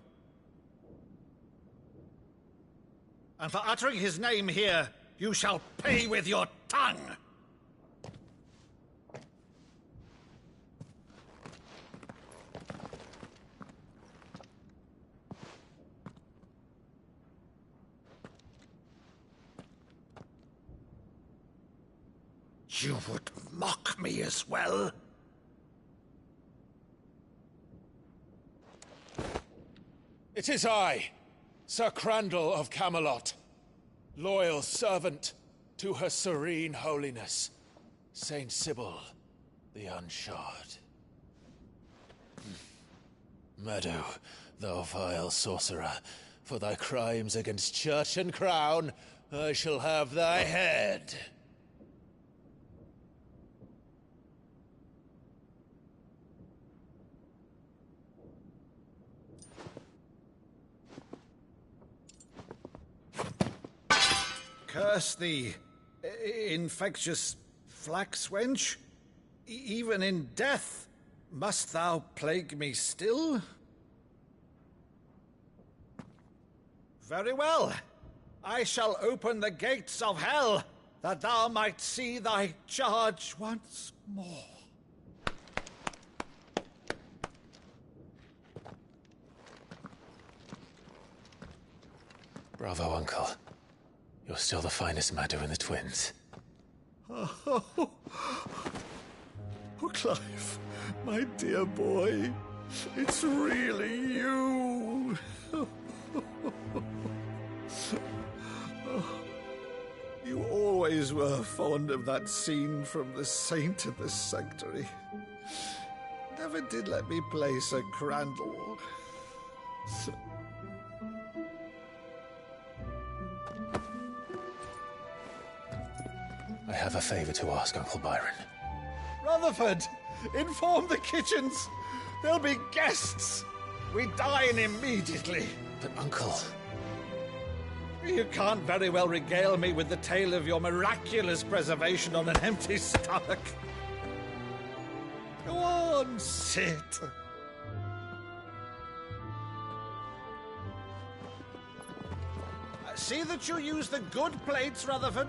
And for uttering his name here, you shall pay with your tongue! You would mock me as well? It is I, Sir Crandall of Camelot, loyal servant to Her Serene Holiness, Saint Sybil the Unshod. Meadow, thou vile sorcerer, for thy crimes against church and crown, I shall have thy head. Curse thee, infectious flax wench. Even in death, must thou plague me still? Very well. I shall open the gates of hell, that thou might see thy charge once more. Bravo, Uncle. You're still the finest Meadow in the twins. Oh, Clive, my dear boy, it's really you. You always were fond of that scene from The Saint of the Sanctuary. Never did let me play Sir Crandall. I have a favor to ask, Uncle Byron. Rutherford, inform the kitchens. There'll be guests. We dine immediately. But, Uncle... You can't very well regale me with the tale of your miraculous preservation on an empty stomach. Go on, sit. See that you use the good plates, Rutherford.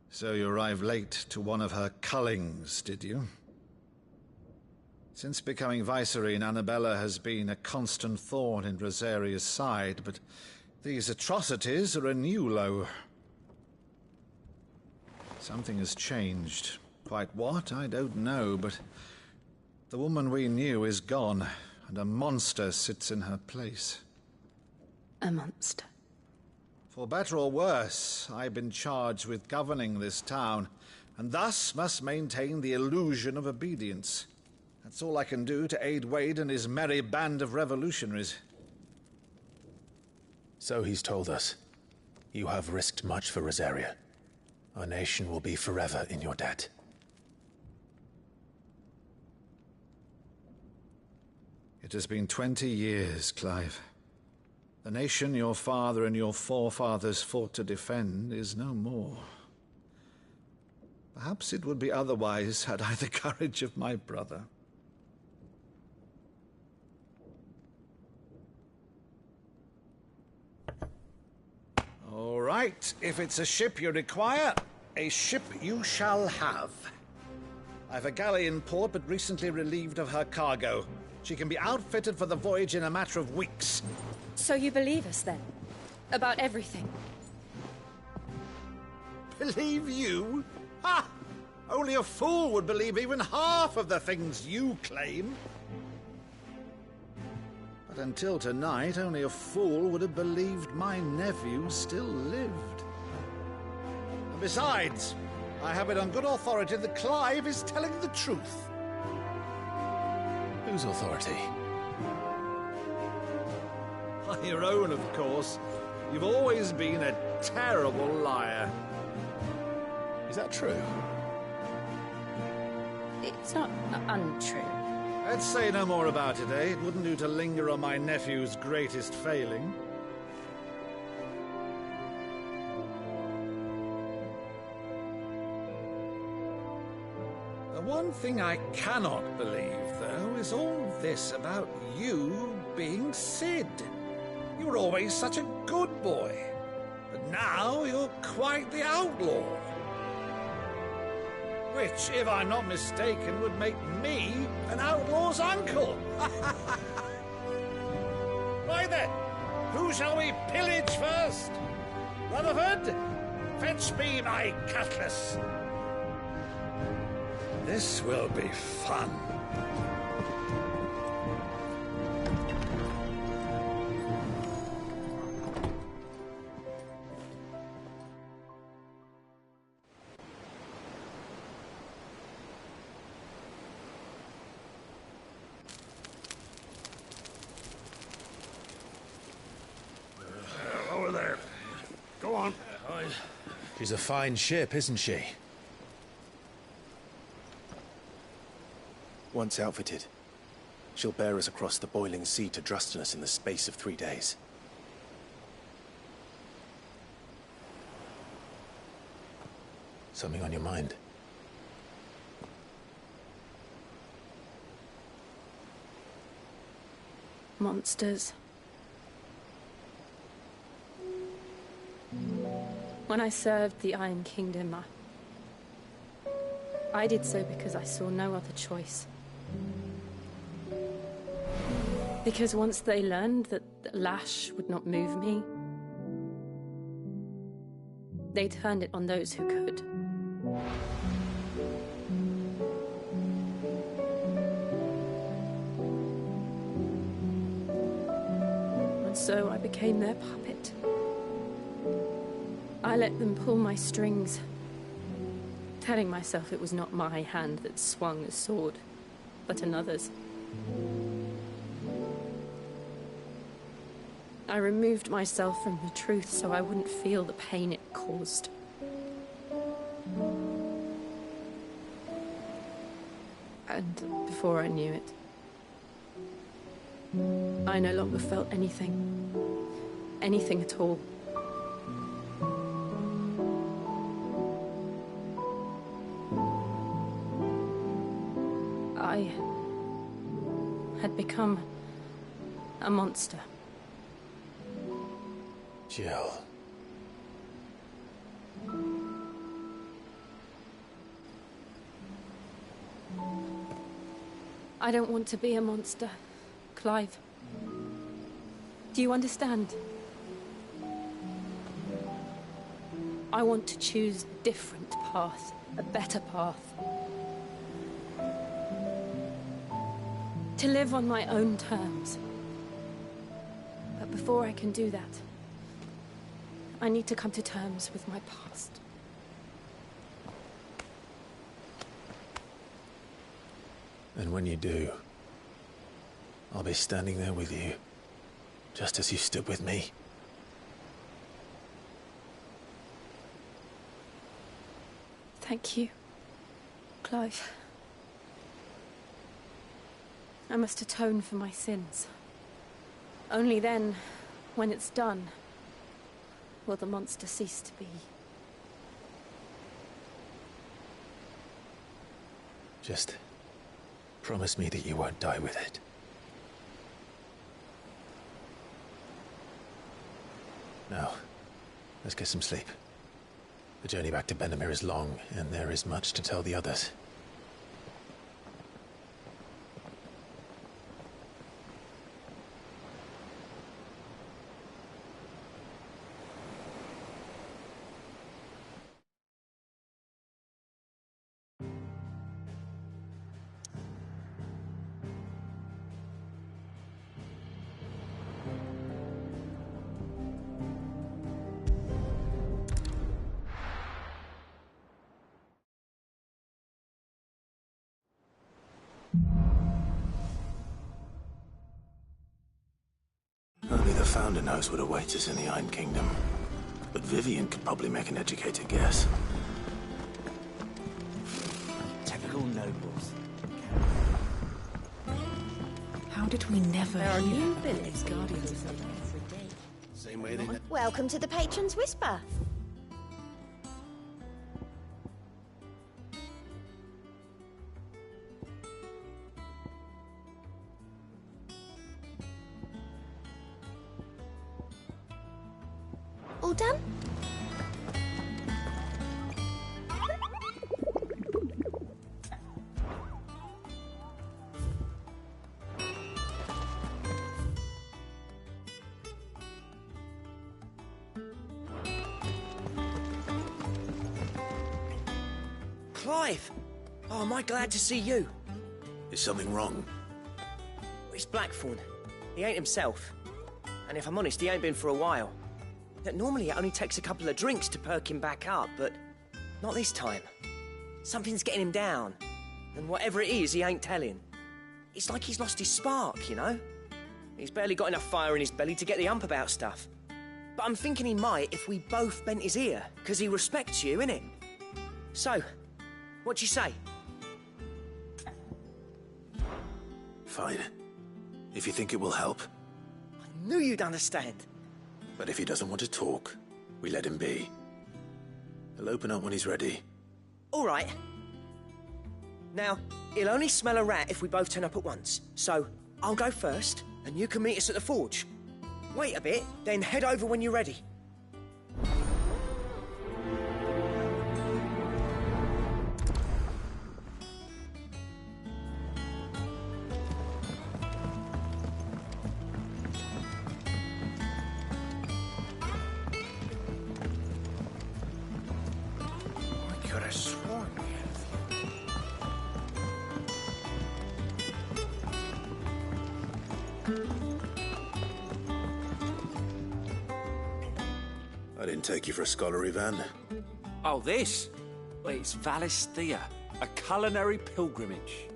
So you arrived late to one of her cullings, did you? Since becoming Vicereine, Annabella has been a constant thorn in Rosaria's side, but these atrocities are a new low. Something has changed. Quite what, I don't know, but the woman we knew is gone, and a monster sits in her place. A monster? For better or worse, I've been charged with governing this town, and thus must maintain the illusion of obedience. That's all I can do to aid Wade and his merry band of revolutionaries. So he's told us. You have risked much for Rosaria. Our nation will be forever in your debt. It has been 20 years, Clive. The nation your father and your forefathers fought to defend is no more. Perhaps it would be otherwise had I the courage of my brother. All right, if it's a ship you require, a ship you shall have. I've a galley in port, but recently relieved of her cargo. She can be outfitted for the voyage in a matter of weeks. So you believe us, then? About everything? Believe you? Ha! Only a fool would believe even half of the things you claim. But until tonight, only a fool would have believed my nephew still lived. And besides, I have it on good authority that Clive is telling the truth. Whose authority? Your own, of course. You've always been a terrible liar. Is that true? It's not untrue. Let's say no more about it, eh? It wouldn't do to linger on my nephew's greatest failing. The one thing I cannot believe, though, is all this about you being Sid. You were always such a good boy, but now you're quite the outlaw. Which, if I'm not mistaken, would make me an outlaw's uncle. Right then, who shall we pillage first? Rutherford, fetch me my cutlass. This will be fun. Over there. Go on. She's a fine ship, isn't she? Once outfitted, she'll bear us across the boiling sea to Drustinus in the space of 3 days. Something on your mind? Monsters. When I served the Iron Kingdom, I did so because I saw no other choice. Because once they learned that the lash would not move me, they turned it on those who could. And so I became their puppet. I let them pull my strings, telling myself it was not my hand that swung a sword, but another's. I removed myself from the truth so I wouldn't feel the pain it caused. And before I knew it, I no longer felt anything. Anything at all. I had become a monster. Jill. I don't want to be a monster, Clive. Do you understand? I want to choose a different path, a better path. To live on my own terms. But before I can do that, I need to come to terms with my past. And when you do, I'll be standing there with you, just as you stood with me. Thank you, Clive. I must atone for my sins. Only then, when it's done, will the monster cease to be. Just promise me that you won't die with it. Now, let's get some sleep. The journey back to Benamir is long, and there is much to tell the others. Only the Founder knows what awaits us in the Iron Kingdom. But Vivian could probably make an educated guess. Take a local nobles. How did we never There are hear new about village these guardians? every day. Same way they... Welcome to the Patron's Whisper. All done? Clive! Oh, am I glad to see you? Is something wrong? It's Blackthorn. He ain't himself. And if I'm honest, he ain't been for a while. Normally it only takes a couple of drinks to perk him back up, but not this time. Something's getting him down. And whatever it is, he ain't telling. It's like he's lost his spark, you know? He's barely got enough fire in his belly to get the ump about stuff. But I'm thinking he might if we both bent his ear, because he respects you, innit? So, what do you say? Fine. If you think it will help. I knew you'd understand. But if he doesn't want to talk, we let him be. He'll open up when he's ready. All right. Now, he'll only smell a rat if we both turn up at once. So, I'll go first, and you can meet us at the forge. Wait a bit, then head over when you're ready. I could have sworn we had a few. I didn't take you for a scholar, Ivan. Oh, this? It's Valisthea, a culinary pilgrimage.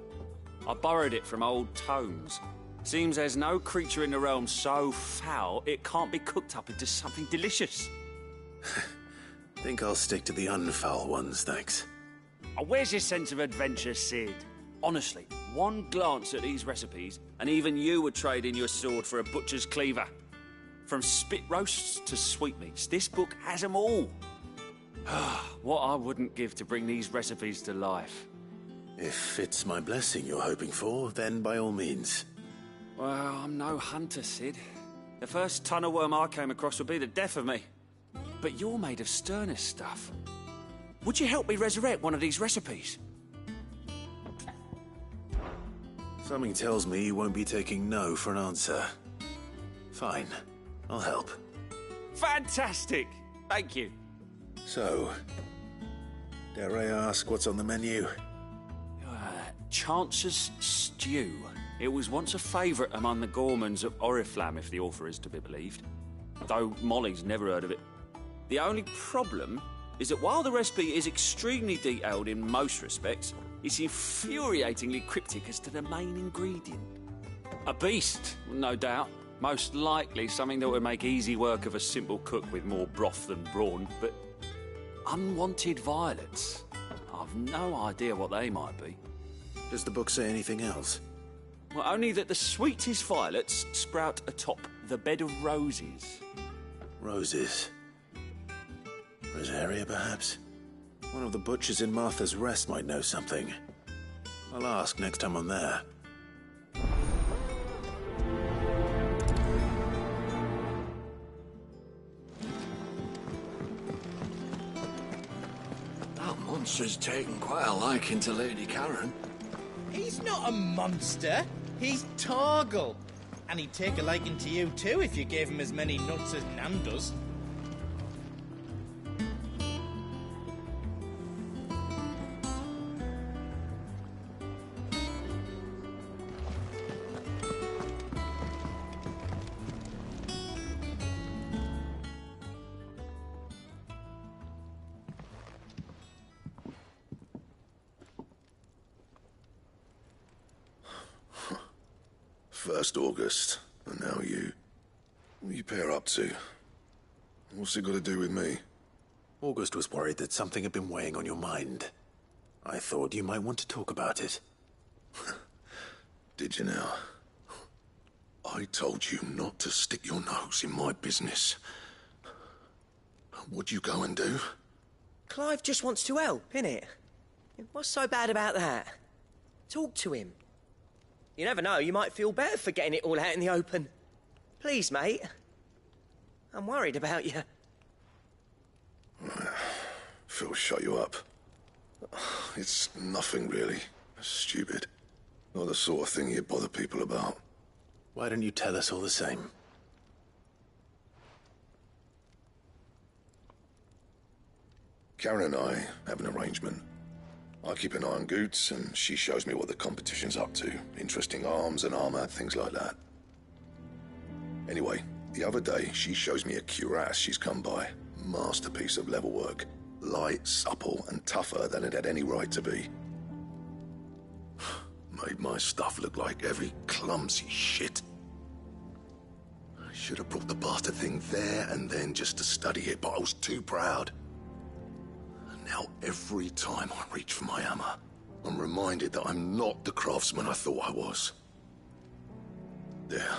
I borrowed it from old tomes. Seems there's no creature in the realm so foul it can't be cooked up into something delicious. Think I'll stick to the unfoul ones, thanks. Oh, where's your sense of adventure, Sid? Honestly, one glance at these recipes, and even you would trade in your sword for a butcher's cleaver. From spit roasts to sweetmeats, this book has them all. What I wouldn't give to bring these recipes to life. If it's my blessing you're hoping for, then by all means. Well, I'm no hunter, Sid. The first tunnel worm I came across would be the death of me. But you're made of sterner stuff. Would you help me resurrect one of these recipes? Something tells me you won't be taking no for an answer. Fine, I'll help. Fantastic! Thank you. So, dare I ask what's on the menu? Chance's Stew. It was once a favourite among the gourmands of Oriflamme, if the author is to be believed. Though Molly's never heard of it. The only problem is that while the recipe is extremely detailed in most respects, it's infuriatingly cryptic as to the main ingredient. A beast, no doubt. Most likely something that would make easy work of a simple cook with more broth than brawn, but unwanted violets. I've no idea what they might be. Does the book say anything else? Well, only that the sweetest violets sprout atop the bed of roses. Roses. Rosaria, perhaps? One of the butchers in Martha's Rest might know something. I'll ask next time I'm there. That monster's taken quite a liking to Lady Karen. He's not a monster. He's Torgal. And he'd take a liking to you too if you gave him as many nuts as Nan does. First August, and now you. What are you pair up to? What's it got to do with me? August was worried that something had been weighing on your mind. I thought you might want to talk about it. Did you now? I told you not to stick your nose in my business. What'd you go and do? Clive just wants to help, innit? What's so bad about that? Talk to him. You never know, you might feel better for getting it all out in the open. Please, mate. I'm worried about you. Phil shut you up. It's nothing really. Stupid. Not the sort of thing you bother people about. Why don't you tell us all the same? Karen and I have an arrangement. I keep an eye on Goots, and she shows me what the competition's up to. Interesting arms and armor, things like that. Anyway, the other day, she shows me a cuirass she's come by. Masterpiece of level work. Light, supple, and tougher than it had any right to be. Made my stuff look like every clumsy shit. I should have brought the bastard thing there and then just to study it, but I was too proud. And now every time I reach for my hammer, I'm reminded that I'm not the craftsman I thought I was. There.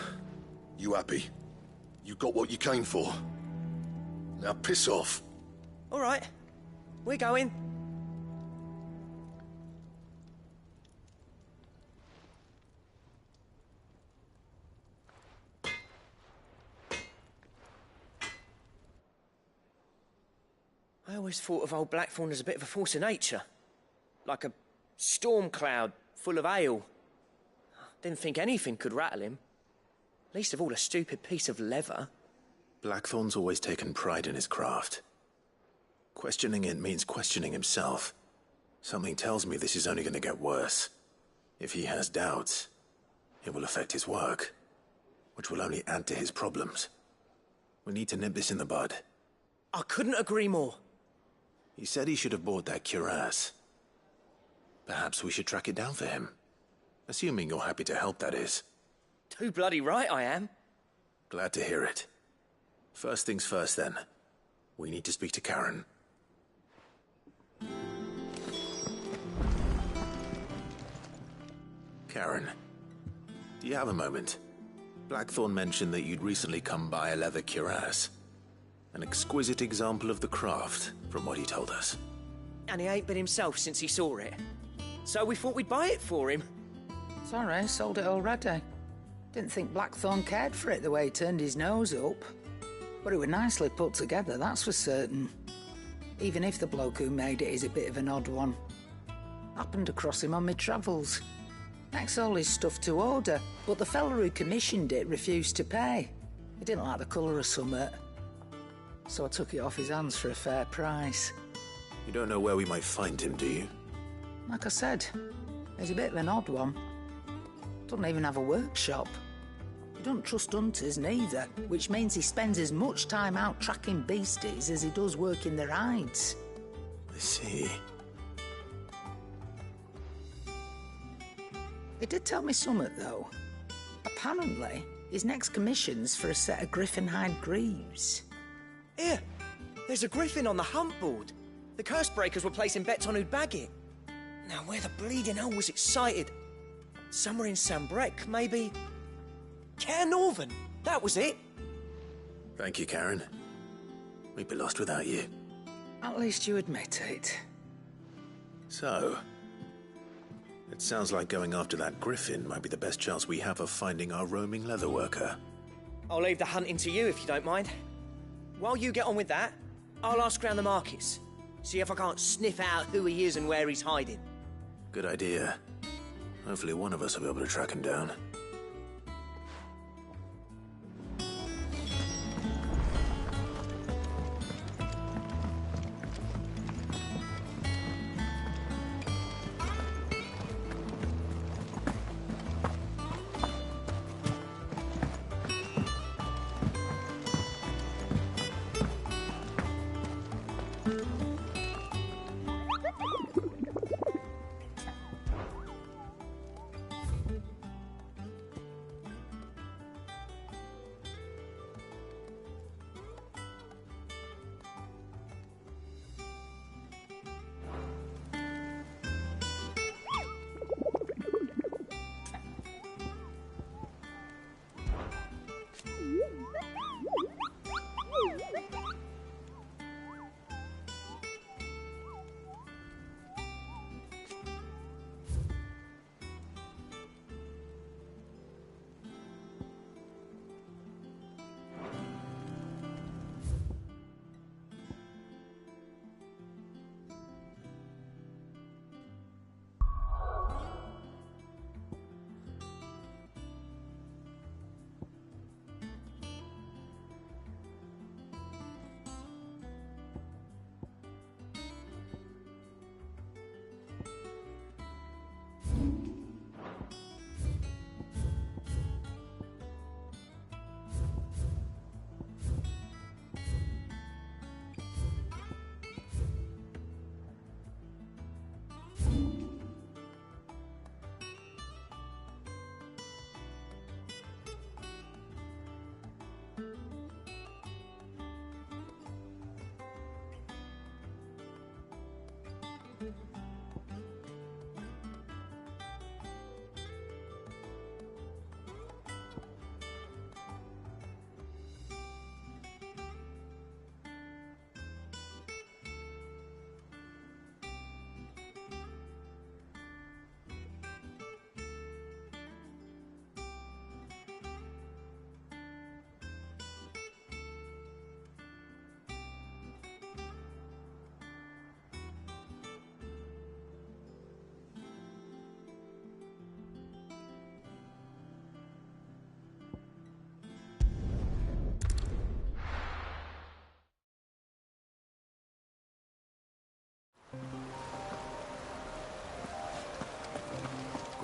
You happy? You got what you came for. Now piss off. All right. We're going. I always thought of old Blackthorn as a bit of a force of nature. Like a storm cloud full of ale. Didn't think anything could rattle him. Least of all a stupid piece of leather. Blackthorn's always taken pride in his craft. Questioning it means questioning himself. Something tells me this is only going to get worse. If he has doubts, it will affect his work, which will only add to his problems. We need to nip this in the bud. I couldn't agree more. He said he should have bought that cuirass. Perhaps we should track it down for him. Assuming you're happy to help, that is. Too bloody right I am. Glad to hear it. First things first, then. We need to speak to Karen. Karen, do you have a moment? Blackthorn mentioned that you'd recently come by a leather cuirass. An exquisite example of the craft, from what he told us. And he ain't been himself since he saw it. So we thought we'd buy it for him. Sorry, sold it already. Didn't think Blackthorn cared for it the way he turned his nose up. But it was nicely put together, that's for certain. Even if the bloke who made it is a bit of an odd one. Happened across him on my travels. Next all his stuff to order, but the fella who commissioned it refused to pay. He didn't like the colour of summit. So I took it off his hands for a fair price. You don't know where we might find him, do you? Like I said, he's a bit of an odd one. Doesn't even have a workshop. He doesn't trust hunters neither, which means he spends as much time out tracking beasties as he does working their hides. I see. He did tell me something, though. Apparently, his next commission's for a set of griffin hide greaves. Here, there's a griffin on the hunt board. The curse breakers were placing bets on who'd bag it. Now, where the bleeding hell was it sighted? Somewhere in Sambrec, maybe? Care Northern, that was it. Thank you, Karen. We'd be lost without you. At least you admit it. So, it sounds like going after that griffin might be the best chance we have of finding our roaming leatherworker. I'll leave the hunting to you if you don't mind. While you get on with that, I'll ask around the markets. See if I can't sniff out who he is and where he's hiding. Good idea. Hopefully one of us will be able to track him down.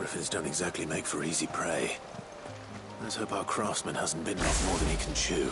Griffiths don't exactly make for easy prey. Let's hope our craftsman hasn't bitten off more than he can chew.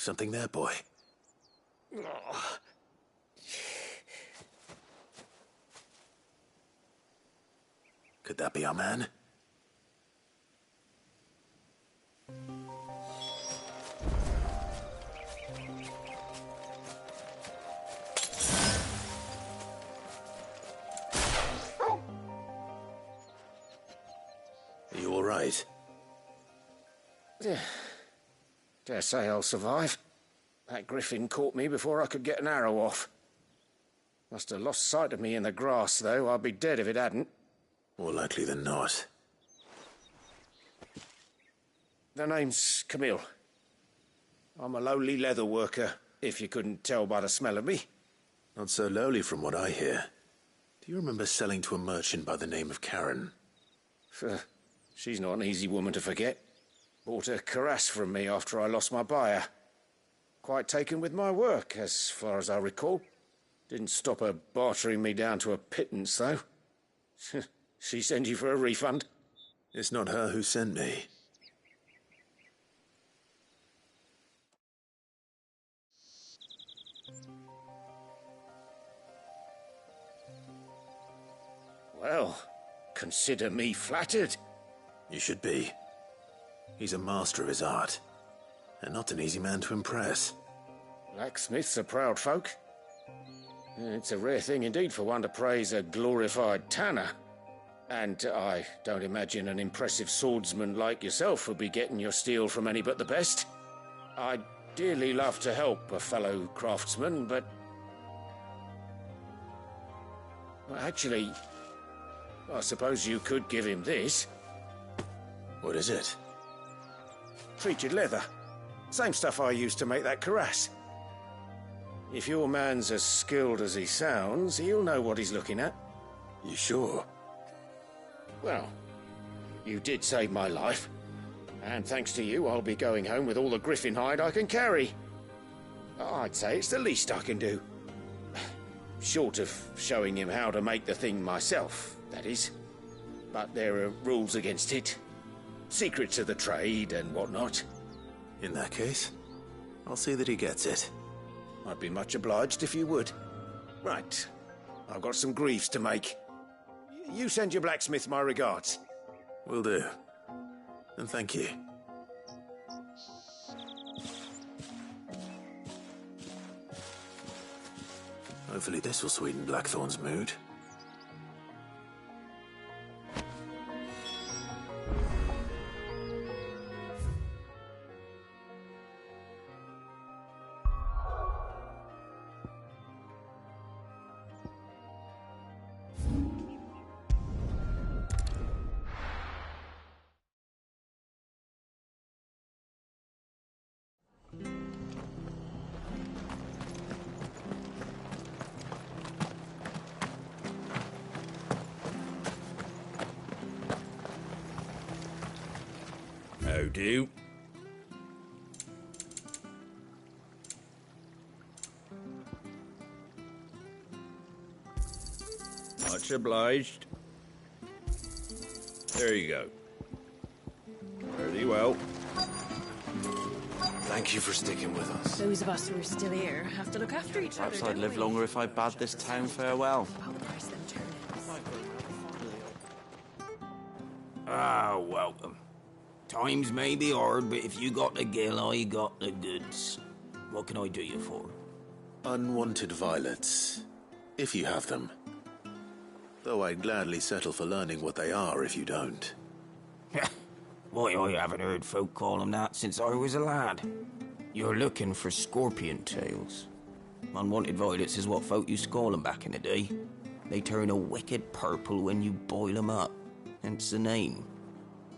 Something there, boy? Could that be our man? Are you all right? Dare say I'll survive. That griffin caught me before I could get an arrow off. Must have lost sight of me in the grass, though. I'd be dead if it hadn't. More likely than not. The name's Camille. I'm a lowly leather worker, if you couldn't tell by the smell of me. Not so lowly from what I hear. Do you remember selling to a merchant by the name of Karen? She's not an easy woman to forget. Bought a cuirass from me after I lost my buyer. Quite taken with my work, as far as I recall. Didn't stop her bartering me down to a pittance, though. She send you for a refund? It's not her who sent me. Well, consider me flattered. You should be. He's a master of his art, and not an easy man to impress. Blacksmiths are proud folk. It's a rare thing indeed for one to praise a glorified tanner. And I don't imagine an impressive swordsman like yourself would be getting your steel from any but the best. I'd dearly love to help a fellow craftsman, but... Well, actually, I suppose you could give him this. What is it? Treated leather. Same stuff I used to make that cuirass. If your man's as skilled as he sounds, he'll know what he's looking at. You sure? Well, you did save my life. And thanks to you, I'll be going home with all the griffin hide I can carry. I'd say it's the least I can do. Short of showing him how to make the thing myself, that is. But there are rules against it. Secrets of the trade and whatnot. In that case, I'll see that he gets it. I'd be much obliged if you would. Right. I've got some greaves to make. You send your blacksmith my regards. Will do. And thank you. Hopefully this will sweeten Blackthorn's mood. How do? Much obliged. There you go. Fare thee well. Thank you for sticking with us. Those of us who are still here have to look after each other. Perhaps I'd live longer if I bade this town farewell. Ah, welcome. Times may be hard, but if you got the gill, I got the goods. What can I do you for? Unwanted violets, if you have them. Though I'd gladly settle for learning what they are if you don't. Why, I haven't heard folk call them that since I was a lad. You're looking for scorpion tails. Unwanted violets is what folk used to call them back in the day. They turn a wicked purple when you boil them up, hence the name.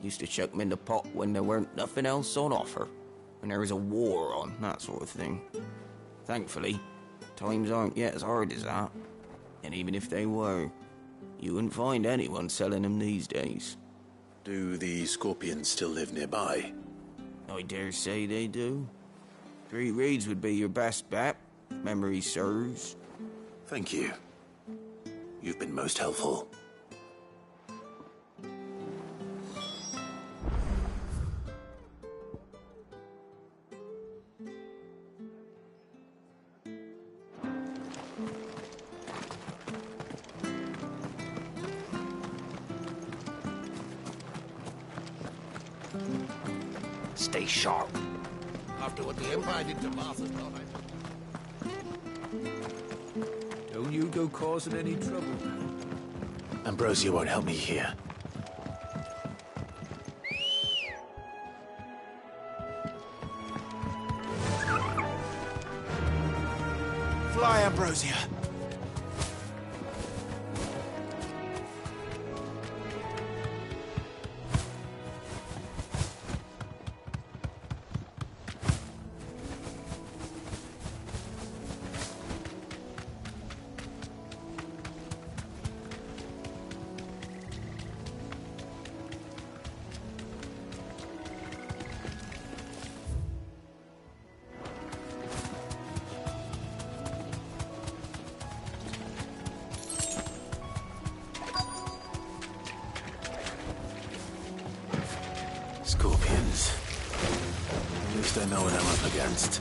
Used to chuck them in the pot when there weren't nothing else on offer, when there was a war on, that sort of thing. Thankfully, times aren't yet as hard as that. And even if they were, you wouldn't find anyone selling them these days. Do the scorpions still live nearby? I dare say they do. 3 Reeds would be your best bet, if memory serves. Thank you. You've been most helpful. Stay sharp. After what the Empire did to Martha's not, Don't you go causing any trouble. Ambrosia won't help me here. Fly, Ambrosia. Scorpions. At least I know what I'm up against.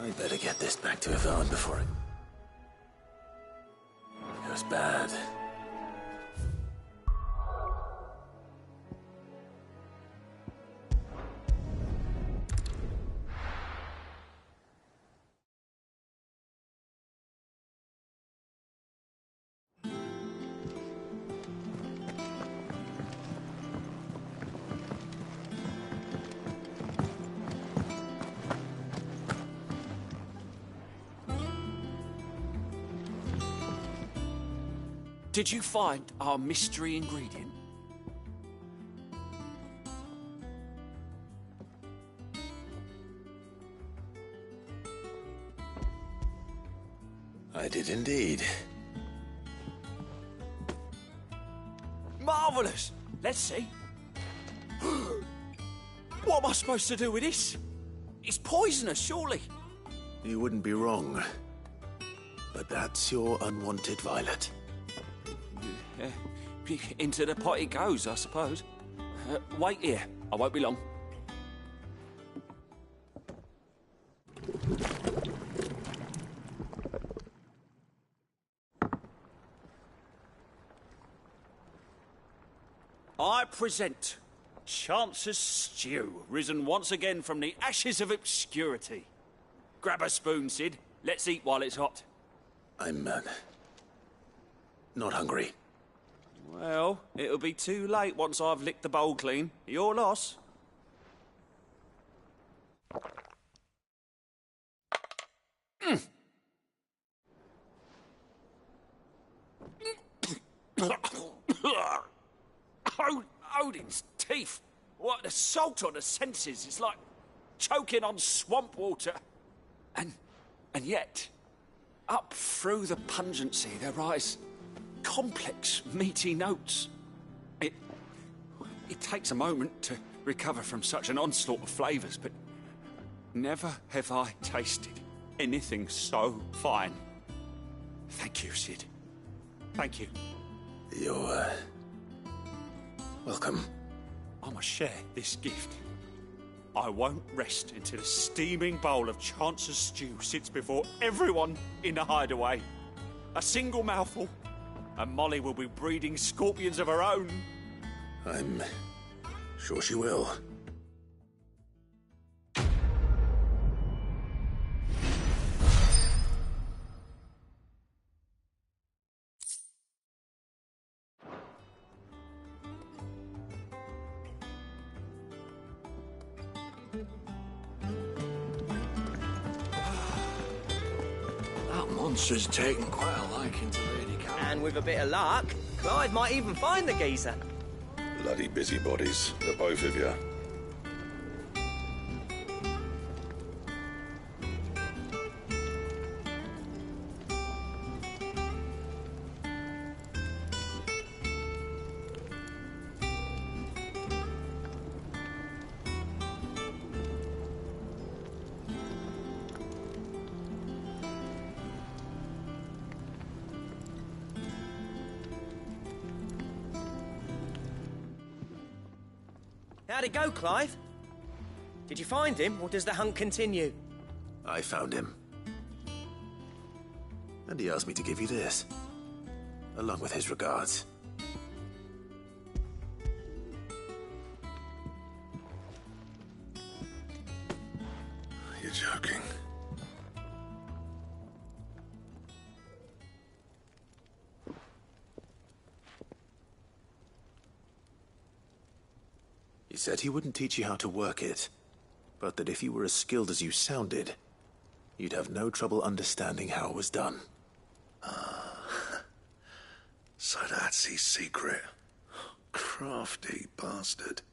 I better get this back to Yvonne before it goes bad. Did you find our mystery ingredient? I did indeed. Marvellous! Let's see. What am I supposed to do with this? It's poisonous, surely. You wouldn't be wrong. But that's your unwanted violet. Into the pot it goes, I suppose. Wait here. I won't be long. I present Chance's Stew, risen once again from the ashes of obscurity. Grab a spoon, Sid. Let's eat while it's hot. I'm, not hungry. Well, it'll be too late once I've licked the bowl clean. Your loss. Odin's teeth. What the salt on the senses. It's like choking on swamp water. And yet, up through the pungency there rise complex, meaty notes. It takes a moment to recover from such an onslaught of flavours, but never have I tasted anything so fine. Thank you, Sid. Thank you. You're, welcome. I must share this gift. I won't rest until a steaming bowl of Chance's stew sits before everyone in the hideaway. A single mouthful, and Molly will be breeding scorpions of her own. I'm sure she will. monster's taken quite a liking to Lady Cal. And with a bit of luck, Clive might even find the geezer. Bloody busybodies, the both of you. How'd it go, Clive? Did you find him, or does the hunt continue? I found him. And he asked me to give you this, along with his regards. You're joking. He said he wouldn't teach you how to work it, but that if you were as skilled as you sounded, you'd have no trouble understanding how it was done. So that's his secret. Crafty bastard.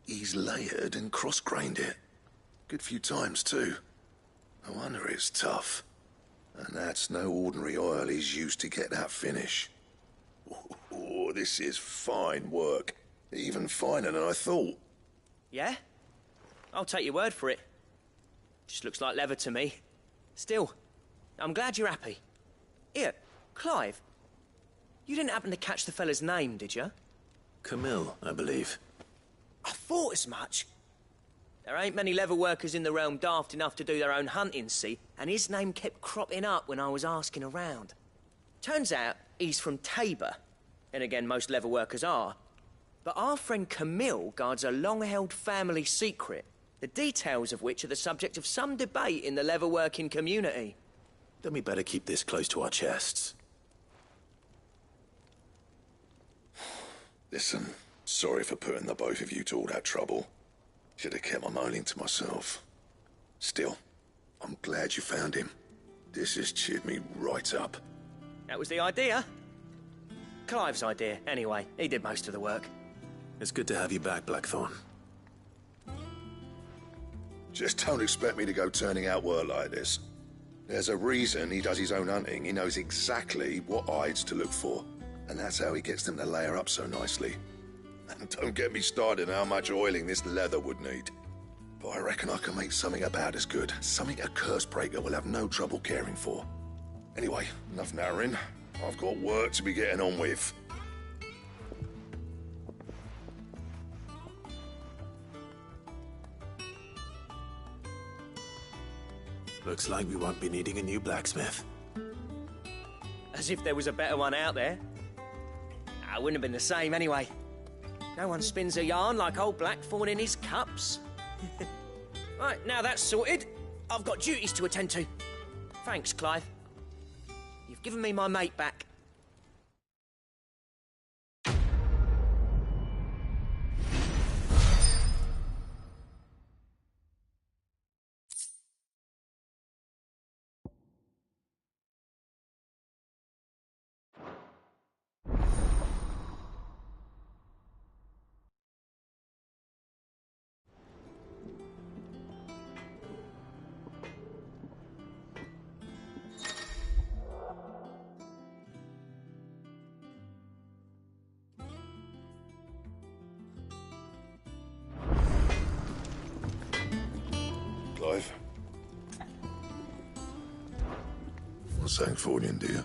He's layered and cross-grained it. Good few times, too. No wonder it's tough. And that's no ordinary oil he's used to get that finish. Oh, this is fine work. Even finer than I thought. Yeah? I'll take your word for it. Just looks like leather to me. Still, I'm glad you're happy. Here, Clive. You didn't happen to catch the fella's name, did you? Camille, I believe. I thought as much. There ain't many leather workers in the realm daft enough to do their own hunting, see? And his name kept cropping up when I was asking around. Turns out he's from Tabor. And again, most leather workers are. But our friend Camille guards a long-held family secret, the details of which are the subject of some debate in the leather-working community. Then we better keep this close to our chests. Listen, sorry for putting the both of you to all that trouble. Should have kept my moaning to myself. Still, I'm glad you found him. This has cheered me right up. That was the idea. Clive's idea, anyway. He did most of the work. It's good to have you back, Blackthorn. Just don't expect me to go turning out work like this. There's a reason he does his own hunting. He knows exactly what hides to look for. And that's how he gets them to layer up so nicely. And don't get me started on how much oiling this leather would need. But I reckon I can make something about as good. Something a curse breaker will have no trouble caring for. Anyway, enough narrowing. I've got work to be getting on with. Looks like we won't be needing a new blacksmith. As if there was a better one out there. It wouldn't have been the same anyway. No one spins a yarn like old Blackthorn in his cups. Right, now that's sorted, I've got duties to attend to. Thanks, Clive. You've given me my mate back. Clive? What's Ffxvi, do you?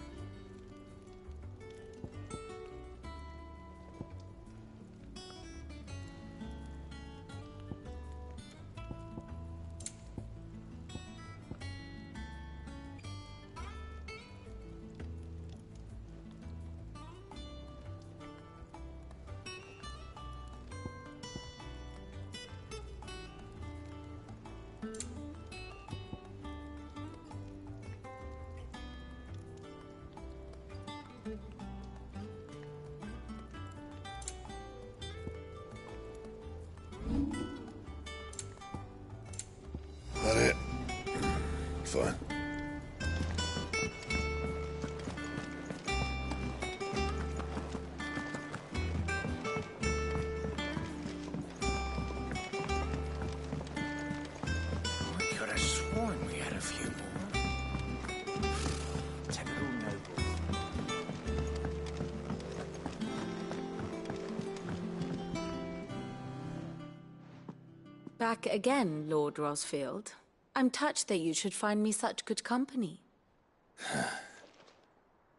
Back again, Lord Rosfield. I'm touched that you should find me such good company.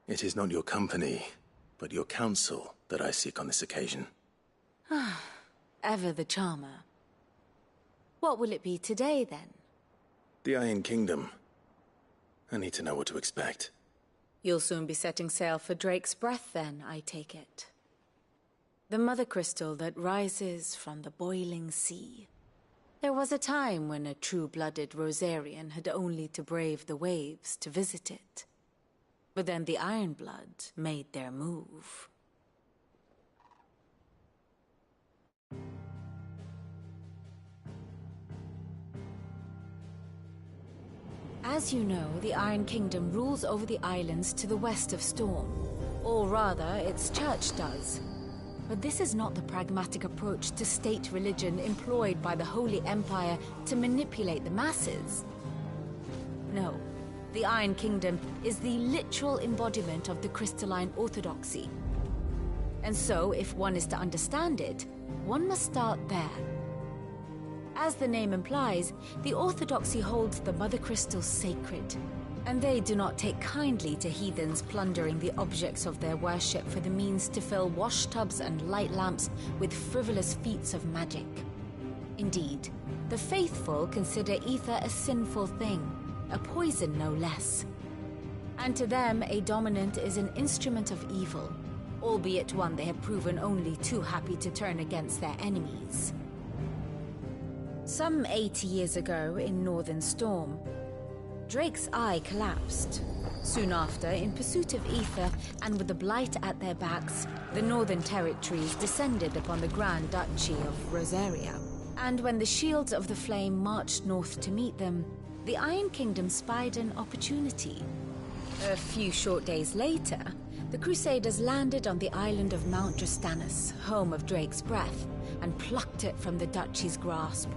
It is not your company, but your counsel that I seek on this occasion. Ever the charmer. What will it be today, then? The Iron Kingdom. I need to know what to expect. You'll soon be setting sail for Drake's Breath, then, I take it. The mother crystal that rises from the boiling sea. There was a time when a true-blooded Rosarian had only to brave the waves to visit it. But then the Ironblood made their move. As you know, the Iron Kingdom rules over the islands to the west of Storm. Or rather, its church does. But this is not the pragmatic approach to state religion employed by the Holy Empire to manipulate the masses. No, the Iron Kingdom is the literal embodiment of the crystalline orthodoxy. And so, if one is to understand it, one must start there. As the name implies, the orthodoxy holds the Mother Crystals sacred, and they do not take kindly to heathens plundering the objects of their worship for the means to fill washtubs and light lamps with frivolous feats of magic. Indeed, the faithful consider ether a sinful thing, a poison no less. And to them, a dominant is an instrument of evil, albeit one they have proven only too happy to turn against their enemies. Some 80 years ago, in Northern Storm, Drake's eye collapsed. Soon after, in pursuit of ether, and with the Blight at their backs, the Northern Territories descended upon the Grand Duchy of Rosaria. And when the Shields of the Flame marched north to meet them, the Iron Kingdom spied an opportunity. A few short days later, the Crusaders landed on the island of Mount Justanus, home of Drake's Breath, and plucked it from the Duchy's grasp.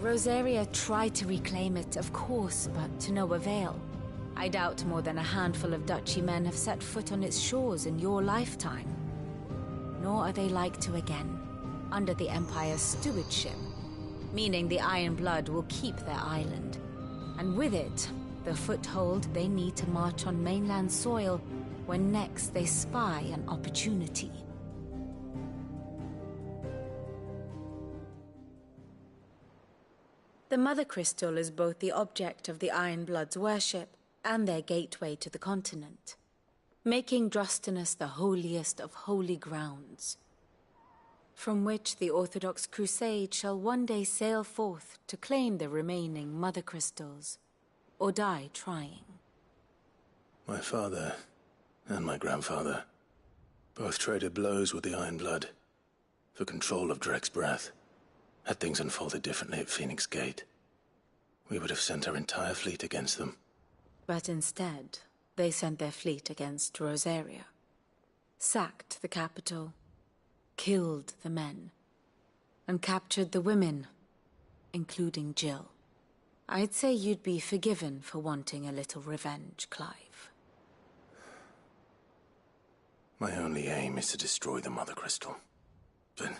Rosaria tried to reclaim it, of course, but to no avail. I doubt more than a handful of Duchy men have set foot on its shores in your lifetime. Nor are they like to again, under the Empire's stewardship, meaning the Iron Blood will keep their island, and with it, the foothold they need to march on mainland soil when next they spy an opportunity. The Mother Crystal is both the object of the Iron Blood's worship and their gateway to the continent, making Drostanus the holiest of holy grounds, from which the Orthodox Crusade shall one day sail forth to claim the remaining Mother Crystals, or die trying. My father and my grandfather both traded blows with the Iron Blood for control of Drake's Breath. Had things unfolded differently at Phoenix Gate, we would have sent our entire fleet against them. But instead, they sent their fleet against Rosaria, sacked the capital, killed the men, and captured the women, including Jill. I'd say you'd be forgiven for wanting a little revenge, Clive. My only aim is to destroy the Mother Crystal. But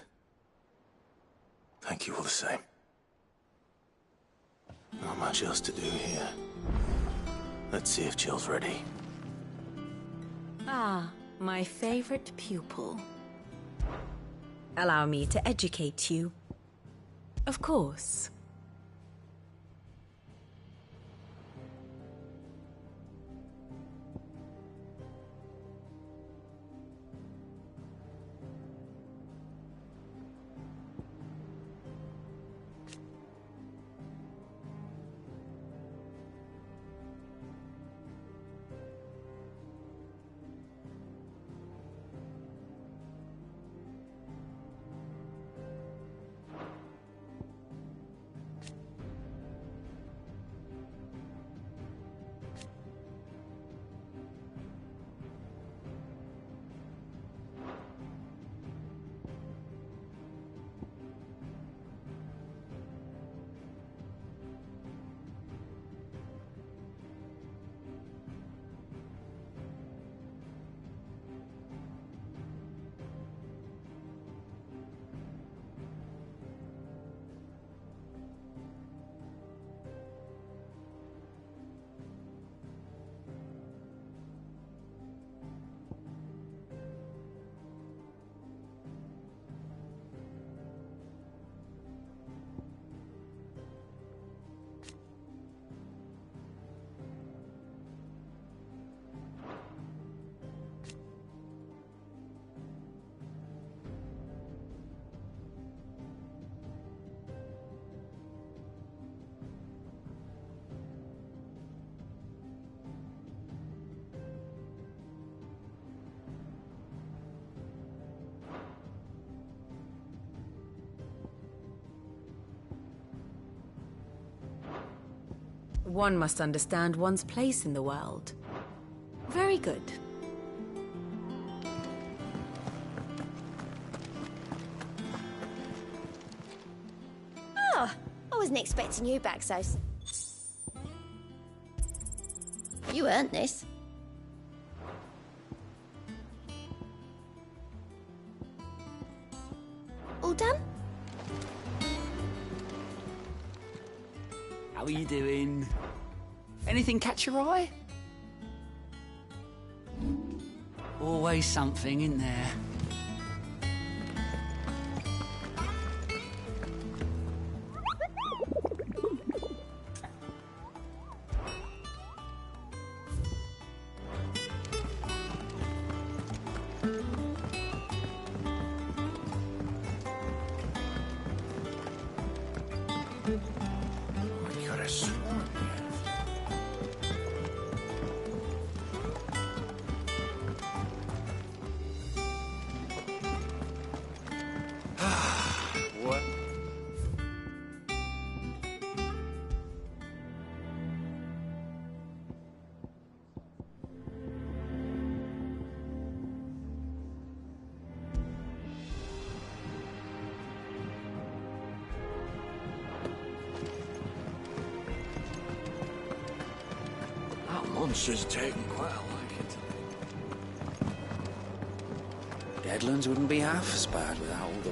thank you all the same. Not much else to do here. Let's see if Jill's ready. Ah, my favorite pupil. Allow me to educate you. Of course. One must understand one's place in the world. Very good. Oh, I wasn't expecting you back so... You earned this. All done? How are you doing? Anything catch your eye? Always something in there. You could have sworn. What? That monster's taken quite a liking to Deadlands wouldn't be half as bad without all the